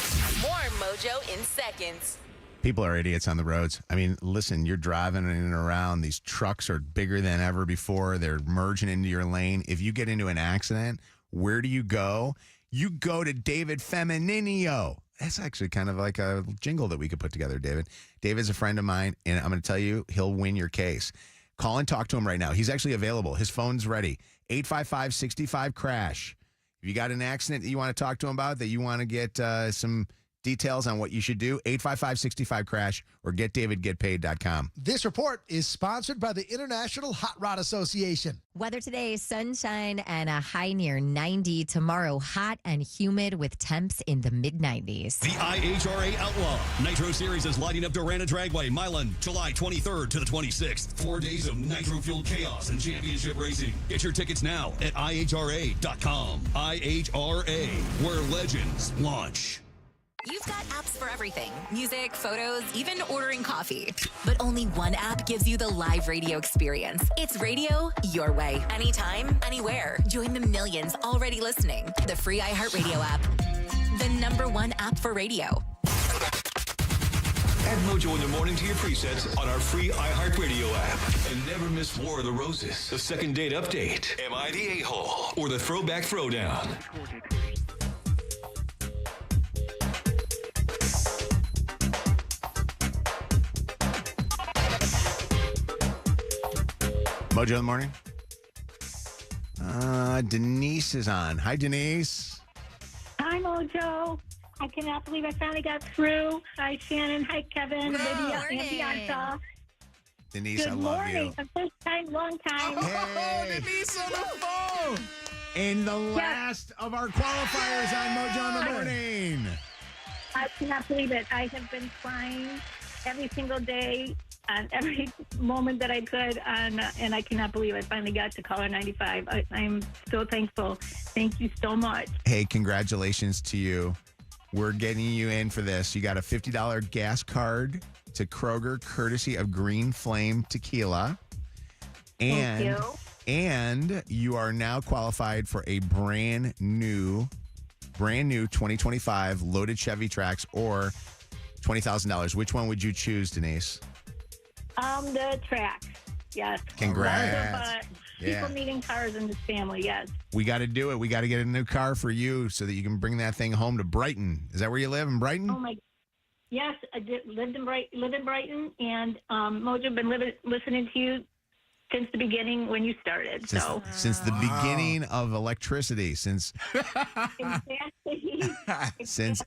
More Mojo in seconds. People are idiots on the roads. I mean, listen, you're driving in and around. These trucks are bigger than ever before. They're merging into your lane. If you get into an accident, where do you go? You go to David Femininio. That's actually kind of like a jingle that we could put together, David. David's a friend of mine, and I'm going to tell you, he'll win your case. Call and talk to him right now. He's actually available. His phone's ready. 855-65-CRASH. If you got an accident that you want to talk to him about, that you want to get some details on what you should do, 855-65-CRASH or getdavidgetpaid.com. This report is sponsored by the International Hot Rod Association. Weather today, sunshine and a high near 90. Tomorrow, hot and humid with temps in the mid-90s. The IHRA Outlaw Nitro Series is lighting up Durana Dragway, Milan, July 23rd to the 26th. 4 days of nitro-fueled chaos and championship racing. Get your tickets now at IHRA.com. IHRA, where legends launch. You've got apps for everything. Music, photos, even ordering coffee. But only one app gives you the live radio experience. It's radio your way. Anytime, anywhere. Join the millions already listening. The free iHeartRadio app. The #1 app for radio. Add Mojo in the Morning to your presets on our free iHeartRadio app. And never miss War of the Roses, the second date update, Am I the A-Hole, or the Throwback Throwdown. Mojo in the Morning. Denise is on. Hi, Denise. Hi, Mojo. I cannot believe I finally got through. Hi, Shannon. Hi, Kevin. Lydia, and Bianca. Denise, Good I love morning. you. First time, long time. Hey. Denise on the phone. And the last of our qualifiers on Mojo in the Morning. I cannot believe it. I have been trying every single day on every moment that I could, and I cannot believe I finally got to caller 95. I'm so thankful. Thank you so much. Hey, congratulations to you. we're getting you in for this. You got a $50 gas card to Kroger, courtesy of Green Flame Tequila. And, Thank you. And you are now qualified for a brand new 2025 loaded Chevy Trax or $20,000. Which one would you choose, Denise? The track. Yes. Congrats. People needing cars in this family, yes. We got to do it. We got to get a new car for you so that you can bring that thing home to Brighton. Is that where you live, in Brighton? Oh, my. Yes, I live in Brighton, and Mojo, been listening to you since the beginning when you started. Since the beginning of electricity, since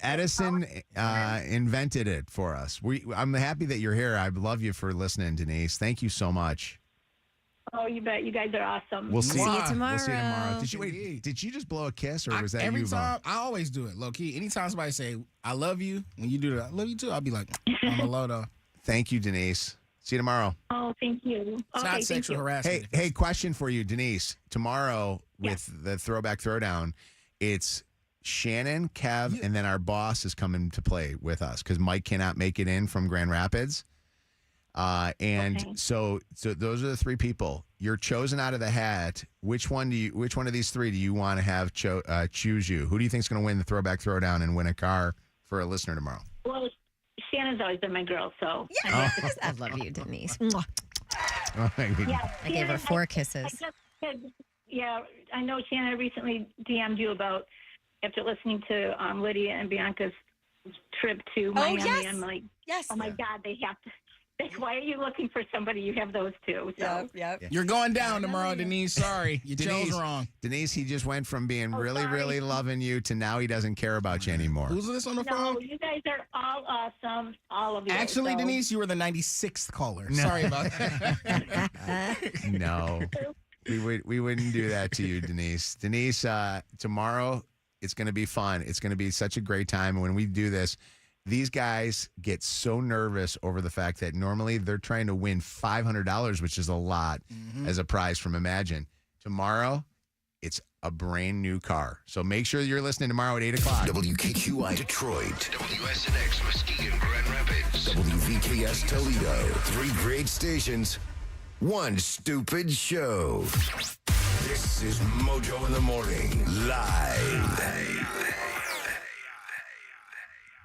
Edison invented it for us. I'm happy that you're here. I love you for listening, Denise. Thank you so much. Oh, you bet. You guys are awesome. We'll see you tomorrow. We'll see you tomorrow. Did you just blow a kiss, or was that every you? time? I always do it, low key. Anytime somebody say I love you, when you do that, I love you too. I'll be like, I'm a low though. Thank you, Denise. See you tomorrow. Oh, thank you. It's not sexual harassment. Hey, question for you, Denise. Tomorrow with the Throwback Throwdown, it's Shannon, Kev, and then our boss is coming to play with us because Mike cannot make it in from Grand Rapids. So those are the three people. You're chosen out of the hat. Which one of these three do you want to have choose you? Who do you think is going to win the Throwback Throwdown and win a car for a listener tomorrow? Well, Shannon's always been my girl, so. Yes. I love you, Denise. Mwah. I gave her 4 kisses. I know Shannon recently DM'd you about after listening to Lydia and Bianca's trip to Miami. Yes. I'm like, yes. Oh my God, they have to. Why are you looking for somebody? You have those two. So. Yep. You're going down tomorrow, Denise. Sorry. You chose wrong. Denise, he just went from being really loving you to now he doesn't care about you anymore. Who's this on the phone? No, you guys are all awesome. All of you. Actually, Denise, you were the 96th caller. No. Sorry about that. No. We wouldn't do that to you, Denise. Denise, tomorrow it's going to be fun. It's going to be such a great time. And when we do this, these guys get so nervous over the fact that normally they're trying to win $500, which is a lot, as a prize from Imagine. Tomorrow, it's a brand new car. So make sure you're listening tomorrow at 8 o'clock. WKQI Detroit, WSNX Muskegon Grand Rapids, WVKS Toledo. 3 great stations, 1 stupid show. This is Mojo in the Morning, live.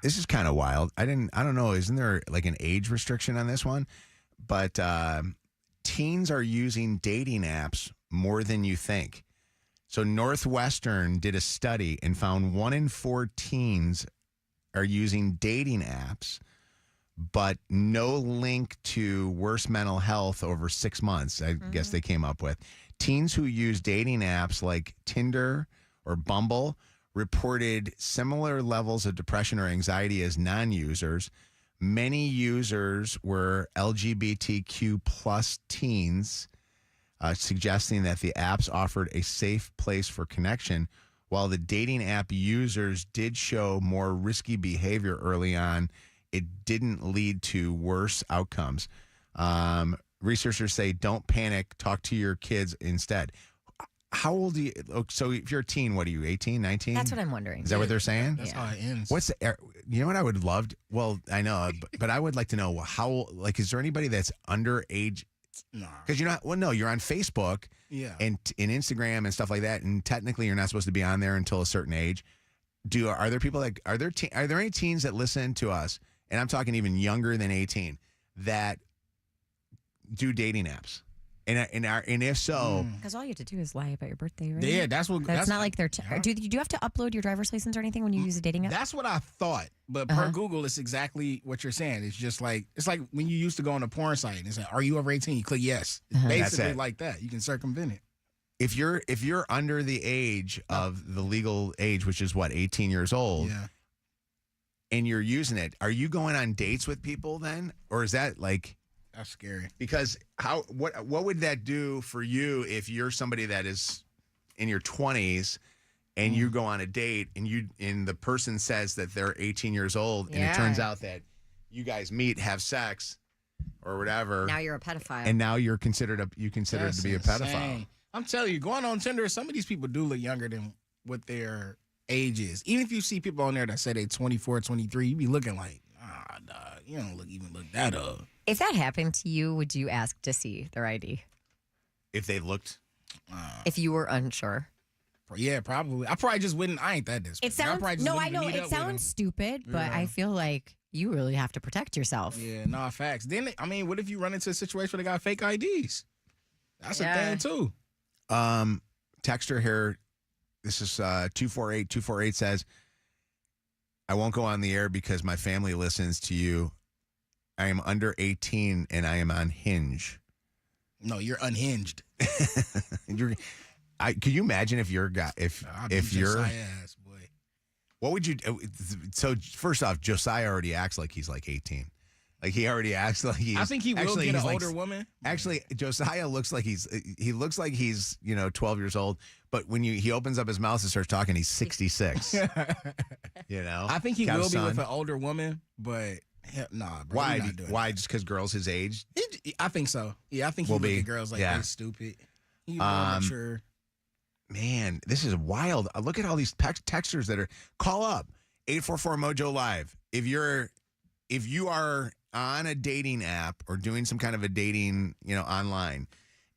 This is kind of wild. I don't know. Isn't there like an age restriction on this one? But teens are using dating apps more than you think. So Northwestern did a study and found 1 in 4 teens are using dating apps, but no link to worse mental health over 6 months, I guess they came up with. Teens who use dating apps like Tinder or Bumble reported similar levels of depression or anxiety as non-users. Many users were LGBTQ plus teens, suggesting that the apps offered a safe place for connection, while the dating app users did show more risky behavior early on. It didn't lead to worse outcomes. Researchers say don't panic, talk to your kids instead. How old are you? So if you're a teen, what are you, 18, 19? That's what I'm wondering. Is that what they're saying? That's how it ends. You know what I would love? Well, I know, but I would like to know is there anybody that's underage? No. Because you're not, you're on Facebook and Instagram and stuff like that. And technically you're not supposed to be on there until a certain age. Are there any teens that listen to us? And I'm talking even younger than 18 that do dating apps. And if so, because all you have to do is lie about your birthday, right? Yeah, that's not like they're. Do you have to upload your driver's license or anything when you use a dating app? That's what I thought, but per Google, it's exactly what you're saying. It's just like when you used to go on a porn site and it's like, "Are you over 18?" You click yes. It's basically like that. You can circumvent it. If you're under the age of the legal age, which is what, 18 years old, and you're using it, are you going on dates with people then, or is that like? That's scary. Because what would that do for you if you're somebody that is in your 20s and you go on a date and the person says that they're 18 years old and it turns out that you guys meet, have sex or whatever. Now you're a pedophile. And now you're considered to be a pedophile. I'm telling you, going on Tinder, some of these people do look younger than what they're ages. Even if you see people on there that say they 24, 23, you be looking like, dog, you don't even look that up. If that happened to you, would you ask to see their ID? If they looked? If you were unsure. Yeah, probably. I probably just wouldn't. I ain't that desperate. It sounds, I know it sounds stupid, but I feel like you really have to protect yourself. Yeah, no, facts. Then, what if you run into a situation where they got fake IDs? That's a thing, too. Texter here, this is 248. 248 says, I won't go on the air because my family listens to you. I am under 18 and I am on Hinge. No, you're unhinged. Could you imagine if you're if you're ass, boy. What would you? So first off, Josiah already acts like he's like 18. Like he already acts like he's. I think he will get an older woman. Actually, Josiah looks like he's 12 years old. But when he opens up his mouth and starts talking, he's 66. I think he will be with an older woman, but nah, bro. Why? Why? Just because girls his age? I think so. Yeah, I think he'll look at girls like they're stupid. He's more mature. Man, this is wild. Look at all these texters that are call up 844 Mojo Live. If you are on a dating app or doing some kind of a dating, online,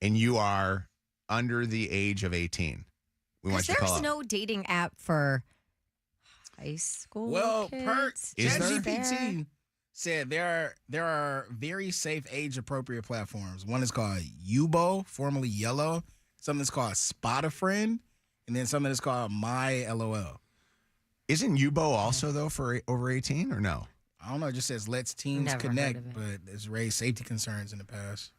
and you are under the age of 18, we want you to call There's up. no dating app for high school. Well, kids. ChatGPT said there are very safe age appropriate platforms. One is called Yubo, formerly Yellow. Something that's called Spot a Friend, and then something that's called My LOL. Isn't Yubo also though for over 18 or no? I don't know. It just says Let's Teens Never Connect, but it's raised safety concerns in the past.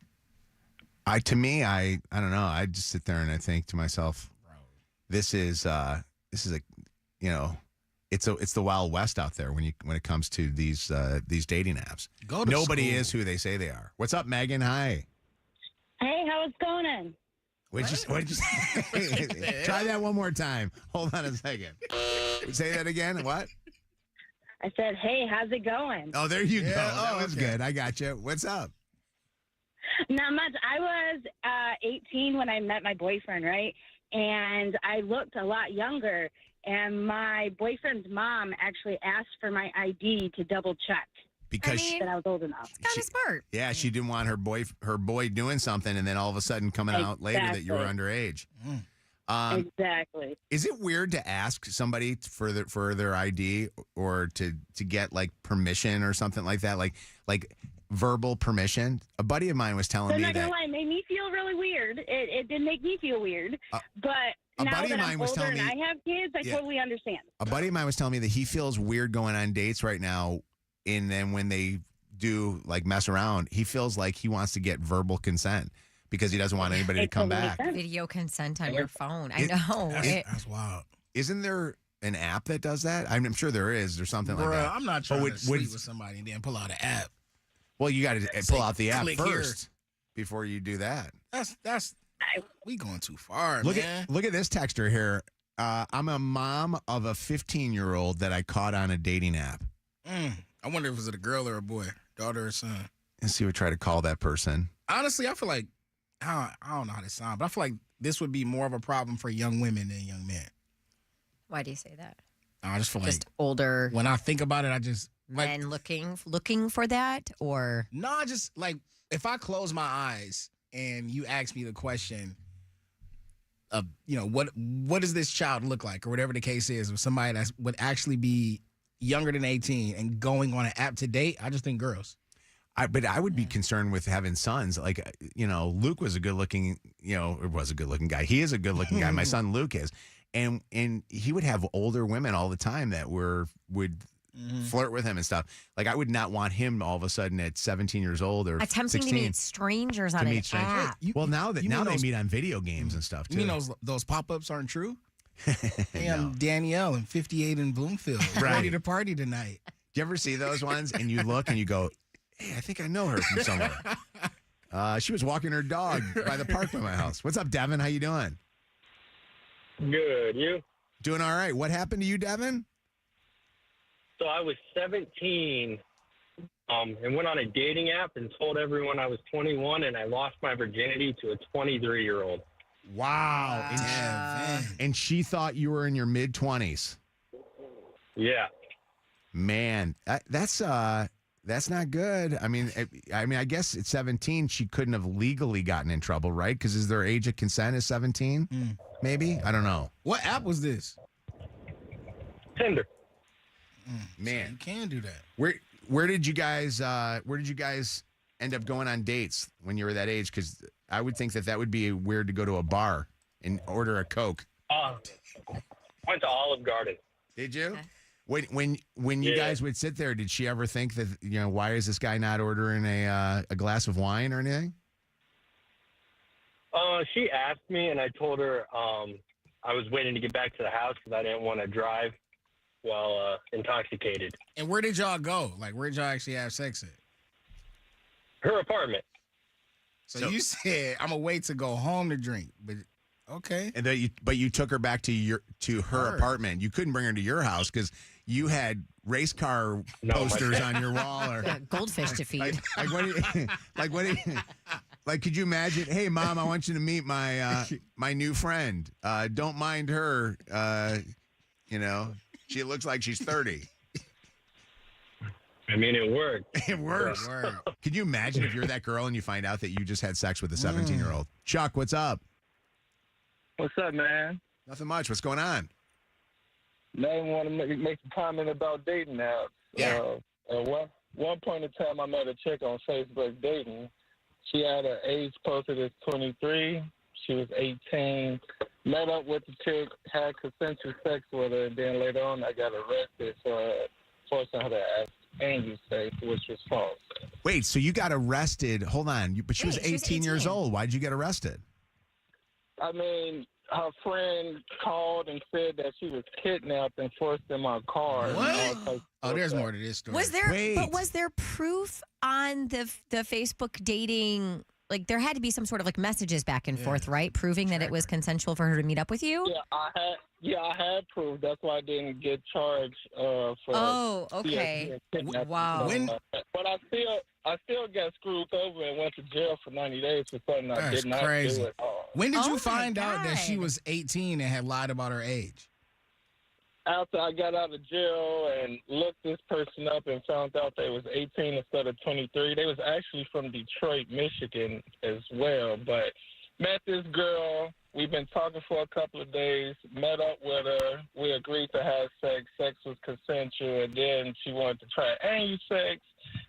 I don't know. I just sit there and I think to myself, this is a it's the Wild West out there when it comes to these dating apps. Nobody is who they say they are. What's up, Megan? Hi. Hey, how's it going? What did you say? Try that one more time. Hold on a second. Say that again. What? I said, hey, how's it going? Oh, there you go. That was good. I got you. What's up? Not much. I was 18 when I met my boyfriend, right? And I looked a lot younger. And my boyfriend's mom actually asked for my ID to double check. Because that I was old enough. Kind of smart. Yeah, she didn't want her boy doing something, and then all of a sudden coming out later that you were underage. Exactly. Is it weird to ask somebody for their ID or to get like permission or something like that, like verbal permission? A buddy of mine was telling I'm me not that. gonna lie, it made me feel really weird. It did make me feel weird, but a now buddy that of mine I'm was older telling and me- I have kids, I totally understand. A buddy of mine was telling me that he feels weird going on dates right now, and then when they do like mess around, he feels like he wants to get verbal consent because he doesn't want anybody to come back. Video consent on your phone. I know. That's wild. Isn't there an app that does that? I'm sure there is. There's something like that. I'm not trying to sleep with somebody and then pull out an app. Well, you got to pull out the app click first before you do that. That's we going too far, Look man. at this texter here. I'm a mom of a 15-year-old that I caught on a dating app. I wonder if it was a girl or a boy, daughter or son. And see, we try to call that person. Honestly, I feel like I don't know how to sound, but I feel like this would be more of a problem for young women than young men. Why do you say that? I just feel like older. When I think about it, I just men looking for that, or no, just like if I close my eyes and you ask me the question of what does this child look like or whatever the case is, with somebody that would actually be younger than 18 and going on an app to date, I just think girls. But I would be concerned with having sons. Like, Luke was a good-looking, was a good-looking guy. He is a good-looking guy. My son Luke is. And he would have older women all the time that would flirt with him and stuff. Like, I would not want him all of a sudden at 17 years old or attempting 16 to meet strangers on an app. Well, now they meet on video games and stuff, too. You mean those pop-ups aren't true? Hey, I'm Danielle. I'm 58 in Bloomfield. Right. Ready to party tonight. Do you ever see those ones and you look and you go, hey, I think I know her from somewhere. She was walking her dog by the park by my house. What's up, Devin? How you doing? Good. You? Doing all right. What happened to you, Devin? So I was 17 and went on a dating app and told everyone I was 21, and I lost my virginity to a 23-year-old. Wow. And she thought you were in your mid-20s. Yeah. Man, that's not good. I mean, I guess at 17 she couldn't have legally gotten in trouble, right? Because is their age of consent is 17? Maybe, I don't know. What app was this? Tinder. Man, so you can do that. Where did you guys end up going on dates when you were that age? Because I would think that would be weird to go to a bar and order a Coke. Went to Olive Garden. Did you? When you guys would sit there, did she ever think that, why is this guy not ordering a glass of wine or anything? She asked me, and I told her I was waiting to get back to the house because I didn't want to drive while intoxicated. And where did y'all go? Like, where did y'all actually have sex at? Her apartment. So you said, I'm going to wait to go home to drink, but okay. And you took her back to her apartment. You couldn't bring her to your house because you had race car posters on your wall or goldfish to feed. Like, could you imagine? Hey, Mom, I want you to meet my new friend. Don't mind her. She looks like she's 30. I mean, it worked. It works. Could you imagine if you're that girl and you find out that you just had sex with a 17-year-old? Chuck, what's up? What's up, man? Nothing much. What's going on? I want to make a comment about dating apps. Yeah. At one point in time, I met a chick on Facebook dating. She had her age posted as 23. She was 18. Met up with the chick, had consensual sex with her, and then later on, I got arrested for forcing her to ask anal sex, which was false. Wait, so you got arrested? Hold on, but she was 18 years old. Why did you get arrested? I mean, her friend called and said that she was kidnapped and forced in my car. What? Oh, there's more to this story. Was there proof on the Facebook dating? Like, there had to be some sort of like messages back and forth, right? Proving that it was consensual for her to meet up with you? Yeah, I had proof. That's why I didn't get charged for. Oh, okay. Wow. But I still got screwed over and went to jail for 90 days for something I did not crazy. do at all. When did you find out that she was 18 and had lied about her age? After I got out of jail and looked this person up and found out they was 18 instead of 23. They was actually from Detroit, Michigan as well. But met this girl. We've been talking for a couple of days. Met up with her. We agreed to have sex. Sex was consensual. And then she wanted to try anal sex.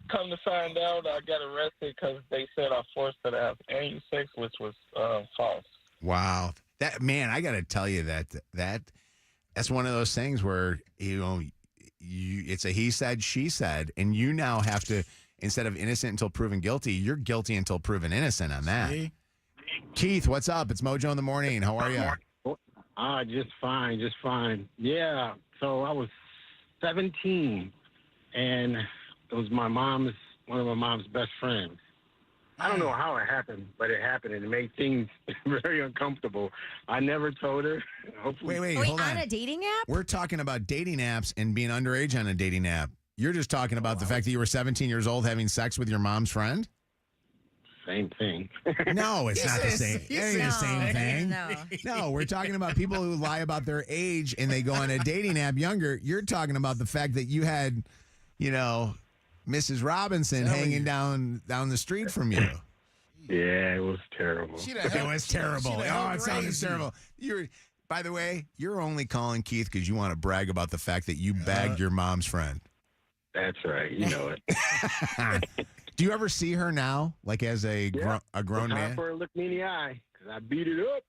Come to find out, I got arrested because they said I forced her to have anal sex, which was false. Wow. I got to tell you that's one of those things where, it's a he said, she said, and you now have to, instead of innocent until proven guilty, you're guilty until proven innocent on that. See? Keith, what's up? It's Mojo in the morning. How are you? Just fine. Yeah, so I was 17, and it was one of my mom's best friends. I don't know how it happened, but it happened, and it made things very uncomfortable. I never told her. Wait, hold on. On a dating app? We're talking about dating apps and being underage on a dating app. You're just talking about the fact that you were 17 years old having sex with your mom's friend? Same thing. No, it's not the same. It ain't the same thing. No, we're talking about people who lie about their age and they go on a dating app younger. You're talking about the fact that you had, Mrs. Robinson hanging down the street from you. Yeah, it was terrible. It was terrible. It sounded terrible. By the way, you're only calling Keith because you want to brag about the fact that you bagged your mom's friend. That's right. You know it. Do you ever see her now, like as a grown man? Time for her to look me in the eye because I beat it up.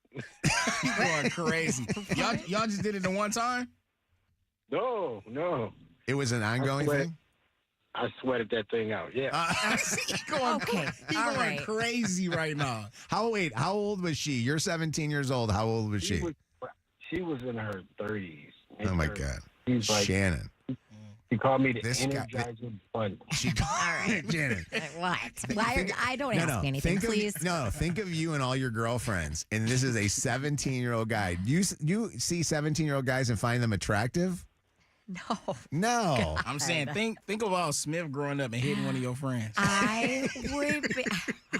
You going crazy? Y'all just did it the one time? No. It was an ongoing thing? I sweated that thing out. Yeah. He's going crazy right now. How old was she? You're 17 years old. How old was she? She was in her 30s. Oh my God. She's like, Shannon. She called me the Energizer Bunny. She called me Shannon. What? I don't ask me anything, please. Think of you and all your girlfriends, and this is a 17-year-old guy. You see 17-year-old guys and find them attractive? No. I'm saying, think about Smith growing up and hitting one of your friends. I would be.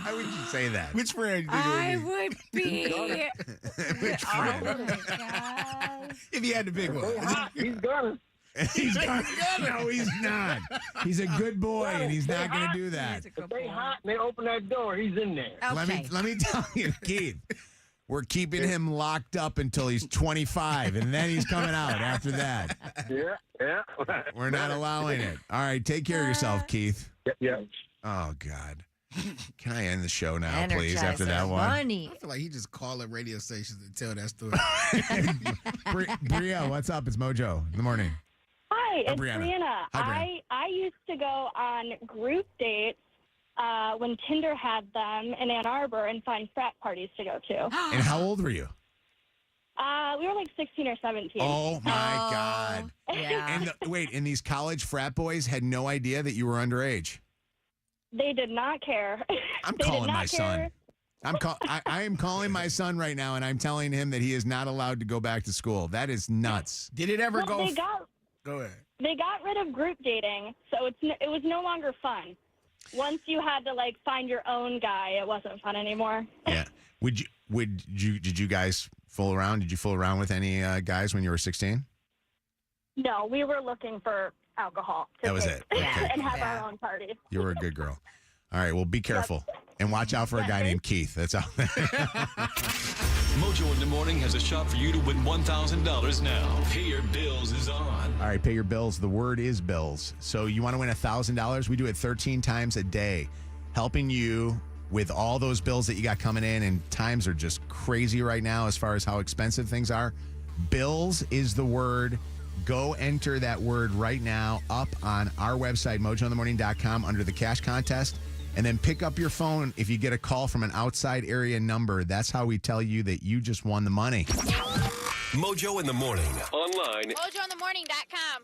Why would you say that? Which friend? I would be. Which friend? Oh my God. If you had to pick one. He's gonna. He's gonna. No, he's not. He's a good boy, and he's not going to do that. If they hot and they open that door, he's in there. Okay. Let me tell you, Keith. We're keeping him locked up until he's 25, and then he's coming out after that. Yeah. We're not allowing it. All right, take care of yourself, Keith. Yeah. Oh, God. Can I end the show now, please, after that one? Funny. I feel like he just called up radio stations and tell that story. Bria, what's up? It's Mojo in the morning. Hi, Oh, it's Brianna. Brianna. Hi, Brianna. I used to go on group dates when Tinder had them in Ann Arbor and find frat parties to go to. And how old were you? We were like 16 or 17. Oh, my God. Yeah. And these college frat boys had no idea that you were underage. They did not care. I'm They did calling not my care. son. I am calling my son right now, and I'm telling him that he is not allowed to go back to school. That is nuts. Did it ever Well, go? Go ahead. They got rid of group dating, so it was no longer fun. Once you had to find your own guy, it wasn't fun anymore. Yeah. Did you guys fool around? Did you fool around with any guys when you were 16? No, we were looking for alcohol. That was it. Okay. And have our own parties. You were a good girl. All right. Well, be careful and watch out for a guy named Keith. That's all. Mojo in the Morning has a shot for you to win $1,000 now. Pay Your Bills is on. All right, pay your bills. The word is bills. So you want to win $1,000? We do it 13 times a day, helping you with all those bills that you got coming in. And times are just crazy right now as far as how expensive things are. Bills is the word. Go enter that word right now up on our website, mojointhemorning.com, under the cash contest. And then pick up your phone if you get a call from an outside area number. That's how we tell you that you just won the money. Mojo in the morning. Online. MojoInTheMorning.com.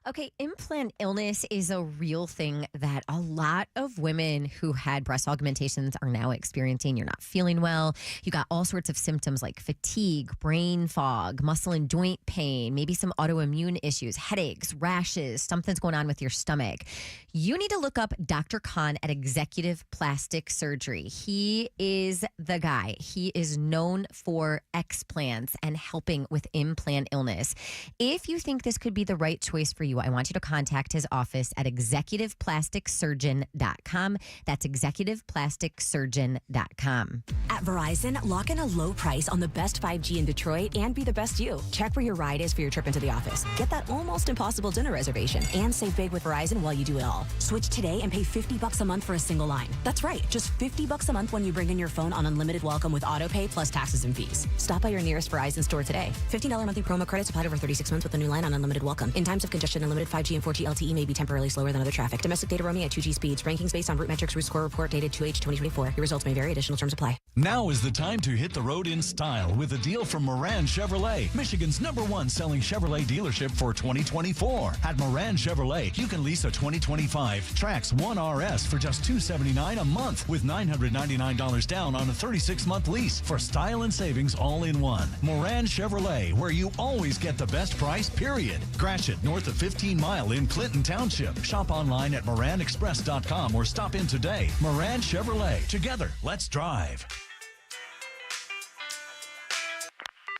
Okay, implant illness is a real thing that a lot of women who had breast augmentations are now experiencing. You're not feeling well. You got all sorts of symptoms like fatigue, brain fog, muscle and joint pain, maybe some autoimmune issues, headaches, rashes, something's going on with your stomach. You need to look up Dr. Khan at Executive Plastic Surgery. He is the guy. He is known for explants and helping with implant illness. If you think this could be the right choice for you, I want you to contact his office at executiveplasticsurgeon.com. That's executiveplasticsurgeon.com. At Verizon, lock in a low price on the best 5G in Detroit and be the best you. Check where your ride is for your trip into the office. Get that almost impossible dinner reservation and save big with Verizon while you do it all. Switch today and pay $50 a month for a single line. That's right, just $50 a month when you bring in your phone on unlimited welcome with autopay plus taxes and fees. Stop by your nearest Verizon store today. $15 monthly promo credits applied over 36 months with a new line on unlimited welcome. In times of congestion, unlimited 5G and 4G LTE may be temporarily slower than other traffic. Domestic data roaming at 2G speeds. Rankings based on Root Metrics Root Score Report dated 2H 2024. Your results may vary. Additional terms apply. Now is the time to hit the road in style with a deal from Moran Chevrolet, Michigan's #1 selling Chevrolet dealership for 2024. At Moran Chevrolet, you can lease a 2025 Trax 1RS for just $279 a month with $999 down on a 36-month lease for style and savings all in one. Moran Chevrolet, where you always get the best price, period. Gratiot, north of 15 Mile in Clinton Township. Shop online at moranexpress.com or stop in today. Moran Chevrolet. Together, let's drive.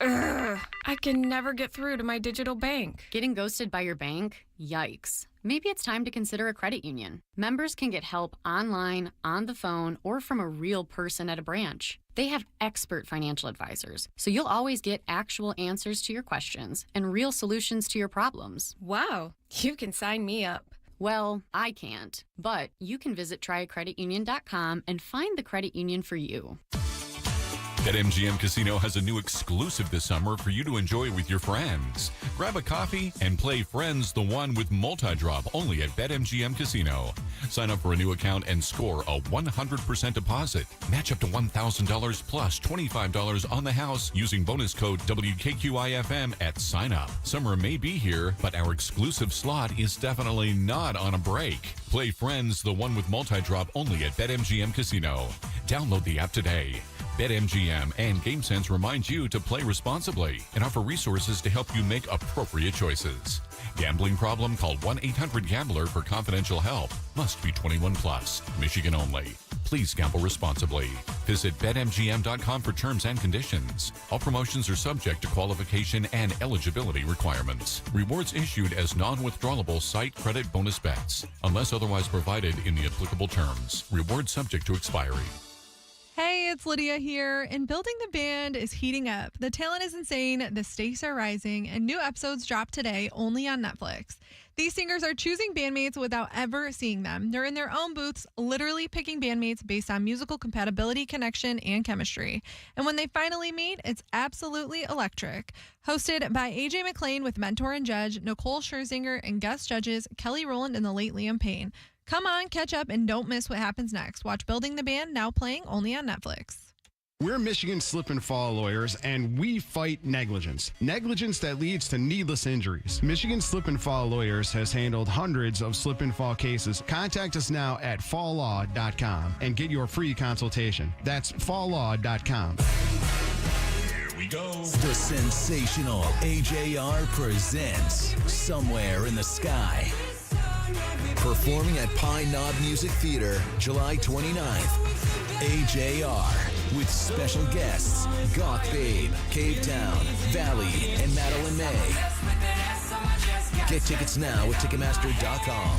Ugh, I can never get through to my digital bank. Getting ghosted by your bank? Yikes. Maybe it's time to consider a credit union. Members can get help online, on the phone, or from a real person at a branch. They have expert financial advisors, so you'll always get actual answers to your questions and real solutions to your problems. Wow, you can sign me up. Well, I can't, but you can visit tryacreditunion.com and find the credit union for you. BetMGM Casino has a new exclusive this summer for you to enjoy with your friends. Grab a coffee and play Friends the One with multi-drop only at BetMGM Casino. Sign up for a new account and score a 100% deposit. Match up to $1,000 plus $25 on the house using bonus code WKQIFM at sign up. Summer may be here, but our exclusive slot is definitely not on a break. Play Friends the One with multi-drop only at BetMGM Casino. Download the app today. BetMGM and GameSense remind you to play responsibly and offer resources to help you make appropriate choices. Gambling problem? Call 1-800-GAMBLER for confidential help. Must be 21 plus. Michigan only. Please gamble responsibly. Visit BetMGM.com for terms and conditions. All promotions are subject to qualification and eligibility requirements. Rewards issued as non-withdrawable site credit bonus bets, unless otherwise provided in the applicable terms. Rewards subject to expiry. Hey, it's Lydia here, and Building the Band is heating up. The talent is insane, the stakes are rising, and new episodes drop today only on Netflix. These singers are choosing bandmates without ever seeing them. They're in their own booths, literally picking bandmates based on musical compatibility, connection, and chemistry. And when they finally meet, it's absolutely electric. Hosted by AJ McLean with mentor and judge Nicole Scherzinger and guest judges Kelly Rowland and the late Liam Payne. Come on, catch up, and don't miss what happens next. Watch Building the Band, now playing only on Netflix. We're Michigan slip and fall lawyers, and we fight negligence. Negligence that leads to needless injuries. Michigan Slip and Fall Lawyers has handled hundreds of slip and fall cases. Contact us now at falllaw.com and get your free consultation. That's falllaw.com. Here we go. The sensational AJR presents Somewhere in the Sky. Performing at Pine Knob Music Theater, July 29th. AJR with special guests Goth Babe, Cave Town, Valley, and Madeline May. Get tickets now at Ticketmaster.com.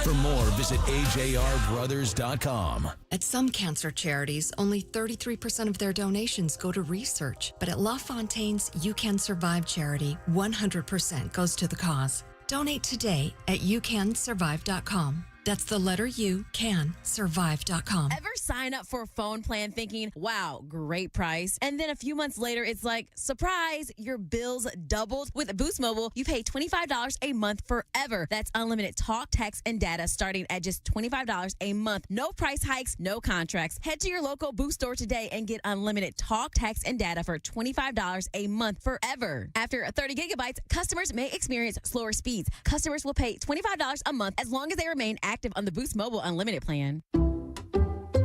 For more, visit AJRbrothers.com. At some cancer charities, only 33% of their donations go to research. But at La Fontaine's You Can Survive charity, 100% goes to the cause. Donate today at youcansurvive.com. That's the letter U, can, survive.com. Ever sign up for a phone plan thinking, wow, great price, and then a few months later, it's like, surprise, your bills doubled? With Boost Mobile, you pay $25 a month forever. That's unlimited talk, text, and data starting at just $25 a month. No price hikes, no contracts. Head to your local Boost store today and get unlimited talk, text, and data for $25 a month forever. After 30 gigabytes, customers may experience slower speeds. Customers will pay $25 a month as long as they remain active on the Boost Mobile Unlimited plan.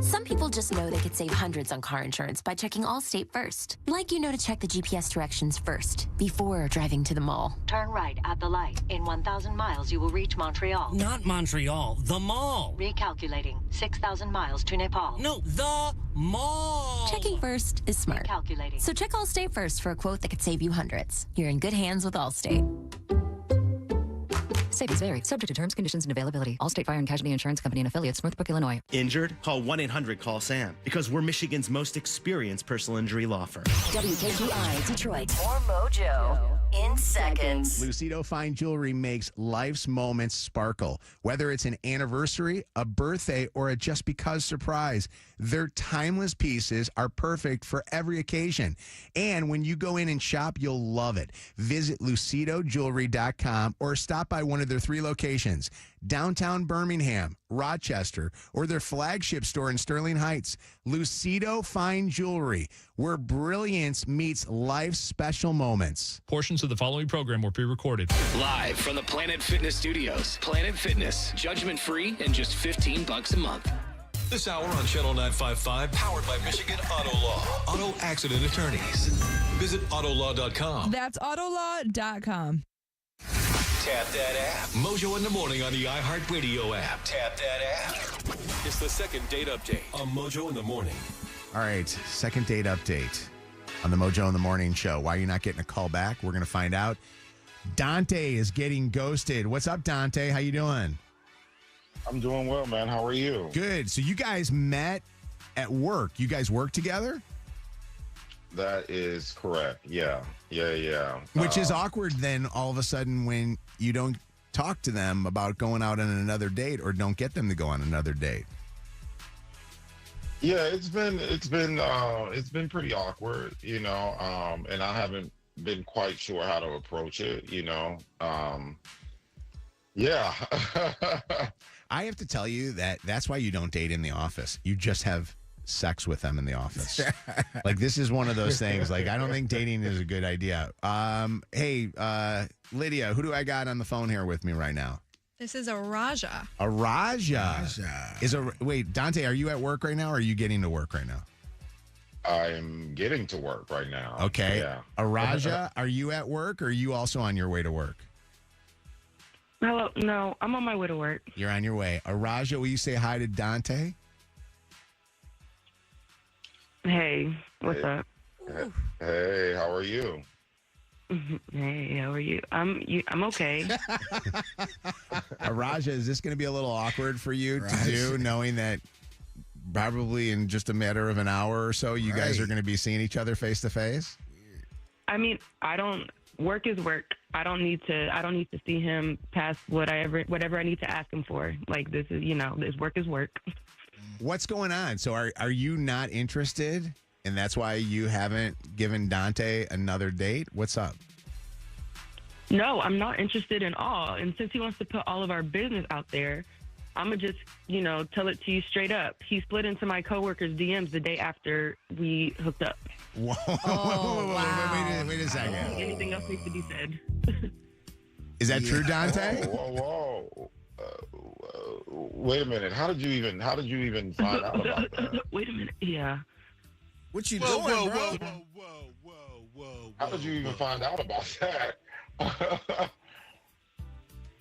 Some people just know they could save hundreds on car insurance by checking Allstate first. Like you know to check the GPS directions first, before driving to the mall. Turn right at the light. In 1,000 miles, you will reach Montreal. Not Montreal, the mall. Recalculating. 6,000 miles to Nepal. No, the mall. Checking first is smart. Recalculating. So check Allstate first for a quote that could save you hundreds. You're in good hands with Allstate. Savings vary. Subject to terms, conditions, and availability. Allstate Fire and Casualty Insurance Company and affiliates, Northbrook, Illinois. Injured? Call 1-800-CALL-SAM because we're Michigan's most experienced personal injury law firm. WKQI, Detroit. More Mojo in seconds. Lucido Fine Jewelry makes life's moments sparkle. Whether it's an anniversary, a birthday, or a just because surprise, their timeless pieces are perfect for every occasion. And when you go in and shop, you'll love it. Visit lucidojewelry.com or stop by one of their 3 locations, downtown Birmingham, Rochester, or their flagship store in Sterling Heights. Lucido Fine Jewelry, where brilliance meets life's special moments. Portions of the following program were pre-recorded. Live from the Planet Fitness Studios. Planet Fitness, judgment-free and just $15 a month. This hour on Channel 955, powered by Michigan Auto Law. Auto accident attorneys. Visit autolaw.com. That's autolaw.com. Tap that app. Mojo in the morning on the iHeartRadio app. Tap that app. It's the second date update on Mojo in the morning. All right, second date update on the Mojo in the Morning show. Why are you not getting a call back? We're going to find out. Dante is getting ghosted. What's up, Dante? How you doing? I'm doing well, man. How are you? Good. So you guys met at work. You guys work together? That is correct. Yeah. Which is awkward then all of a sudden when you don't talk to them about going out on another date or don't get them to go on another date. Yeah, it's been pretty awkward, and I haven't been quite sure how to approach it, yeah. I have to tell you that's why you don't date in the office. You just have sex with them in the office. Like, this is one of those things. Like, I don't think dating is a good idea. Hey, Lydia, who do I got on the phone here with me right now? This is a Raja. A Raja. Wait, Dante, are you at work right now or are you getting to work right now? I'm getting to work right now. Okay. Yeah. A Raja, are you at work or are you also on your way to work? Hello. No, I'm on my way to work. You're on your way. A Raja, will you say hi to Dante? Hey, what's up? Hey, how are you? Hey, how are you? I'm okay. Raja, is this going to be a little awkward for you to do, knowing that probably in just a matter of an hour or so, you guys are going to be seeing each other face to face? I mean, work is work. I don't need to see him past whatever I need to ask him for. Like, this is, this work is work. What's going on? So are you not interested? And that's why you haven't given Dante another date? What's up? No, I'm not interested in all. And since he wants to put all of our business out there, I'm going to just, tell it to you straight up. He split into my coworker's DMs the day after we hooked up. Whoa. Wait a second. I don't think anything else needs to be said. Is that true, Dante? Whoa. Wait a minute. How did you even find out about that? Wait a minute. Yeah. What you doing, bro? How did you even find out about that?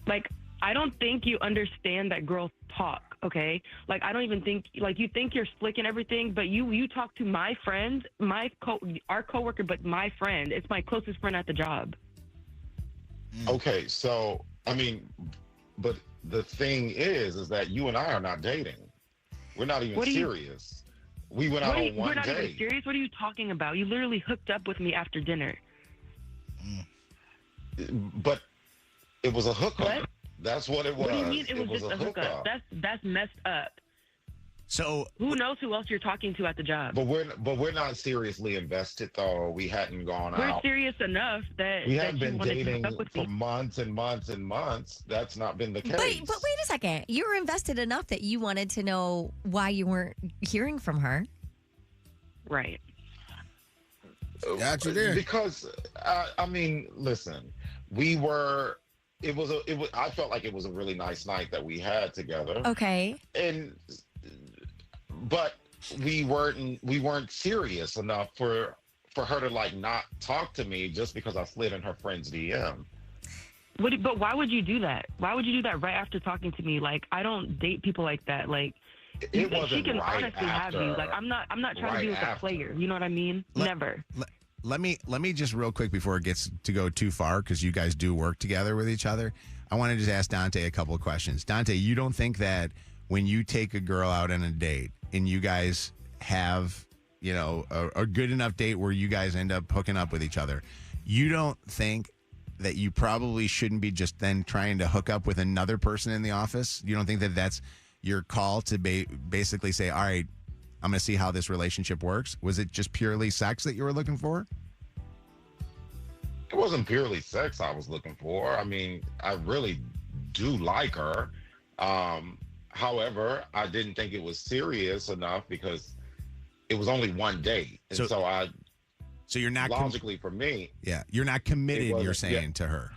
Like, I don't think you understand that girls talk, okay? Like, I don't even think, like, you think you're slick and everything, but you talk to my friend, our coworker, but my friend. It's my closest friend at the job. Okay, so, I mean, but the thing is that you and I are not dating. We're not even serious. We went out on one We're not date. even serious? What are you talking about? You literally hooked up with me after dinner. But it was a hookup. What? That's what it was. What do you mean it was just a hookup? hookup? That's messed up. So who knows who else you're talking to at the job? But we're not seriously invested though. We hadn't gone out. We're serious enough that we haven't you been wanted to dating hook up with for me. months and months and months. That's not been the case. But wait a second. You were invested enough that you wanted to know why you weren't hearing from her. Right. Got you there. Because I mean, listen, we were. It was. I felt like it was a really nice night that we had together. Okay. But we weren't serious enough for her to like not talk to me just because I slid in her friend's DM. But why would you do that? Why would you do that right after talking to me? Like, I don't date people like that. Like, it wasn't she can right honestly after, have you. Like, I'm not trying right to be like after. a player. You know what I mean? Never. Let me just real quick before it gets to go too far, because you guys do work together with each other. I want to just ask Dante a couple of questions. Dante, you don't think that when you take a girl out on a date and you guys have, a good enough date where you guys end up hooking up with each other, you don't think that you probably shouldn't be just then trying to hook up with another person in the office? You don't think that that's your call to basically say, all right, I'm going to see how this relationship works? Was it just purely sex that you were looking for? It wasn't purely sex I was looking for. I mean, I really do like her. However, I didn't think it was serious enough because it was only one date. And so you're not logically for me. Yeah, you're not committed, you're saying, to her.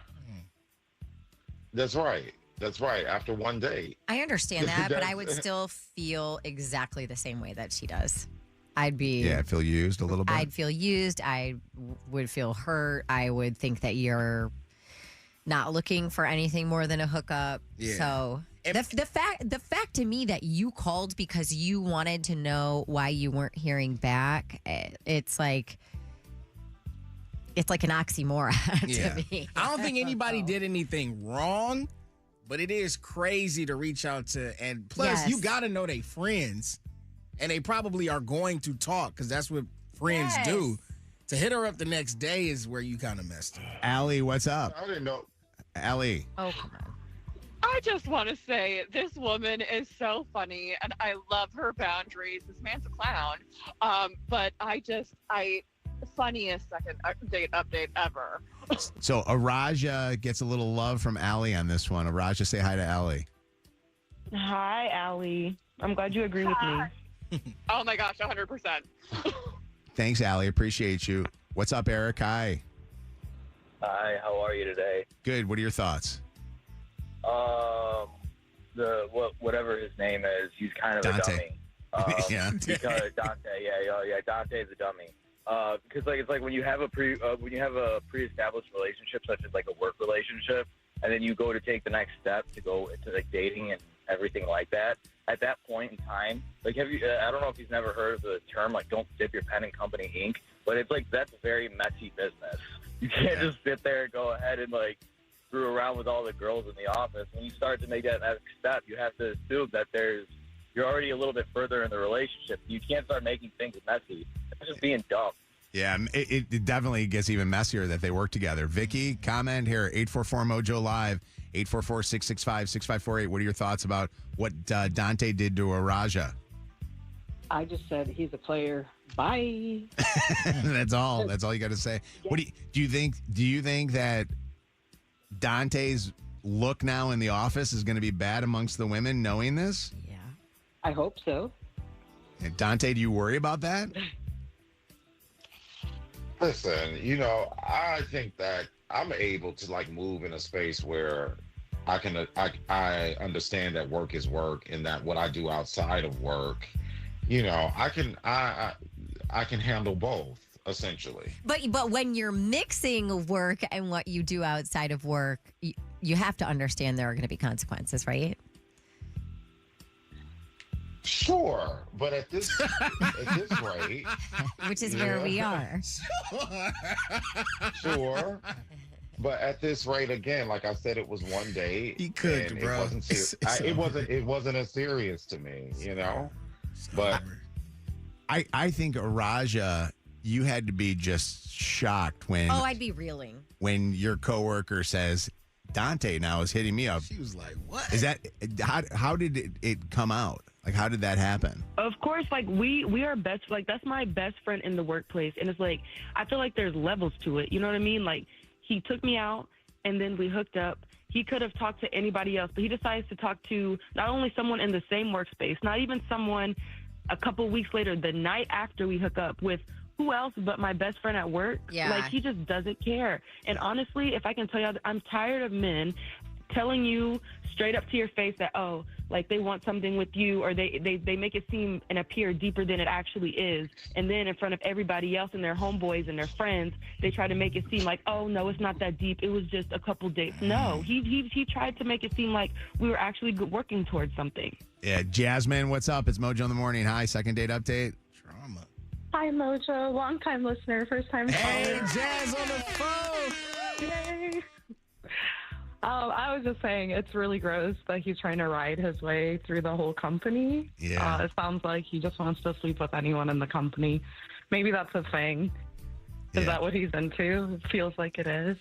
That's right. That's right. After one date. I understand that, but I would still feel exactly the same way that she does. I'd feel used a little bit. I'd feel used. I would feel hurt. I would think that you're not looking for anything more than a hookup. Yeah. So the fact to me that you called because you wanted to know why you weren't hearing back, it's like an oxymoron to me. I don't think anybody did anything wrong, but it is crazy to reach out to, and plus you got to know they friends, and they probably are going to talk because that's what friends do. To hit her up the next day is where you kind of messed up. Allie, what's up? I didn't know. Allie. Oh, come on. I just want to say this woman is so funny, and I love her boundaries. This man's a clown, but funniest second date update ever. So Araja gets a little love from Allie on this one. Araja, say hi to Allie. Hi, Allie. I'm glad you agree with me. Oh my gosh, 100%. Thanks, Allie. Appreciate you. What's up, Eric? Hi. Hi, how are you today? Good. What are your thoughts? whatever his name is, he's kind of Dante. a dummy. Yeah. Because Dante, Dante's a dummy. Because it's like when you have a pre-established relationship, such as like a work relationship, and then you go to take the next step to go into like dating and everything like that. At that point in time, like I don't know if he's never heard of the term like "don't dip your pen in company ink," but it's like that's very messy business. You can't just sit there and go ahead and like screw around with all the girls in the office. When you start to make that next step, you have to assume that you're already a little bit further in the relationship. You can't start making things messy. It's just being dumb. Yeah, it definitely gets even messier that they work together. Vicky, comment here, 844-MOJO Live, 844-665-6548. What are your thoughts about what Dante did to Araja? I just said he's a player. Bye. That's all. That's all you got to say. What do you think? Do you think that Dante's look now in the office is going to be bad amongst the women knowing this? Yeah. I hope so. And Dante, do you worry about that? Listen, I think that I'm able to like move in a space where I understand that work is work and that what I do outside of work, I can handle both essentially. But when you're mixing work and what you do outside of work, you have to understand there are going to be consequences, right? Sure, but at this rate, which is where we are. Sure, but at this rate, again, like I said, it was one day. He could, bro. It wasn't as serious to me, But I think Araja, you had to be just shocked when. Oh, I'd be reeling when your coworker says Dante now is hitting me up. She was like, "What is that? How did it come out? Like, how did that happen?" Of course, like we are best. Like that's my best friend in the workplace, and it's like I feel like there's levels to it. You know what I mean? Like he took me out, and then we hooked up. He could have talked to anybody else, but he decides to talk to not only someone in the same workspace, not even someone a couple weeks later, the night after we hook up with. Who else but my best friend at work? Yeah. Like, he just doesn't care. And honestly, if I can tell you, I'm tired of men telling you straight up to your face that, oh, like they want something with you, or they make it seem and appear deeper than it actually is. And then in front of everybody else and their homeboys and their friends, they try to make it seem like, oh, no, it's not that deep. It was just a couple dates. No, he tried to make it seem like we were actually working towards something. Yeah, Jasmine, what's up? It's Mojo in the morning. Hi, second date update. Hi, Mojo. Long-time listener, first-time caller. Hey, Jazz on the phone. Yay. I was just saying it's really gross that he's trying to ride his way through the whole company. Yeah. It sounds like he just wants to sleep with anyone in the company. Maybe that's a thing. Is that what he's into? It feels like it is.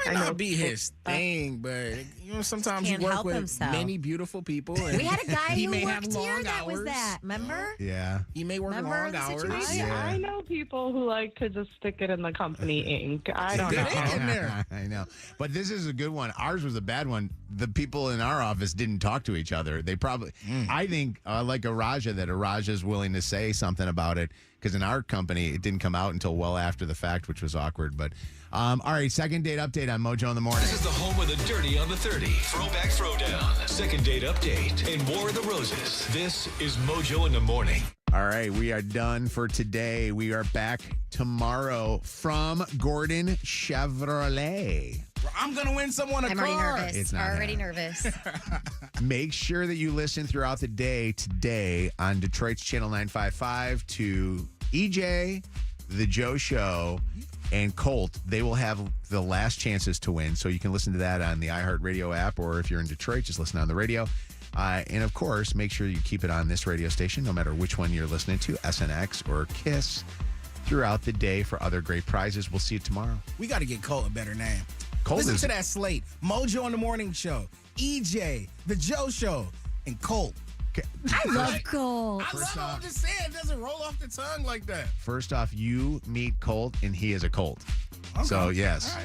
Might not be his thing, but sometimes you Can't work help with himself. many beautiful people. And We had a guy he who may worked have long here that was hours. that. Remember? Yeah. He may work Remember long the hours. situation? I know people who like to just stick it in the company ink. I don't know. I know. But this is a good one. Ours was a bad one. The people in our office didn't talk to each other. They probably, I think, like Araja, that Araja is willing to say something about it. Because in our company, it didn't come out until well after the fact, which was awkward. But, all right, second date update on Mojo in the morning. This is the home of the dirty on the 30. Throwback Throwdown. Second date update. And War of the Roses. This is Mojo in the morning. All right, we are done for today. We are back tomorrow from Gordon Chevrolet. I'm going to win someone a I'm car. already nervous. It's not already nervous. Make sure that you listen throughout the day today on Detroit's Channel 955 to EJ, The Joe Show, and Colt. They will have the last chances to win. So you can listen to that on the iHeartRadio app, or if you're in Detroit, just listen on the radio. And of course, make sure you keep it on this radio station, no matter which one you're listening to, SNX or KISS, throughout the day for other great prizes. We'll see you tomorrow. We got to get Colt a better name. Colt Listen is- to that slate. Mojo in the Morning Show, EJ, The Joe Show, and Colt. I love Colt. I love him. I'm just saying, it doesn't roll off the tongue like that. First off, you meet Colt, and he is a Colt. So, yes. All right.